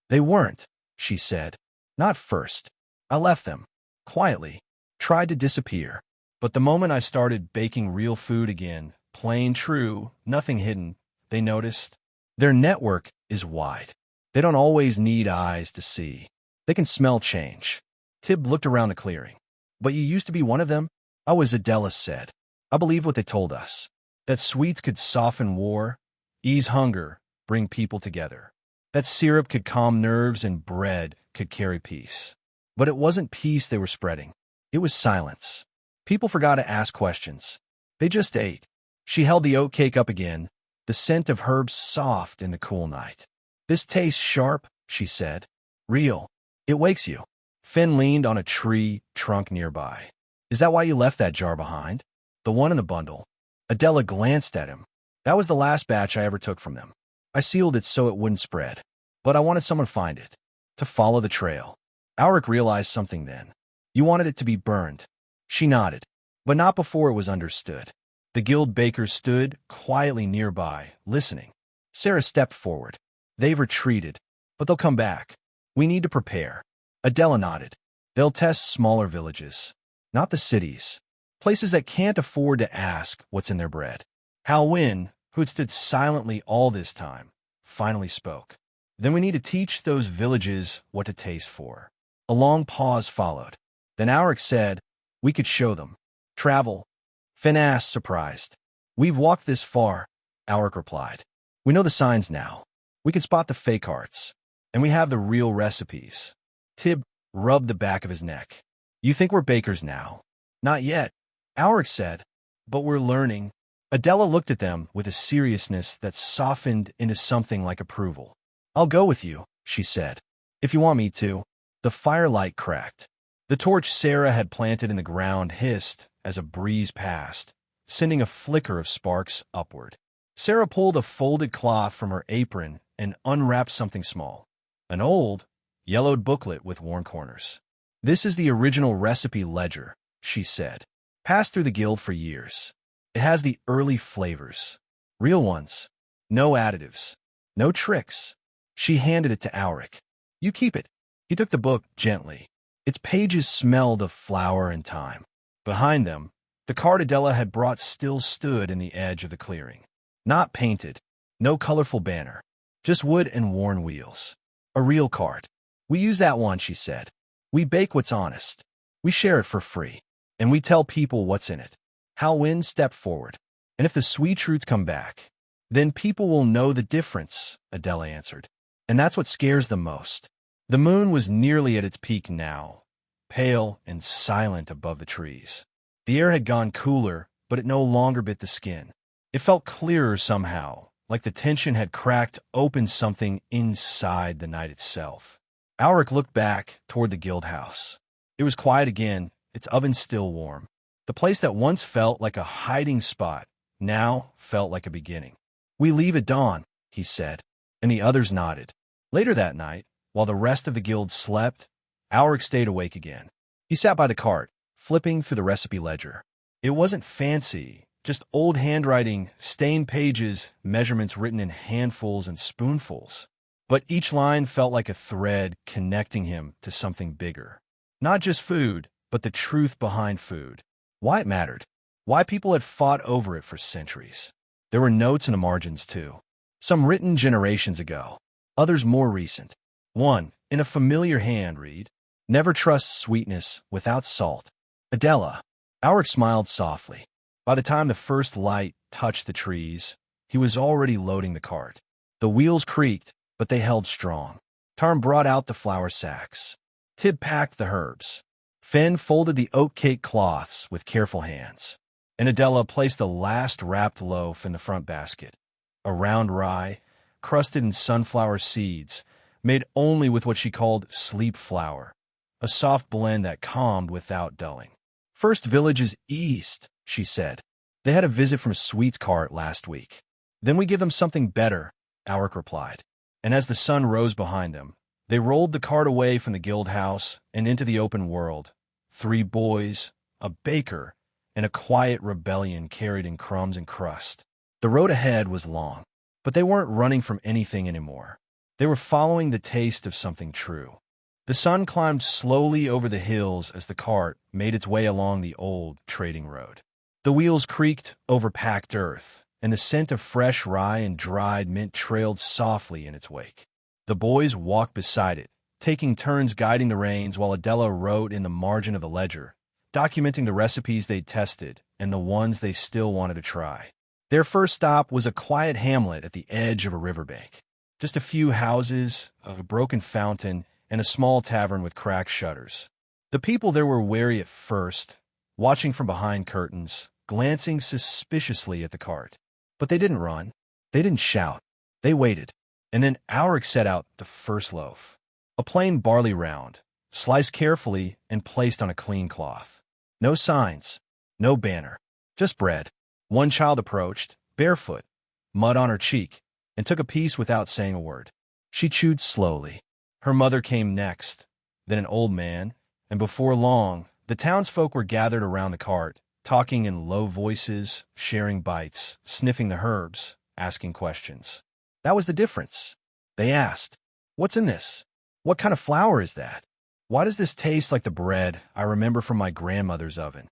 "They weren't," she said. "Not first. I left them, quietly, tried to disappear. But the moment I started baking real food again, plain, true, nothing hidden, they noticed. Their network is wide. They don't always need eyes to see. They can smell change." Tib looked around the clearing. "But you used to be one of them?" "I was," Adela said. "I believed what they told us. That sweets could soften war, ease hunger, bring people together. That syrup could calm nerves and bread could carry peace. But it wasn't peace they were spreading. It was silence. People forgot to ask questions. They just ate." She held the oatcake up again, the scent of herbs soft in the cool night. "This tastes sharp," she said. "Real. It wakes you." Finn leaned on a tree trunk nearby. "Is that why you left that jar behind?" "The one in the bundle." Adela glanced at him. "That was the last batch I ever took from them. I sealed it so it wouldn't spread. But I wanted someone to find it, to follow the trail." Auric realized something then. "You wanted it to be burned." She nodded, but not before it was understood. The guild bakers stood quietly nearby, listening. Sarah stepped forward. "They've retreated, but they'll come back. We need to prepare." Adela nodded. "They'll test smaller villages, not the cities, places that can't afford to ask what's in their bread." Hal Wynn, who had stood silently all this time, finally spoke. "Then we need to teach those villages what to taste for." A long pause followed. Then Auric said, We could show them. Travel. Finn asked, surprised. We've walked this far, Alric replied. We know the signs now. We can spot the fake arts. And we have the real recipes. Tib rubbed the back of his neck. You think we're bakers now? Not yet, Alric said. But we're learning. Adela looked at them with a seriousness that softened into something like approval. I'll go with you, she said. If you want me to. The firelight cracked. The torch Sarah had planted in the ground hissed as a breeze passed, sending a flicker of sparks upward. Sarah pulled a folded cloth from her apron and unwrapped something small. An old, yellowed booklet with worn corners. This is the original recipe ledger, she said. Passed through the guild for years. It has the early flavors. Real ones. No additives. No tricks. She handed it to Alric. You keep it. He took the book gently. Its pages smelled of flour and thyme. Behind them, the cart Adela had brought still stood in the edge of the clearing. Not painted. No colorful banner. Just wood and worn wheels. A real cart. We use that one, she said. We bake what's honest. We share it for free. And we tell people what's in it. How Win stepped forward. And if the sweet truths come back, then people will know the difference, Adela answered. And that's what scares them most. The moon was nearly at its peak now, pale and silent above the trees. The air had gone cooler, but it no longer bit the skin. It felt clearer somehow, like the tension had cracked open something inside the night itself. Alric looked back toward the guild house. It was quiet again, its oven still warm. The place that once felt like a hiding spot now felt like a beginning. We leave at dawn, he said, and the others nodded. Later that night, while the rest of the guild slept, Alric stayed awake again. He sat by the cart, flipping through the recipe ledger. It wasn't fancy, just old handwriting, stained pages, measurements written in handfuls and spoonfuls. But each line felt like a thread connecting him to something bigger. Not just food, but the truth behind food. Why it mattered. Why people had fought over it for centuries. There were notes in the margins, too. Some written generations ago. Others more recent. One, in a familiar hand, read, Never trust sweetness without salt. Adela. Alric smiled softly. By the time the first light touched the trees, he was already loading the cart. The wheels creaked, but they held strong. Tarm brought out the flour sacks. Tib packed the herbs. Finn folded the oatcake cloths with careful hands. And Adela placed the last wrapped loaf in the front basket. A round rye, crusted in sunflower seeds, made only with what she called sleep flour, a soft blend that calmed without dulling. First village is east, she said. They had a visit from Sweet's cart last week. Then we give them something better, Alric replied. And as the sun rose behind them, they rolled the cart away from the guild house and into the open world. 3 boys, a baker, and a quiet rebellion carried in crumbs and crust. The road ahead was long, but they weren't running from anything anymore. They were following the taste of something true. The sun climbed slowly over the hills as the cart made its way along the old trading road. The wheels creaked over packed earth, and the scent of fresh rye and dried mint trailed softly in its wake. The boys walked beside it, taking turns guiding the reins while Adela wrote in the margin of the ledger, documenting the recipes they'd tested and the ones they still wanted to try. Their first stop was a quiet hamlet at the edge of a riverbank. Just a few houses, a broken fountain, and a small tavern with cracked shutters. The people there were wary at first, watching from behind curtains, glancing suspiciously at the cart. But they didn't run. They didn't shout. They waited. And then Alric set out the first loaf. A plain barley round, sliced carefully and placed on a clean cloth. No signs, no banner, just bread. One child approached, barefoot, mud on her cheek, and took a piece without saying a word. She chewed slowly. Her mother came next, then an old man, and before long, the townsfolk were gathered around the cart, talking in low voices, sharing bites, sniffing the herbs, asking questions. That was the difference. They asked, "What's in this? What kind of flour is that? Why does this taste like the bread I remember from my grandmother's oven?"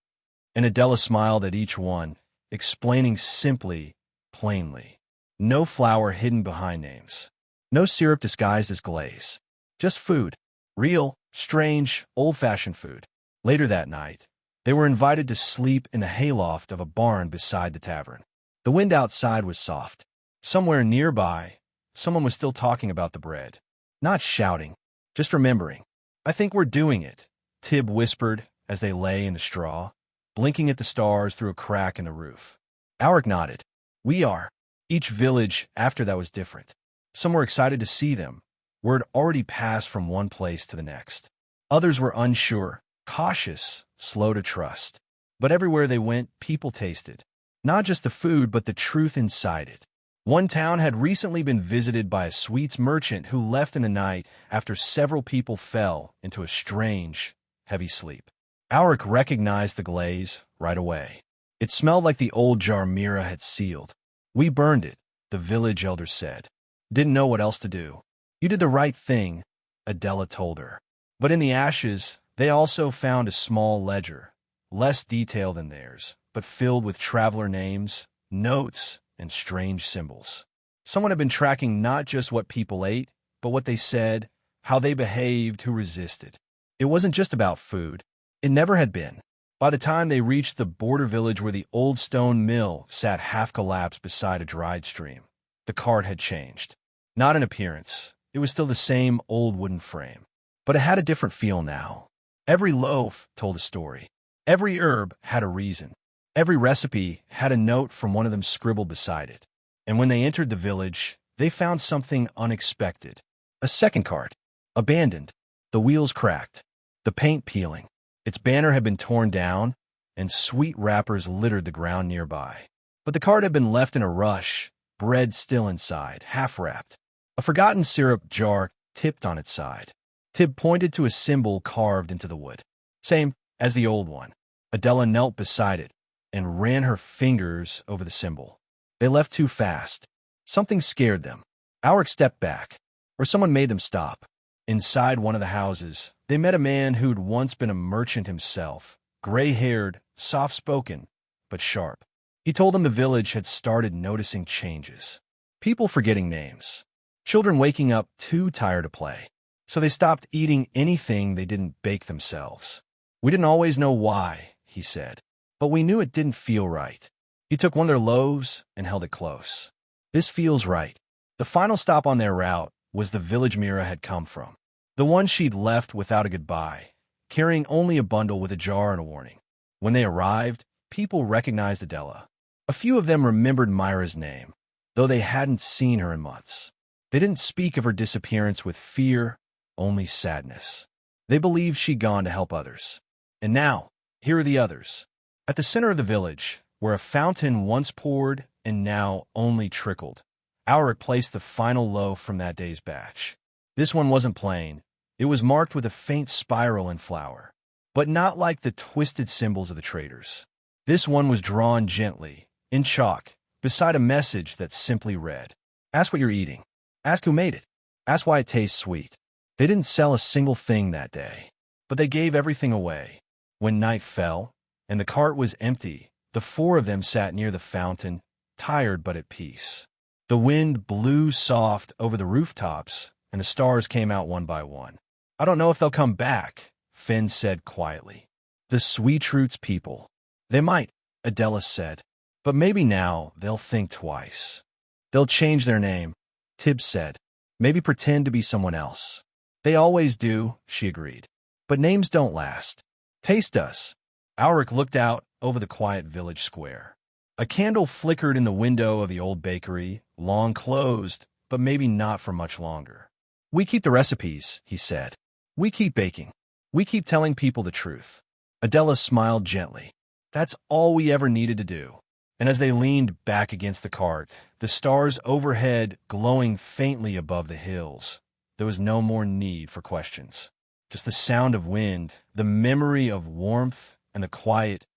And Adela smiled at each one, explaining simply, plainly. No flour hidden behind names. No syrup disguised as glaze. Just food. Real, strange, old-fashioned food. Later that night, They were invited to sleep in the hayloft of a barn beside the tavern. The wind outside was soft. Somewhere nearby, someone was still talking about the bread. Not shouting, just remembering. "I think we're doing it," Tib whispered as they lay in the straw, blinking at the stars through a crack in the roof. Alric nodded. "We are." Each village after that was different. Some were excited to see them. Word already passed from one place to the next. Others were unsure, cautious, slow to trust. But everywhere they went, people tasted. Not just the food, but the truth inside it. One town had recently been visited by a sweets merchant who left in the night after several people fell into a strange, heavy sleep. Alric recognized the glaze right away. It smelled like the old jar Mira had sealed. "We burned it," the village elder said. "Didn't know what else to do." "You did the right thing," Adela told her. But in the ashes, they also found a small ledger, less detailed than theirs, but filled with traveler names, notes, and strange symbols. Someone had been tracking not just what people ate, but what they said, how they behaved, who resisted. It wasn't just about food. It never had been. By the time they reached the border village where the old stone mill sat half-collapsed beside a dried stream, the cart had changed. Not in appearance. It was still the same old wooden frame. But it had a different feel now. Every loaf told a story. Every herb had a reason. Every recipe had a note from one of them scribbled beside it. And when they entered the village, they found something unexpected. A second cart. Abandoned. The wheels cracked. The paint peeling. Its banner had been torn down, and sweet wrappers littered the ground nearby. But the cart had been left in a rush, bread still inside, half-wrapped. A forgotten syrup jar tipped on its side. Tib pointed to a symbol carved into the wood. Same as the old one. Adela knelt beside it and ran her fingers over the symbol. They left too fast. Something scared them. Alric stepped back, or someone made them stop. Inside one of the houses, they met a man who'd once been a merchant himself, gray-haired, soft-spoken, but sharp. He told them the village had started noticing changes. People forgetting names. Children waking up too tired to play. So they stopped eating anything they didn't bake themselves. "We didn't always know why," he said, "but we knew it didn't feel right." He took one of their loaves and held it close. "This feels right." The final stop on their route was the village Mira had come from. The one she'd left without a goodbye, carrying only a bundle with a jar and a warning. When they arrived, people recognized Adela. A few of them remembered Myra's name, though they hadn't seen her in months. They didn't speak of her disappearance with fear, only sadness. They believed she'd gone to help others. And now, here are the others. At the center of the village, where a fountain once poured and now only trickled, Alric placed the final loaf from that day's batch. This one wasn't plain. It was marked with a faint spiral in flour, but not like the twisted symbols of the traders. This one was drawn gently, in chalk, beside a message that simply read, "Ask what you're eating. Ask who made it. Ask why it tastes sweet." They didn't sell a single thing that day, but they gave everything away. When night fell, and the cart was empty, the four of them sat near the fountain, tired but at peace. The wind blew soft over the rooftops, and the stars came out one by one. "I don't know if they'll come back," Finn said quietly. "The Sweet Roots people. They might," Adela said. "But maybe now they'll think twice. They'll change their name," Tib said. "Maybe pretend to be someone else." "They always do," she agreed. "But names don't last. Taste does." Alric looked out over the quiet village square. A candle flickered in the window of the old bakery, long closed, but maybe not for much longer. "We keep the recipes," he said. "We keep baking. We keep telling people the truth." Adela smiled gently. "That's all we ever needed to do." And as they leaned back against the cart, the stars overhead glowing faintly above the hills, there was no more need for questions. Just the sound of wind, the memory of warmth, and the quiet,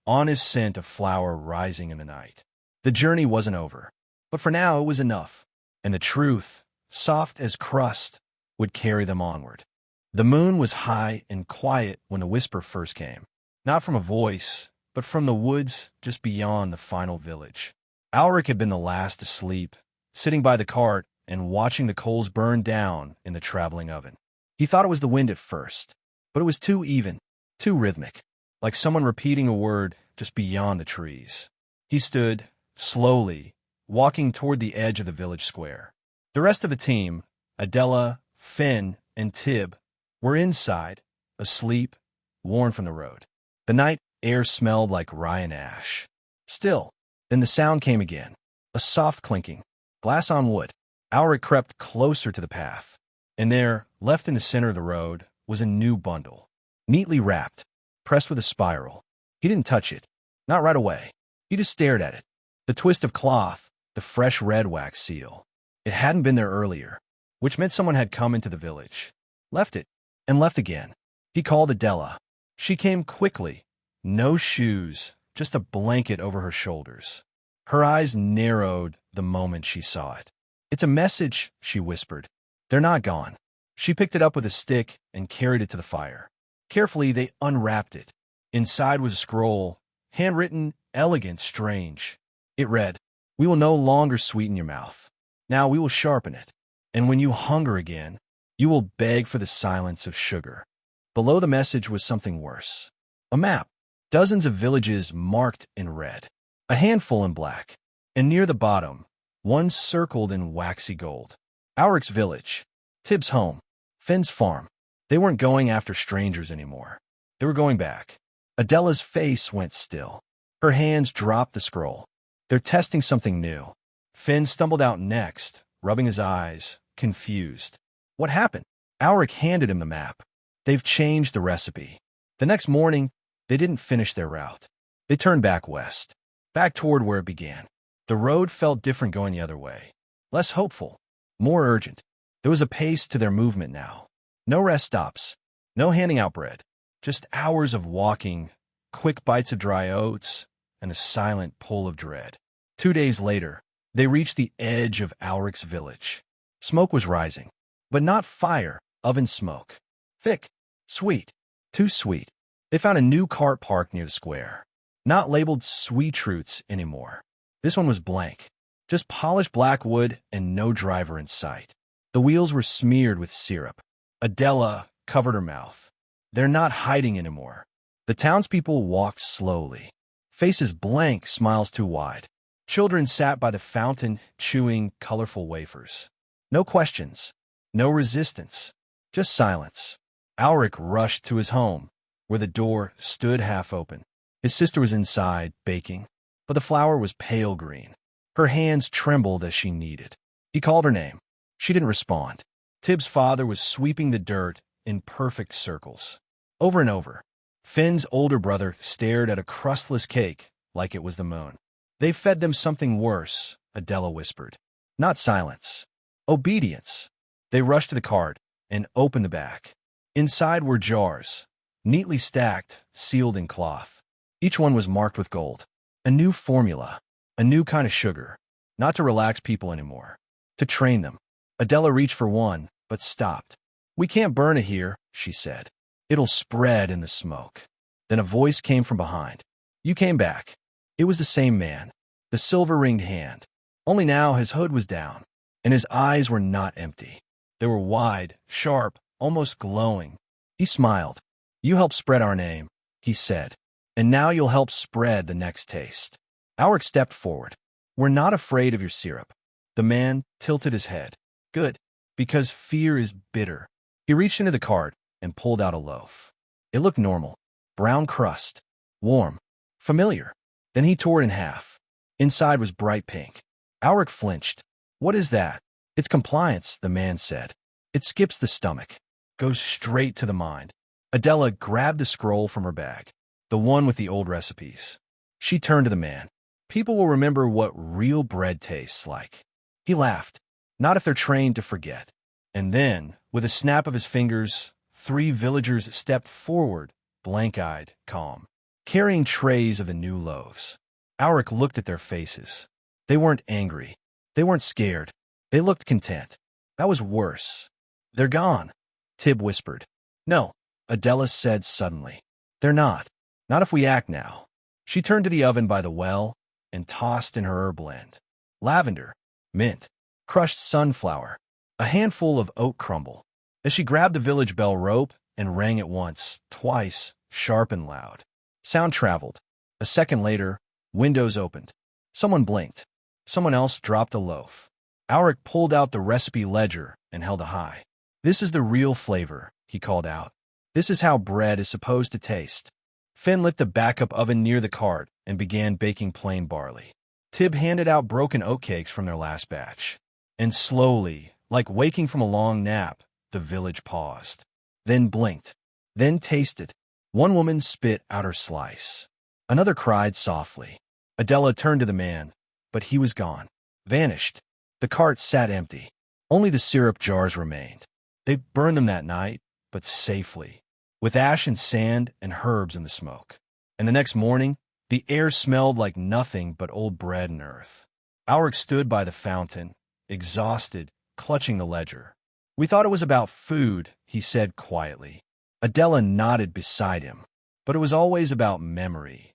honest scent of flour rising in the night. The journey wasn't over, but for now it was enough, and the truth, soft as crust, would carry them onward. The moon was high and quiet when the whisper first came, not from a voice, but from the woods just beyond the final village. Alric had been the last to sleep, sitting by the cart and watching the coals burn down in the traveling oven. He thought it was the wind at first, but it was too even, too rhythmic. like someone repeating a word just beyond the trees. He stood, slowly, walking toward the edge of the village square. The rest of the team, Adela, Finn, and Tib, were inside, asleep, worn from the road. The night air smelled like rye and ash. Still, then the sound came again, a soft clinking, glass on wood. Alric crept closer to the path, and there, left in the center of the road, was a new bundle, neatly wrapped, pressed with a spiral. He didn't touch it, not right away. He just stared at it. The twist of cloth, the fresh red wax seal. It hadn't been there earlier, which meant someone had come into the village, left it, and left again. He called Adela. She came quickly, no shoes, just a blanket over her shoulders. Her eyes narrowed the moment she saw it. "It's a message," she whispered. "They're not gone." She picked it up with a stick and carried it to the fire. Carefully, they unwrapped it. Inside was a scroll, handwritten, elegant, strange. It read, "We will no longer sweeten your mouth. Now we will sharpen it. And when you hunger again, you will beg for the silence of sugar." Below the message was something worse. A map. Dozens of villages marked in red. A handful in black. And near the bottom, one circled in waxy gold. Auric's village. Tib's home. Finn's farm. They weren't going after strangers anymore. They were going back. Adela's face went still. Her hands dropped the scroll. They're testing something new. Finn stumbled out next, rubbing his eyes, confused. What happened? Auric handed him the map. They've changed the recipe. The next morning, they didn't finish their route. They turned back west, back toward where it began. The road felt different going the other way. Less hopeful, more urgent. There was a pace to their movement now. No rest stops, no handing out bread. Just hours of walking, quick bites of dry oats, and a silent pull of dread. 2 days later, they reached the edge of Auric's village. Smoke was rising, but not fire, oven smoke. Thick, sweet, too sweet. They found a new cart parked near the square. Not labeled sweet roots anymore. This one was blank. Just polished black wood and no driver in sight. The wheels were smeared with syrup. Adela covered her mouth. They're not hiding anymore. The townspeople walked slowly. Faces blank, smiles too wide. Children sat by the fountain, chewing colorful wafers. No questions. No resistance. Just silence. Auric rushed to his home, where the door stood half open. His sister was inside, baking, but the flour was pale green. Her hands trembled as she kneaded. He called her name. She didn't respond. Tib's father was sweeping the dirt in perfect circles. Over and over. Finn's older brother stared at a crustless cake like it was the moon. "They fed them something worse," Adela whispered. Not silence. Obedience. They rushed to the cart and opened the back. Inside were jars, neatly stacked, sealed in cloth. Each one was marked with gold. A new formula. A new kind of sugar. Not to relax people anymore. To train them. Adela reached for one, but stopped. "We can't burn it here," she said. "It'll spread in the smoke." Then a voice came from behind. "You came back." It was the same man, the silver-ringed hand. Only now his hood was down, and his eyes were not empty. They were wide, sharp, almost glowing. He smiled. "You helped spread our name," he said, "and now you'll help spread the next taste." Auric stepped forward. "We're not afraid of your syrup." The man tilted his head. "Good, because fear is bitter." He reached into the cart and pulled out a loaf. It looked normal. Brown crust. Warm. Familiar. Then he tore it in half. Inside was bright pink. Auric flinched. "What is that?" "It's compliance," the man said. "It skips the stomach. Goes straight to the mind." Adela grabbed the scroll from her bag, the one with the old recipes. She turned to the man. "People will remember what real bread tastes like." He laughed. "Not if they're trained to forget." And then, with a snap of his fingers, 3 villagers stepped forward, blank-eyed, calm, carrying trays of the new loaves. Auric looked at their faces. They weren't angry. They weren't scared. They looked content. That was worse. "They're gone," Tib whispered. "No," Adela said suddenly. "They're not. Not if we act now." She turned to the oven by the well and tossed in her herb blend. Lavender, mint, crushed sunflower, a handful of oat crumble. As she grabbed the village bell rope and rang it once, twice, sharp and loud. Sound traveled. A second later, windows opened. Someone blinked. Someone else dropped a loaf. Alric pulled out the recipe ledger and held it high. "This is the real flavor," he called out. "This is how bread is supposed to taste." Finn lit the backup oven near the cart and began baking plain barley. Tib handed out broken oatcakes from their last batch. And slowly, like waking from a long nap, the village paused. Then blinked. Then tasted. One woman spit out her slice. Another cried softly. Adela turned to the man, but he was gone. Vanished. The cart sat empty. Only the syrup jars remained. They burned them that night, but safely, with ash and sand and herbs in the smoke. And the next morning, the air smelled like nothing but old bread and earth. Alric stood by the fountain, exhausted, clutching the ledger. "We thought it was about food," he said quietly. Adela nodded beside him, but it was always about memory.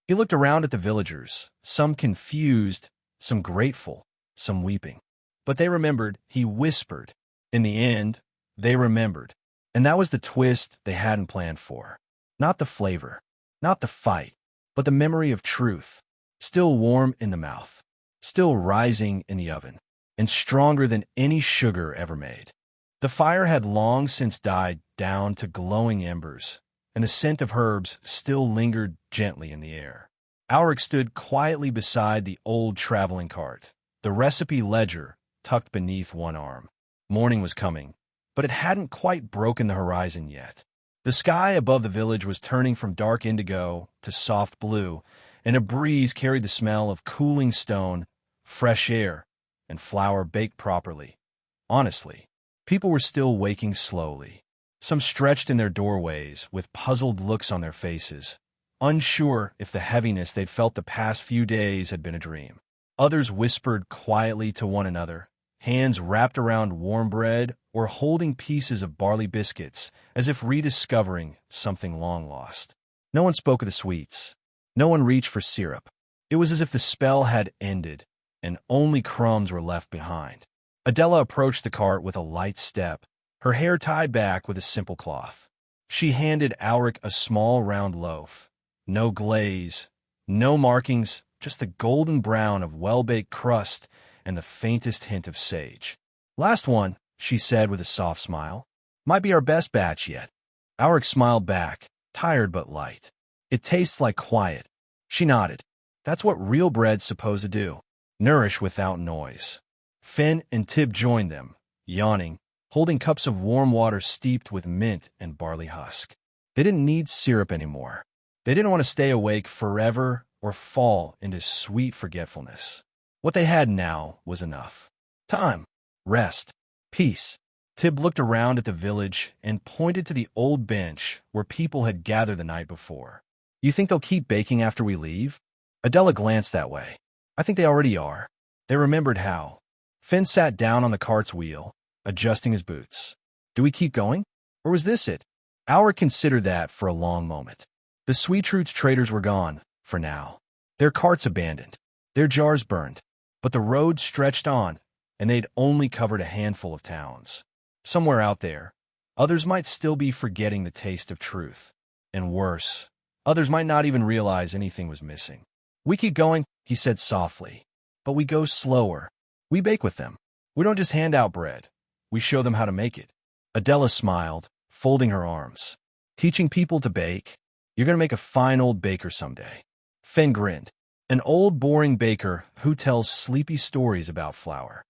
He looked around at the villagers, some confused, some grateful, some weeping. But they remembered, he whispered. In the end, they remembered. And that was the twist they hadn't planned for. Not the flavor, not the fight, but the memory of truth, still warm in the mouth, still rising in the oven, and stronger than any sugar ever made. The fire had long since died down to glowing embers, and the scent of herbs still lingered gently in the air. Alric stood quietly beside the old traveling cart, the recipe ledger tucked beneath one arm. Morning was coming, but it hadn't quite broken the horizon yet. The sky above the village was turning from dark indigo to soft blue, and a breeze carried the smell of cooling stone, fresh air, and flour baked properly. Honestly, people were still waking slowly. Some stretched in their doorways with puzzled looks on their faces, unsure if the heaviness they'd felt the past few days had been a dream. Others whispered quietly to one another, hands wrapped around warm bread or holding pieces of barley biscuits as if rediscovering something long lost. No one spoke of the sweets. No one reached for syrup. It was as if the spell had ended and only crumbs were left behind. Adela approached the cart with a light step, her hair tied back with a simple cloth. She handed Alric a small round loaf. No glaze, no markings, just the golden brown of well-baked crust and the faintest hint of sage. "Last one," she said with a soft smile. "Might be our best batch yet." Alric smiled back, tired but light. "It tastes like quiet." She nodded. "That's what real bread's supposed to do. Nourish without noise." Finn and Tib joined them, yawning, holding cups of warm water steeped with mint and barley husk. They didn't need syrup anymore. They didn't want to stay awake forever or fall into sweet forgetfulness. What they had now was enough. Time, rest, peace. Tib looked around at the village and pointed to the old bench where people had gathered the night before. "You think they'll keep baking after we leave?" Adela glanced that way. "I think they already are." They remembered how. Finn sat down on the cart's wheel, adjusting his boots. "Do we keep going? Or was this it?" Alric considered that for a long moment. The Sweet Roots traders were gone, for now. Their carts abandoned, their jars burned. But the road stretched on, and they'd only covered a handful of towns. Somewhere out there, others might still be forgetting the taste of truth. And worse, others might not even realize anything was missing. "We keep going," he said softly. "But we go slower. We bake with them. We don't just hand out bread. We show them how to make it." Adela smiled, folding her arms. "Teaching people to bake? You're going to make a fine old baker someday." Finn grinned. "An old, boring baker who tells sleepy stories about flour."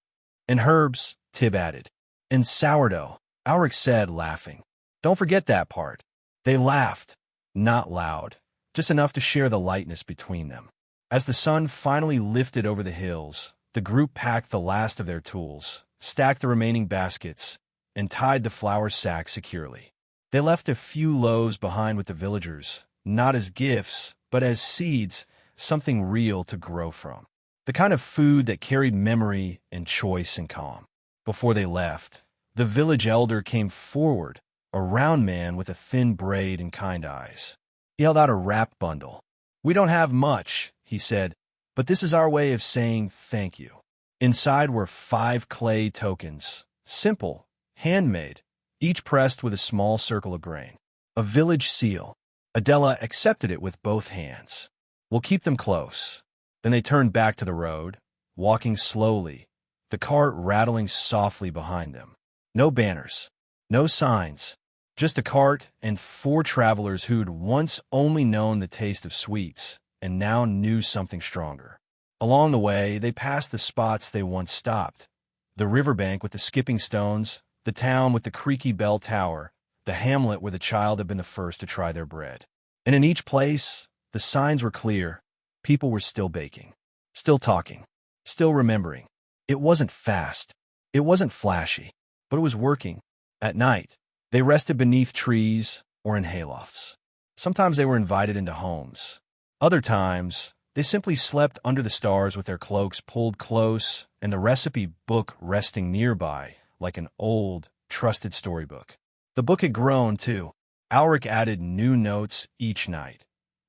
"And herbs," Tib added. "And sourdough," Alric said, laughing. "Don't forget that part." They laughed, not loud, just enough to share the lightness between them. As the sun finally lifted over the hills, the group packed the last of their tools, stacked the remaining baskets, and tied the flour sack securely. They left a few loaves behind with the villagers, not as gifts, but as seeds, something real to grow from. The kind of food that carried memory and choice and calm. Before they left, the village elder came forward, a round man with a thin braid and kind eyes. He held out a wrapped bundle. "We don't have much," he said, "but this is our way of saying thank you." Inside were 5 clay tokens, simple, handmade, each pressed with a small circle of grain. A village seal, Adela accepted it with both hands. We'll keep them close. Then they turned back to the road, walking slowly, the cart rattling softly behind them. No banners, no signs, just a cart and 4 travelers who'd once only known the taste of sweets and now knew something stronger. Along the way, they passed the spots they once stopped. The riverbank with the skipping stones, the town with the creaky bell tower, the hamlet where the child had been the first to try their bread. And in each place, the signs were clear. People were still baking, still talking, still remembering. It wasn't fast. It wasn't flashy, but it was working. At night, they rested beneath trees or in haylofts. Sometimes they were invited into homes. Other times, they simply slept under the stars with their cloaks pulled close and the recipe book resting nearby like an old, trusted storybook. The book had grown, too. Alric added new notes each night.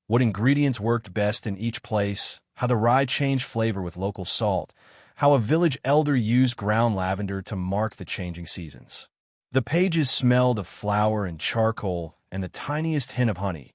What ingredients worked best in each place, how the rye changed flavor with local salt, how a village elder used ground lavender to mark the changing seasons. The pages smelled of flour and charcoal and the tiniest hint of honey.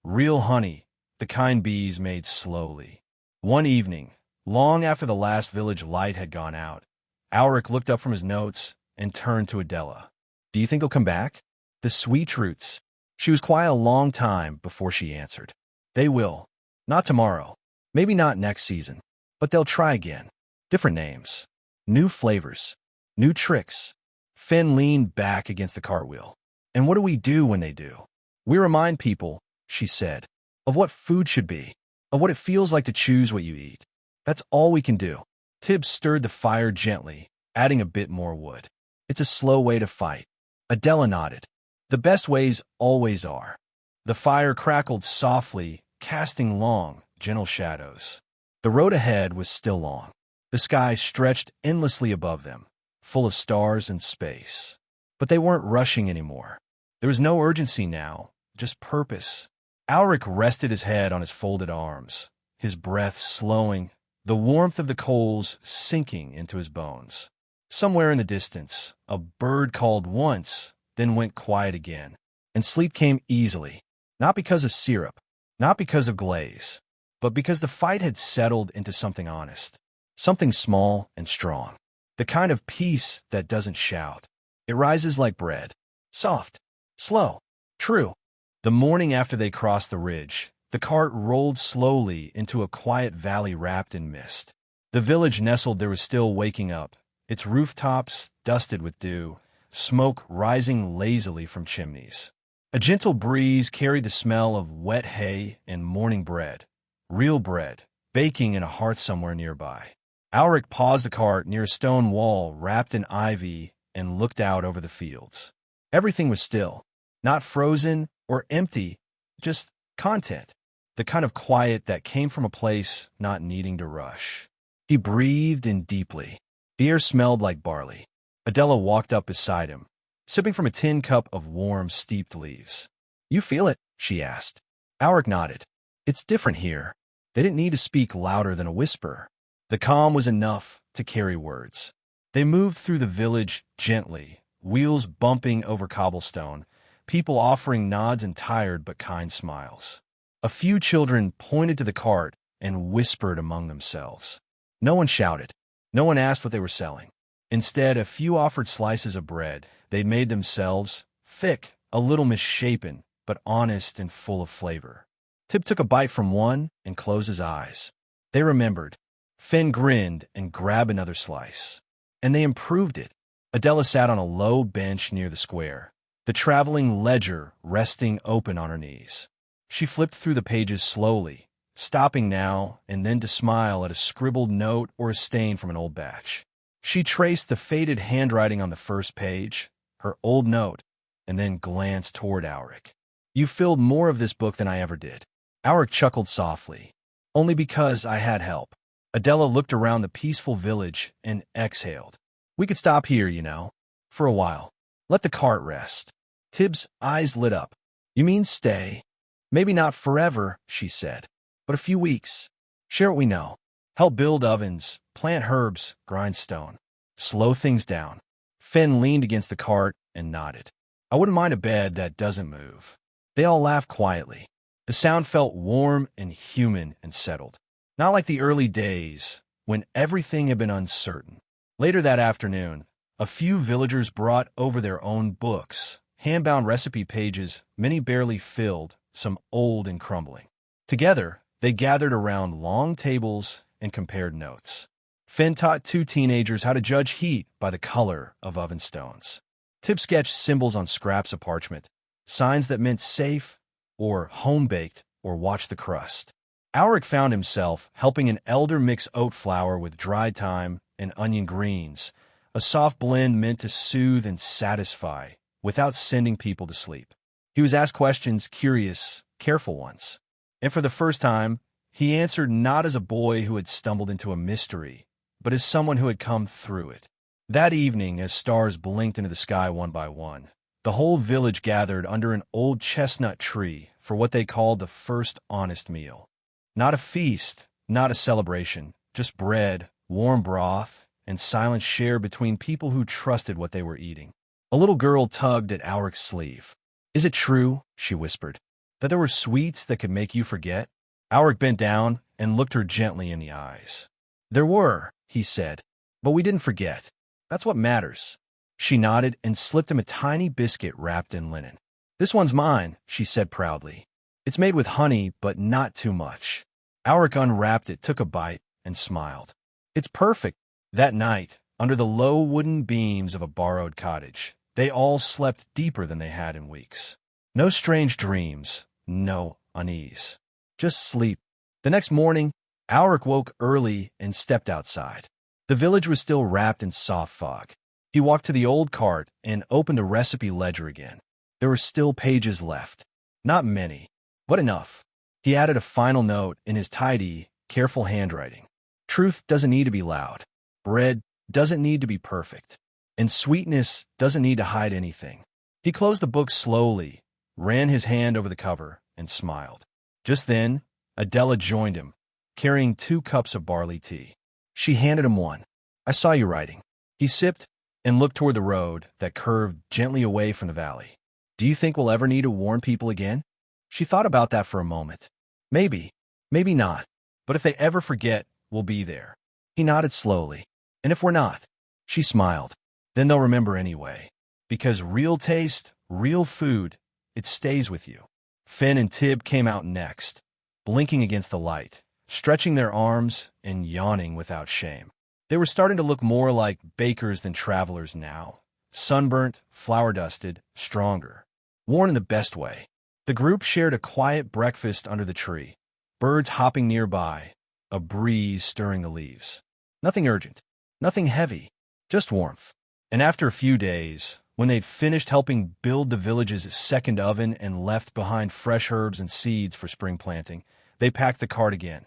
Real honey, the kind bees made slowly. One evening, long after the last village light had gone out, Alric looked up from his notes and turned to Adela. Do you think he'll come back? The sweet roots. She was quiet a long time before she answered. They will. Not tomorrow. Maybe not next season. But they'll try again. Different names. New flavors. New tricks. Finn leaned back against the cartwheel. And what do we do when they do? We remind people, she said, of what food should be, of what it feels like to choose what you eat. That's all we can do. Tibbs stirred the fire gently, adding a bit more wood. It's a slow way to fight. Adela nodded. The best ways always are. The fire crackled softly, casting long, gentle shadows. The road ahead was still long. The sky stretched endlessly above them, full of stars and space. But they weren't rushing anymore. There was no urgency now, just purpose. Alric rested his head on his folded arms, his breath slowing, the warmth of the coals sinking into his bones. Somewhere in the distance, a bird called once, then went quiet again, and sleep came easily, not because of syrup, not because of glaze, but because the fight had settled into something honest, something small and strong, the kind of peace that doesn't shout. It rises like bread, soft, slow, true. The morning after they crossed the ridge, the cart rolled slowly into a quiet valley wrapped in mist. The village nestled there was still waking up, its rooftops dusted with dew, smoke rising lazily from chimneys. A gentle breeze carried the smell of wet hay and morning bread, real bread, baking in a hearth somewhere nearby. Alric paused the cart near a stone wall wrapped in ivy and looked out over the fields. Everything was still, not frozen or empty, just content, the kind of quiet that came from a place not needing to rush. He breathed in deeply. The air smelled like barley. Adela walked up beside him, sipping from a tin cup of warm, steeped leaves. You feel it? She asked. Alric nodded. It's different here. They didn't need to speak louder than a whisper. The calm was enough to carry words. They moved through the village gently, wheels bumping over cobblestone, people offering nods and tired but kind smiles. A few children pointed to the cart and whispered among themselves. No one shouted. No one asked what they were selling. Instead, a few offered slices of bread they'd made themselves, thick, a little misshapen, but honest and full of flavor. Tib took a bite from one and closed his eyes. They remembered. Finn grinned and grabbed another slice. And they improved it. Adela sat on a low bench near the square, the traveling ledger resting open on her knees. She flipped through the pages slowly, stopping now and then to smile at a scribbled note or a stain from an old batch. She traced the faded handwriting on the first page, her old note, and then glanced toward Alric. You filled more of this book than I ever did. Alric chuckled softly. Only because I had help. Adela looked around the peaceful village and exhaled. We could stop here, you know, for a while. Let the cart rest. Tib's eyes lit up. You mean stay? Maybe not forever, she said, but a few weeks. Share what we know. Help build ovens, plant herbs, grind stone. Slow things down. Finn leaned against the cart and nodded. I wouldn't mind a bed that doesn't move. They all laughed quietly. The sound felt warm and human and settled. Not like the early days, when everything had been uncertain. Later that afternoon, a few villagers brought over their own books, hand-bound recipe pages, many barely filled, some old and crumbling. Together, they gathered around long tables and compared notes. Finn taught two teenagers how to judge heat by the color of oven stones. Tib sketched symbols on scraps of parchment, signs that meant safe, or home-baked, or watch the crust. Alric found himself helping an elder mix oat flour with dried thyme and onion greens, a soft blend meant to soothe and satisfy without sending people to sleep. He was asked questions, curious, careful ones. And for the first time, he answered not as a boy who had stumbled into a mystery, but as someone who had come through it. That evening, as stars blinked into the sky one by one, the whole village gathered under an old chestnut tree for what they called the first honest meal. Not a feast, not a celebration, just bread, warm broth, and silence shared between people who trusted what they were eating. A little girl tugged at Auric's sleeve. "Is it true," she whispered, "that there were sweets that could make you forget?" Auric bent down and looked her gently in the eyes. "There were," he said, "but we didn't forget. That's what matters." She nodded and slipped him a tiny biscuit wrapped in linen. "This one's mine," she said proudly. "It's made with honey, but not too much." Auric unwrapped it, took a bite, and smiled. "It's perfect." That night, under the low wooden beams of a borrowed cottage, they all slept deeper than they had in weeks. No strange dreams, no unease. Just sleep. The next morning, Auric woke early and stepped outside. The village was still wrapped in soft fog. He walked to the old cart and opened the recipe ledger again. There were still pages left. Not many, but enough. He added a final note in his tidy, careful handwriting. Truth doesn't need to be loud. Bread doesn't need to be perfect. And sweetness doesn't need to hide anything. He closed the book slowly, ran his hand over the cover, and smiled. Just then, Adela joined him, carrying 2 cups of barley tea. She handed him one. "I saw you writing." He sipped and looked toward the road that curved gently away from the valley. "Do you think we'll ever need to warn people again?" She thought about that for a moment. "Maybe, maybe not. But if they ever forget, we'll be there." He nodded slowly. "And if we're not?" She smiled. "Then they'll remember anyway. Because real taste, real food, it stays with you." Finn and Tib came out next, blinking against the light, stretching their arms and yawning without shame. They were starting to look more like bakers than travelers now. Sunburnt, flour-dusted, stronger. Worn in the best way. The group shared a quiet breakfast under the tree. Birds hopping nearby, a breeze stirring the leaves. Nothing urgent, nothing heavy, just warmth. And after a few days, when they'd finished helping build the village's second oven and left behind fresh herbs and seeds for spring planting, they packed the cart again.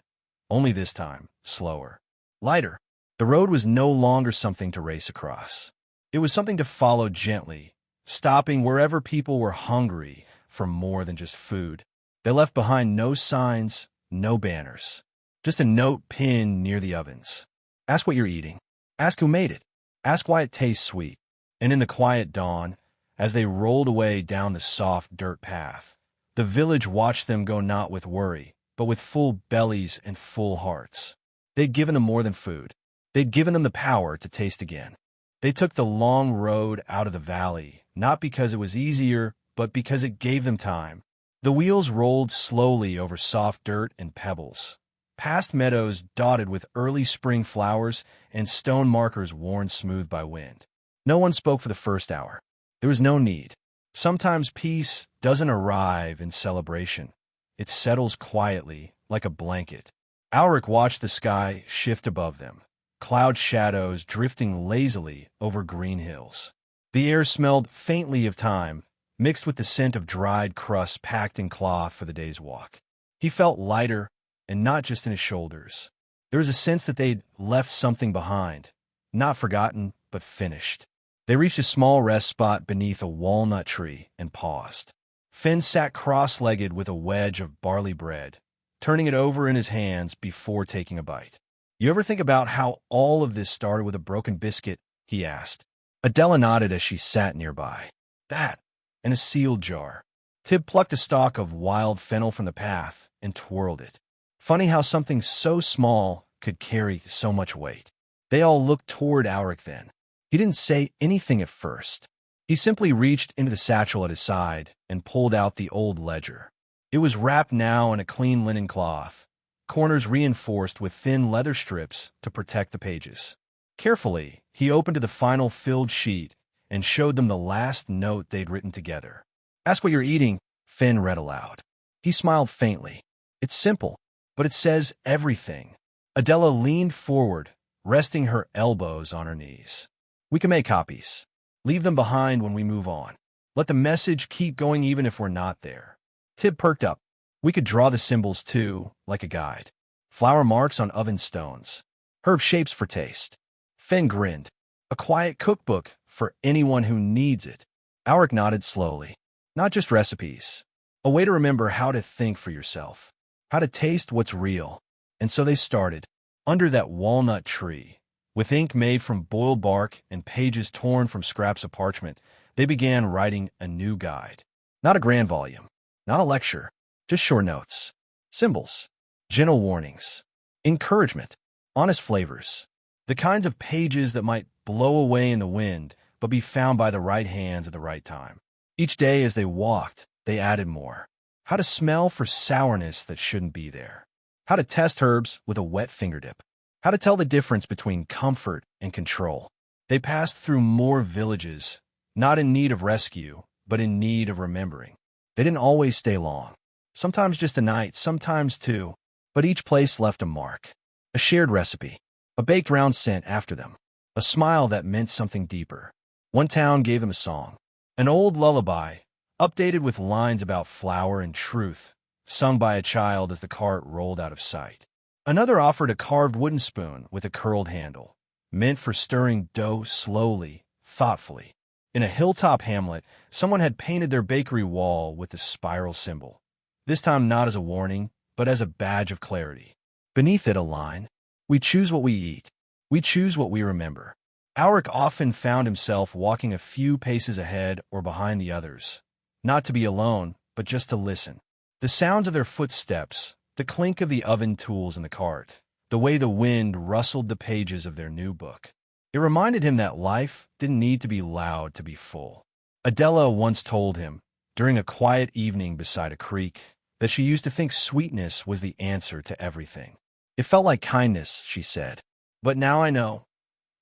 Only this time, slower. Lighter. The road was no longer something to race across. It was something to follow gently, stopping wherever people were hungry for more than just food. They left behind no signs, no banners. Just a note pinned near the ovens. Ask what you're eating. Ask who made it. Ask why it tastes sweet. And in the quiet dawn, as they rolled away down the soft dirt path, the village watched them go not with worry, but with full bellies and full hearts. They'd given them more than food. They'd given them the power to taste again. They took the long road out of the valley, not because it was easier, but because it gave them time. The wheels rolled slowly over soft dirt and pebbles, past meadows dotted with early spring flowers and stone markers worn smooth by wind. No one spoke for the first hour. There was no need. Sometimes peace doesn't arrive in celebration. It settles quietly, like a blanket. Auric watched the sky shift above them, cloud shadows drifting lazily over green hills. The air smelled faintly of thyme, mixed with the scent of dried crusts packed in cloth for the day's walk. He felt lighter, and not just in his shoulders. There was a sense that they'd left something behind, not forgotten, but finished. They reached a small rest spot beneath a walnut tree and paused. Finn sat cross-legged with a wedge of barley bread, turning it over in his hands before taking a bite. "You ever think about how all of this started with a broken biscuit?" he asked. Adela nodded as she sat nearby. "That, and a sealed jar. Tib plucked a stalk of wild fennel from the path and twirled it. Funny how something so small could carry so much weight. They all looked toward Alric then. He didn't say anything at first. He simply reached into the satchel at his side and pulled out the old ledger. It was wrapped now in a clean linen cloth, corners reinforced with thin leather strips to protect the pages. Carefully, he opened to the final filled sheet and showed them the last note they'd written together. "Ask what you're eating," Finn read aloud. He smiled faintly. "It's simple, but it says everything." Adela leaned forward, resting her elbows on her knees. "We can make copies. Leave them behind when we move on. Let the message keep going even if we're not there." Tib perked up. "We could draw the symbols too, like a guide. Flour marks on oven stones. Herb shapes for taste." Finn grinned. "A quiet cookbook for anyone who needs it." Alric nodded slowly. "Not just recipes. A way to remember how to think for yourself. How to taste what's real." And so they started, under that walnut tree. With ink made from boiled bark and pages torn from scraps of parchment, they began writing a new guide. Not a grand volume, not a lecture, just short notes, symbols, gentle warnings, encouragement, honest flavors, the kinds of pages that might blow away in the wind but be found by the right hands at the right time. Each day as they walked, they added more. How to smell for sourness that shouldn't be there. How to test herbs with a wet fingertip. How to tell the difference between comfort and control. They passed through more villages, not in need of rescue, but in need of remembering. They didn't always stay long. Sometimes just a night, sometimes two, but each place left a mark. A shared recipe. A baked round sent after them. A smile that meant something deeper. One town gave them a song. An old lullaby, updated with lines about flour and truth, sung by a child as the cart rolled out of sight. Another offered a carved wooden spoon with a curled handle, meant for stirring dough slowly, thoughtfully. In a hilltop hamlet, someone had painted their bakery wall with the spiral symbol, this time not as a warning, but as a badge of clarity. Beneath it a line, "We choose what we eat. We choose what we remember." Alric often found himself walking a few paces ahead or behind the others, not to be alone, but just to listen. The sounds of their footsteps, the clink of the oven tools in the cart, the way the wind rustled the pages of their new book. It reminded him that life didn't need to be loud to be full. Adela once told him, during a quiet evening beside a creek, that she used to think sweetness was the answer to everything. "It felt like kindness," she said. "But now I know.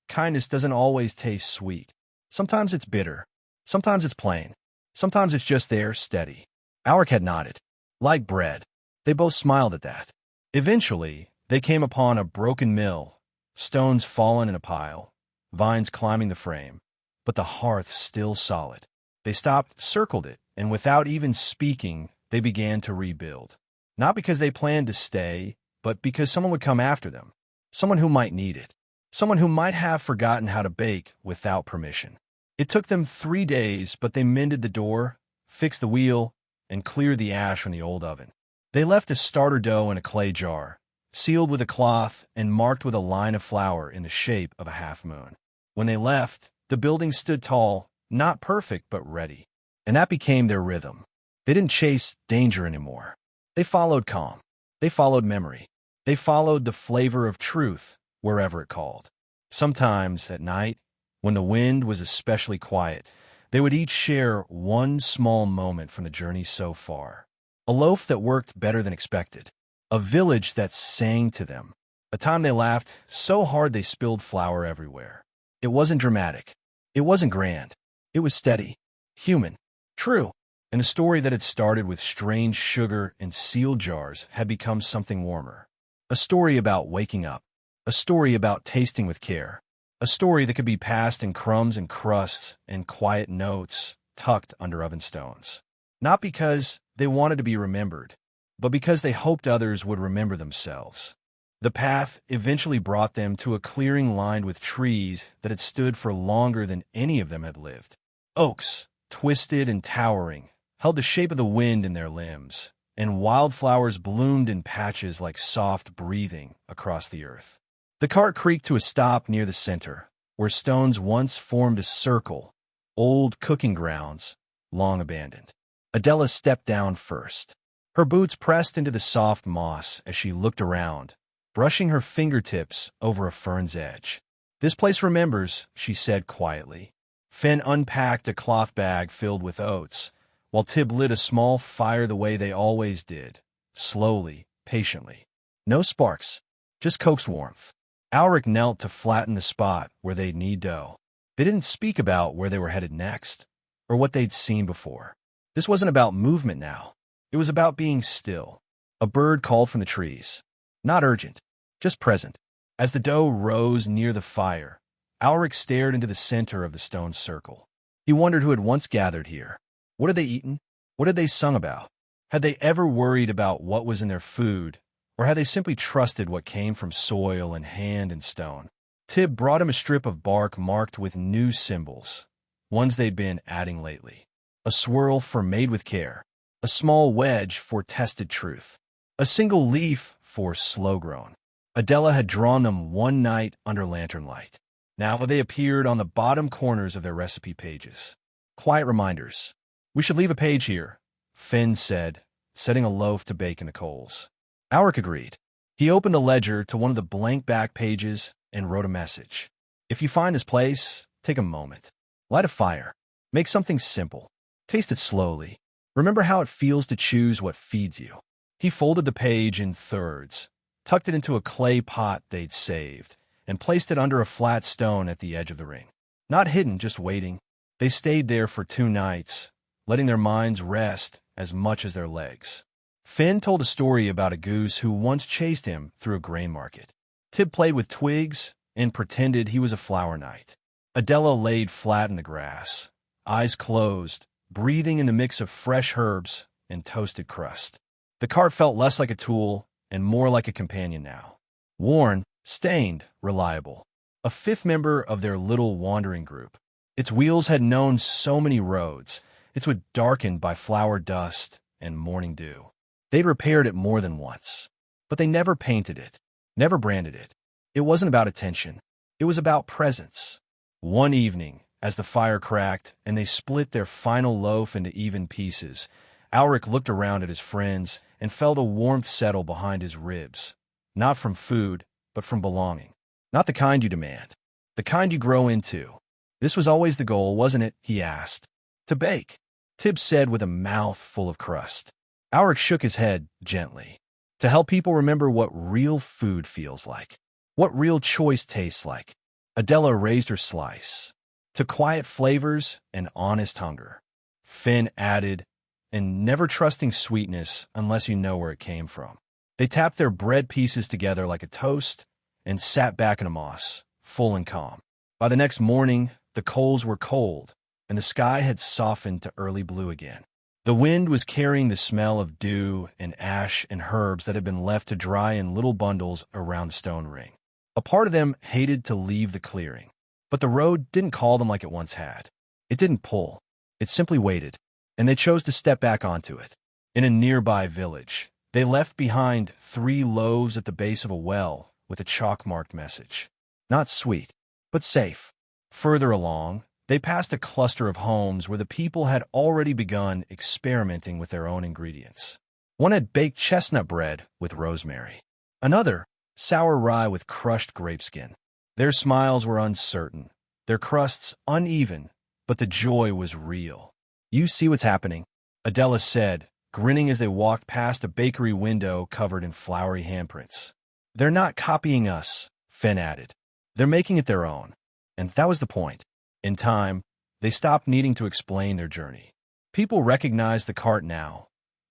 Kindness doesn't always taste sweet. Sometimes it's bitter. Sometimes it's plain. Sometimes it's just there, steady." Alric had nodded. Like bread. They both smiled at that. Eventually, they came upon a broken mill, stones fallen in a pile, vines climbing the frame, but the hearth still solid. They stopped, circled it, and without even speaking, they began to rebuild. Not because they planned to stay, but because someone would come after them. Someone who might need it. Someone who might have forgotten how to bake without permission. It took them 3 days, but they mended the door, fixed the wheel, and cleared the ash from the old oven. They left a starter dough in a clay jar, sealed with a cloth and marked with a line of flour in the shape of a half moon. When they left, the building stood tall, not perfect, but ready. And that became their rhythm. They didn't chase danger anymore. They followed calm. They followed memory. They followed the flavor of truth, wherever it called. Sometimes, at night, when the wind was especially quiet, they would each share one small moment from the journey so far. A loaf that worked better than expected. A village that sang to them. A time they laughed so hard they spilled flour everywhere. It wasn't dramatic. It wasn't grand. It was steady, human, true. And the story that had started with strange sugar and sealed jars had become something warmer. A story about waking up. A story about tasting with care. A story that could be passed in crumbs and crusts and quiet notes tucked under oven stones. Not because they wanted to be remembered, but because they hoped others would remember themselves. The path eventually brought them to a clearing lined with trees that had stood for longer than any of them had lived. Oaks, twisted and towering, held the shape of the wind in their limbs, and wildflowers bloomed in patches like soft breathing across the earth. The cart creaked to a stop near the center, where stones once formed a circle, old cooking grounds, long abandoned. Adela stepped down first. Her boots pressed into the soft moss as she looked around, brushing her fingertips over a fern's edge. "This place remembers," she said quietly. Finn unpacked a cloth bag filled with oats, while Tib lit a small fire the way they always did, slowly, patiently. No sparks, just coaxed warmth. Alric knelt to flatten the spot where they'd knead dough. They didn't speak about where they were headed next, or what they'd seen before. This wasn't about movement now. It was about being still. A bird called from the trees. Not urgent, just present. As the dough rose near the fire, Alric stared into the center of the stone circle. He wondered who had once gathered here. What had they eaten? What had they sung about? Had they ever worried about what was in their food, or had they simply trusted what came from soil and hand and stone? Tib brought him a strip of bark marked with new symbols, ones they'd been adding lately. A swirl for made with care, a small wedge for tested truth, a single leaf for slow-grown. Adela had drawn them one night under lantern light. Now they appeared on the bottom corners of their recipe pages. Quiet reminders. "We should leave a page here," Finn said, setting a loaf to bake in the coals. Alric agreed. He opened the ledger to one of the blank back pages and wrote a message. "If you find this place, take a moment. Light a fire. Make something simple. Taste it slowly. Remember how it feels to choose what feeds you." He folded the page in thirds, tucked it into a clay pot they'd saved, and placed it under a flat stone at the edge of the ring. Not hidden, just waiting. They stayed there for 2 nights, letting their minds rest as much as their legs. Finn told a story about a goose who once chased him through a grain market. Tib played with twigs and pretended he was a flower knight. Adela laid flat in the grass, eyes closed, breathing in the mix of fresh herbs and toasted crust. The cart felt less like a tool and more like a companion now. Worn, stained, reliable. A 5th member of their little wandering group. Its wheels had known so many roads. Its wood darkened by flower dust and morning dew. They'd repaired it more than once. But they never painted it, never branded it. It wasn't about attention. It was about presence. One evening, as the fire cracked and they split their final loaf into even pieces, Alric looked around at his friends and felt a warmth settle behind his ribs. Not from food, but from belonging. Not the kind you demand. The kind you grow into. "This was always the goal, wasn't it?" he asked. "To bake," Tib said with a mouth full of crust. Alric shook his head gently. "To help people remember what real food feels like. What real choice tastes like." Adela raised her slice. "To quiet flavors and honest hunger." Finn added, "And never trusting sweetness unless you know where it came from." They tapped their bread pieces together like a toast and sat back in a moss, full and calm. By the next morning, the coals were cold, and the sky had softened to early blue again. The wind was carrying the smell of dew and ash and herbs that had been left to dry in little bundles around the stone ring. A part of them hated to leave the clearing, but the road didn't call them like it once had. It didn't pull. It simply waited, and they chose to step back onto it. In a nearby village, they left behind 3 loaves at the base of a well with a chalk-marked message. Not sweet, but safe. Further along, they passed a cluster of homes where the people had already begun experimenting with their own ingredients. One had baked chestnut bread with rosemary. Another, sour rye with crushed grapeskin. Their smiles were uncertain, their crusts uneven, but the joy was real. "You see what's happening," Adela said, grinning as they walked past a bakery window covered in flowery handprints. "They're not copying us," Finn added. "They're making it their own." And that was the point. In time, they stopped needing to explain their journey. People recognized the cart now,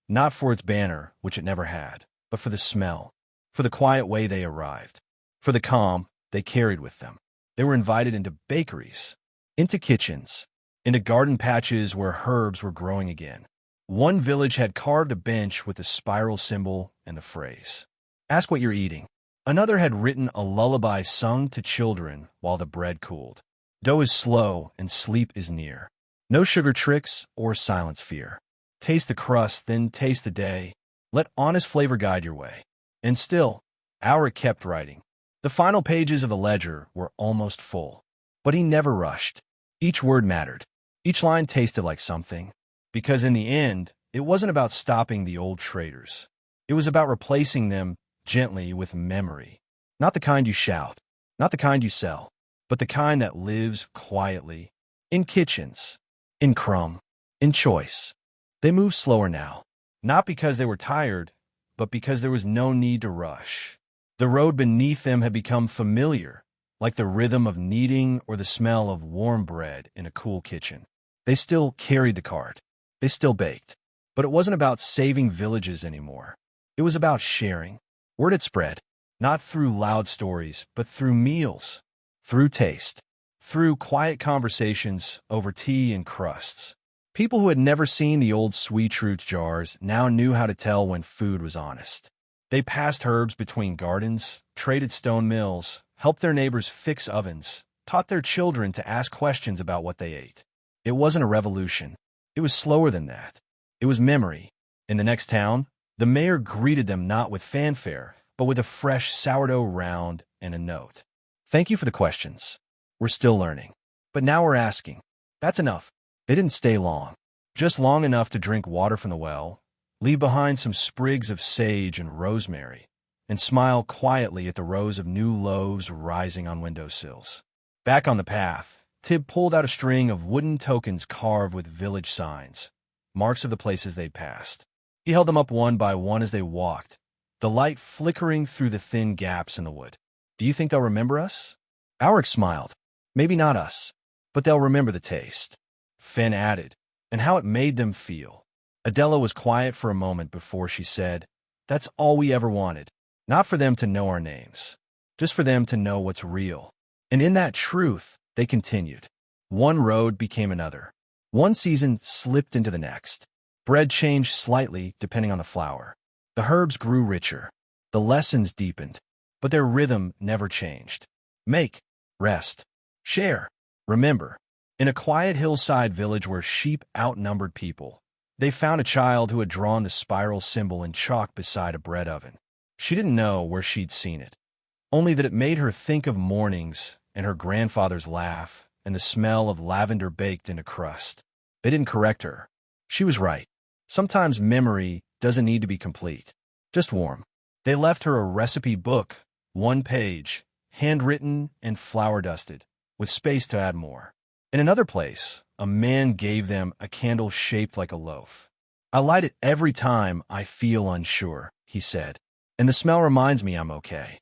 not for its banner, which it never had, but for the smell, for the quiet way they arrived, for the calm they carried with them. They were invited into bakeries, into kitchens, into garden patches where herbs were growing again. One village had carved a bench with the spiral symbol and the phrase, "Ask what you're eating." Another had written a lullaby sung to children while the bread cooled. Dough is slow and sleep is near. No sugar tricks or silence fear. Taste the crust, then taste the day. Let honest flavor guide your way. And still, Alric kept writing. The final pages of the ledger were almost full. But he never rushed. Each word mattered. Each line tasted like something. Because in the end, it wasn't about stopping the old traders. It was about replacing them gently with memory. Not the kind you shout, not the kind you sell, but the kind that lives quietly, in kitchens, in crumb, in choice. They moved slower now, not because they were tired, but because there was no need to rush. The road beneath them had become familiar, like the rhythm of kneading or the smell of warm bread in a cool kitchen. They still carried the cart. They still baked. But it wasn't about saving villages anymore. It was about sharing. Word had spread, not through loud stories, but through meals, through taste, through quiet conversations over tea and crusts. People who had never seen the old sweet root jars now knew how to tell when food was honest. They passed herbs between gardens, traded stone mills, helped their neighbors fix ovens, taught their children to ask questions about what they ate. It wasn't a revolution. It was slower than that. It was memory. In the next town, the mayor greeted them not with fanfare, but with a fresh sourdough round and a note. Thank you for the questions. We're still learning. But now we're asking. That's enough. They didn't stay long. Just long enough to drink water from the well, leave behind some sprigs of sage and rosemary, and smile quietly at the rows of new loaves rising on windowsills. Back on the path, Tib pulled out a string of wooden tokens carved with village signs, marks of the places they'd passed. He held them up one by one as they walked, the light flickering through the thin gaps in the wood. Do you think they'll remember us? Alric smiled. Maybe not us, but they'll remember the taste. Finn added, and how it made them feel. Adela was quiet for a moment before she said, that's all we ever wanted. Not for them to know our names, just for them to know what's real. And in that truth, they continued. One road became another. One season slipped into the next. Bread changed slightly depending on the flour. The herbs grew richer. The lessons deepened. But their rhythm never changed. Make, rest, share, remember. In a quiet hillside village where sheep outnumbered people, they found a child who had drawn the spiral symbol in chalk beside a bread oven. She didn't know where she'd seen it, only that it made her think of mornings and her grandfather's laugh and the smell of lavender baked into crust. They didn't correct her. She was right. Sometimes memory doesn't need to be complete, just warm. They left her a recipe book, one page, handwritten and flour-dusted, with space to add more. In another place, a man gave them a candle shaped like a loaf. I light it every time I feel unsure, he said, and the smell reminds me I'm okay.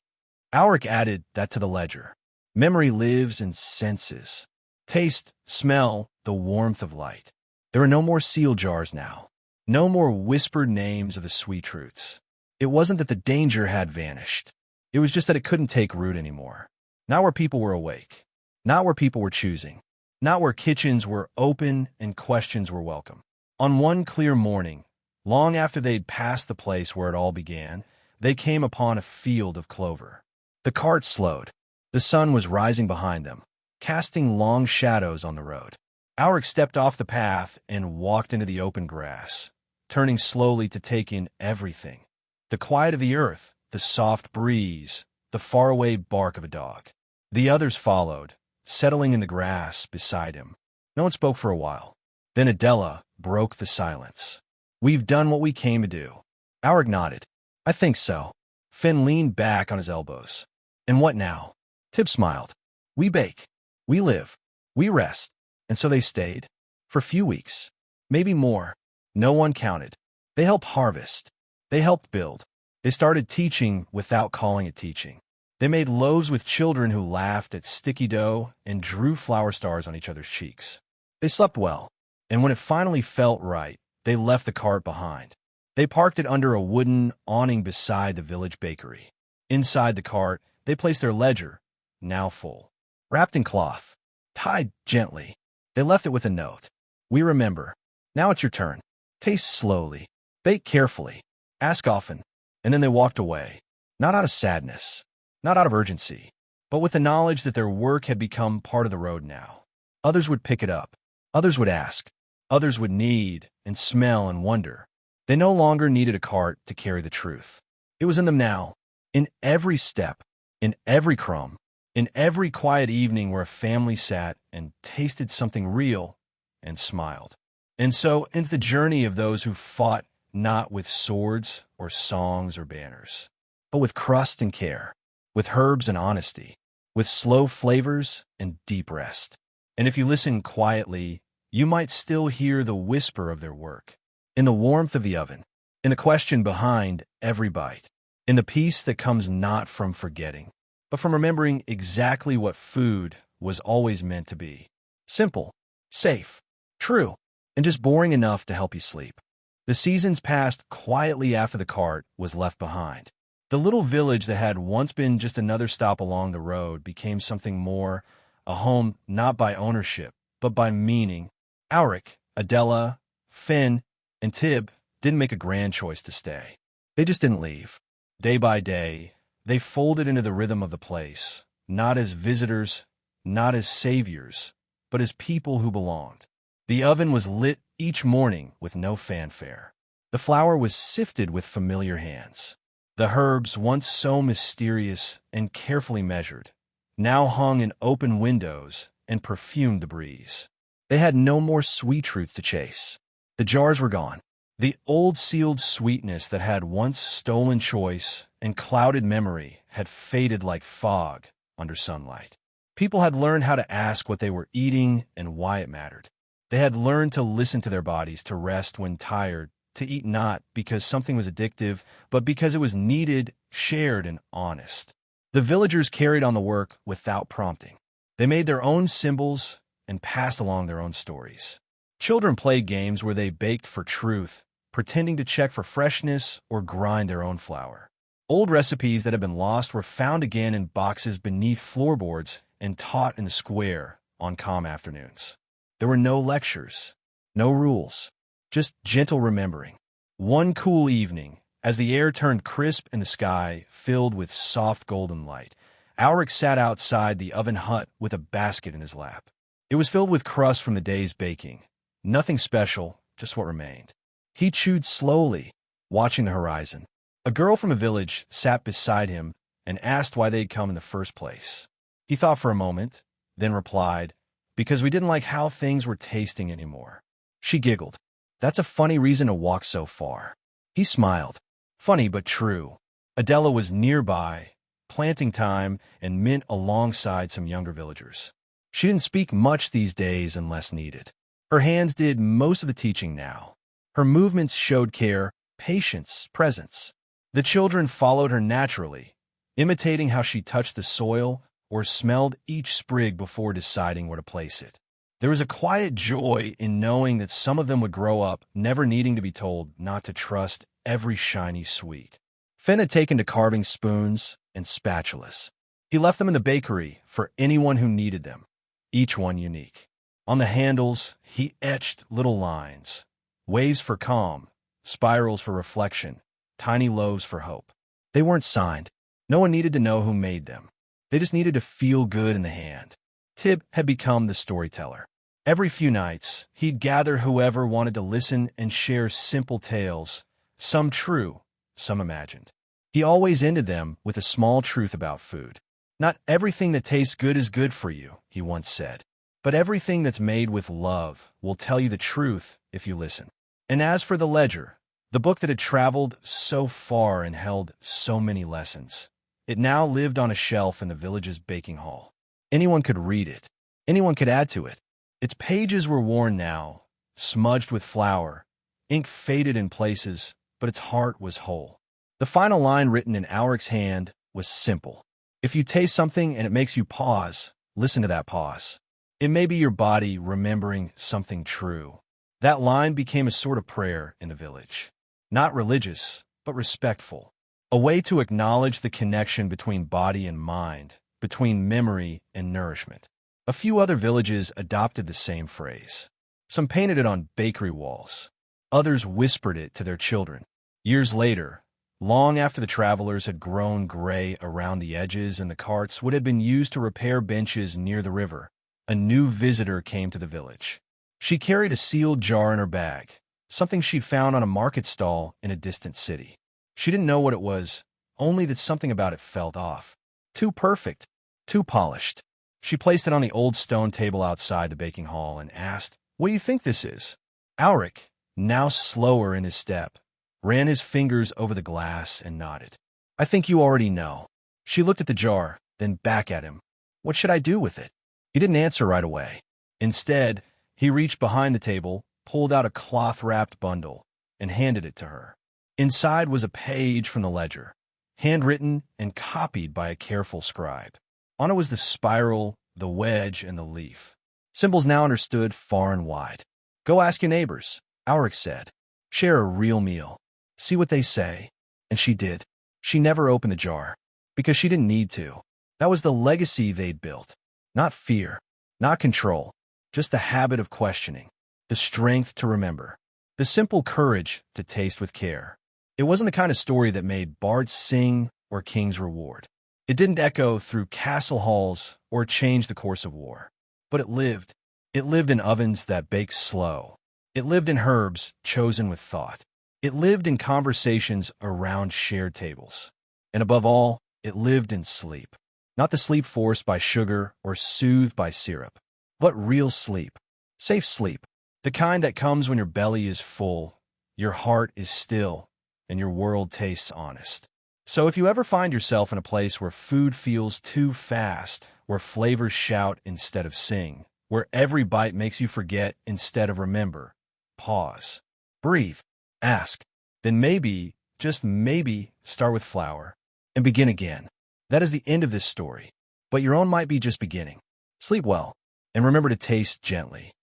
Alric added that to the ledger. Memory lives in senses. Taste, smell, the warmth of light. There are no more seal jars now. No more whispered names of the sweet roots. It wasn't that the danger had vanished. It was just that it couldn't take root anymore. Not where people were awake. Not where people were choosing. Not where kitchens were open and questions were welcome. On one clear morning, long after they'd passed the place where it all began, they came upon a field of clover. The cart slowed. The sun was rising behind them, casting long shadows on the road. Alric stepped off the path and walked into the open grass, turning slowly to take in everything. The quiet of the earth, the soft breeze, the faraway bark of a dog. The others followed, settling in the grass beside him. No one spoke for a while. Then Adela broke the silence. We've done what we came to do. Alric nodded. I think so. Finn leaned back on his elbows. And what now? Tib smiled. We bake. We live. We rest. And so they stayed. For a few weeks. Maybe more. No one counted. They helped harvest. They helped build. They started teaching without calling it teaching. They made loaves with children who laughed at sticky dough and drew flour stars on each other's cheeks. They slept well, and when it finally felt right, they left the cart behind. They parked it under a wooden awning beside the village bakery. Inside the cart, they placed their ledger, now full. Wrapped in cloth, tied gently, they left it with a note. We remember. Now it's your turn. Taste slowly. Bake carefully. Ask often. And then they walked away, not out of sadness, not out of urgency, but with the knowledge that their work had become part of the road now. Others would pick it up. Others would ask. Others would need and smell and wonder. They no longer needed a cart to carry the truth. It was in them now, in every step, in every crumb, in every quiet evening where a family sat and tasted something real and smiled. And so ends the journey of those who fought not with swords or songs or banners, but with crust and care, with herbs and honesty, with slow flavors and deep rest. And if you listen quietly, you might still hear the whisper of their work, in the warmth of the oven, in the question behind every bite, in the peace that comes not from forgetting, but from remembering exactly what food was always meant to be. Simple, safe, true, and just boring enough to help you sleep. The seasons passed quietly after the cart was left behind. The little village that had once been just another stop along the road became something more, a home not by ownership, but by meaning. Auric, Adela, Finn, and Tib didn't make a grand choice to stay. They just didn't leave. Day by day, they folded into the rhythm of the place, not as visitors, not as saviors, but as people who belonged. The oven was lit each morning with no fanfare. The flour was sifted with familiar hands. The herbs, once so mysterious and carefully measured, now hung in open windows and perfumed the breeze. They had no more sweet truths to chase. The jars were gone. The old sealed sweetness that had once stolen choice and clouded memory had faded like fog under sunlight. People had learned how to ask what they were eating and why it mattered. They had learned to listen to their bodies, to rest when tired, to eat not because something was addictive, but because it was needed, shared, and honest. The villagers carried on the work without prompting. They made their own symbols and passed along their own stories. Children played games where they baked for truth, pretending to check for freshness or grind their own flour. Old recipes that had been lost were found again in boxes beneath floorboards and taught in the square on calm afternoons. There were no lectures, no rules, just gentle remembering. One cool evening, as the air turned crisp and the sky filled with soft golden light, Auric sat outside the oven hut with a basket in his lap. It was filled with crust from the day's baking. Nothing special, just what remained. He chewed slowly, watching the horizon. A girl from a village sat beside him and asked why they'd come in the first place. He thought for a moment, then replied, "Because we didn't like how things were tasting anymore." She giggled. "That's a funny reason to walk so far." He smiled. Funny but true. Adela was nearby, planting thyme and mint alongside some younger villagers. She didn't speak much these days unless needed. Her hands did most of the teaching now. Her movements showed care, patience, presence. The children followed her naturally, imitating how she touched the soil or smelled each sprig before deciding where to place it. There was a quiet joy in knowing that some of them would grow up never needing to be told not to trust every shiny sweet. Finn had taken to carving spoons and spatulas. He left them in the bakery for anyone who needed them, each one unique. On the handles, he etched little lines, waves for calm, spirals for reflection, tiny loaves for hope. They weren't signed. No one needed to know who made them. They just needed to feel good in the hand. Tib had become the storyteller. Every few nights, he'd gather whoever wanted to listen and share simple tales, some true, some imagined. He always ended them with a small truth about food. "Not everything that tastes good is good for you," he once said. "But everything that's made with love will tell you the truth if you listen." And as for the ledger, the book that had traveled so far and held so many lessons, it now lived on a shelf in the village's baking hall. Anyone could read it. Anyone could add to it. Its pages were worn now, smudged with flour, ink faded in places, but its heart was whole. The final line written in Auric's hand was simple. If you taste something and it makes you pause, listen to that pause. It may be your body remembering something true. That line became a sort of prayer in the village. Not religious, but respectful. A way to acknowledge the connection between body and mind, between memory and nourishment. A few other villages adopted the same phrase. Some painted it on bakery walls. Others whispered it to their children. Years later, long after the travelers had grown gray around the edges and the carts would have been used to repair benches near the river, a new visitor came to the village. She carried a sealed jar in her bag, something she'd found on a market stall in a distant city. She didn't know what it was, only that something about it felt off. Too perfect, too polished. She placed it on the old stone table outside the baking hall and asked, "What do you think this is?" Alric, now slower in his step, ran his fingers over the glass and nodded. I think you already know. She looked at the jar, then back at him. What should I do with it? He didn't answer right away. Instead, he reached behind the table, pulled out a cloth-wrapped bundle, and handed it to her. Inside was a page from the ledger, handwritten and copied by a careful scribe. On it was the spiral, the wedge, and the leaf. Symbols now understood far and wide. Go ask your neighbors, Auric said. Share a real meal. See what they say. And she did. She never opened the jar, because she didn't need to. That was the legacy they'd built. Not fear, not control, just the habit of questioning, the strength to remember, the simple courage to taste with care. It wasn't the kind of story that made bards sing or kings reward. It didn't echo through castle halls or change the course of war. But it lived. It lived in ovens that baked slow. It lived in herbs chosen with thought. It lived in conversations around shared tables. And above all, it lived in sleep. Not the sleep forced by sugar or soothed by syrup, but real sleep. Safe sleep. The kind that comes when your belly is full, your heart is still, and your world tastes honest. So if you ever find yourself in a place where food feels too fast, where flavors shout instead of sing, where every bite makes you forget instead of remember, pause, breathe, ask, then maybe, just maybe, start with flour and begin again. That is the end of this story, but your own might be just beginning. Sleep well, and remember to taste gently.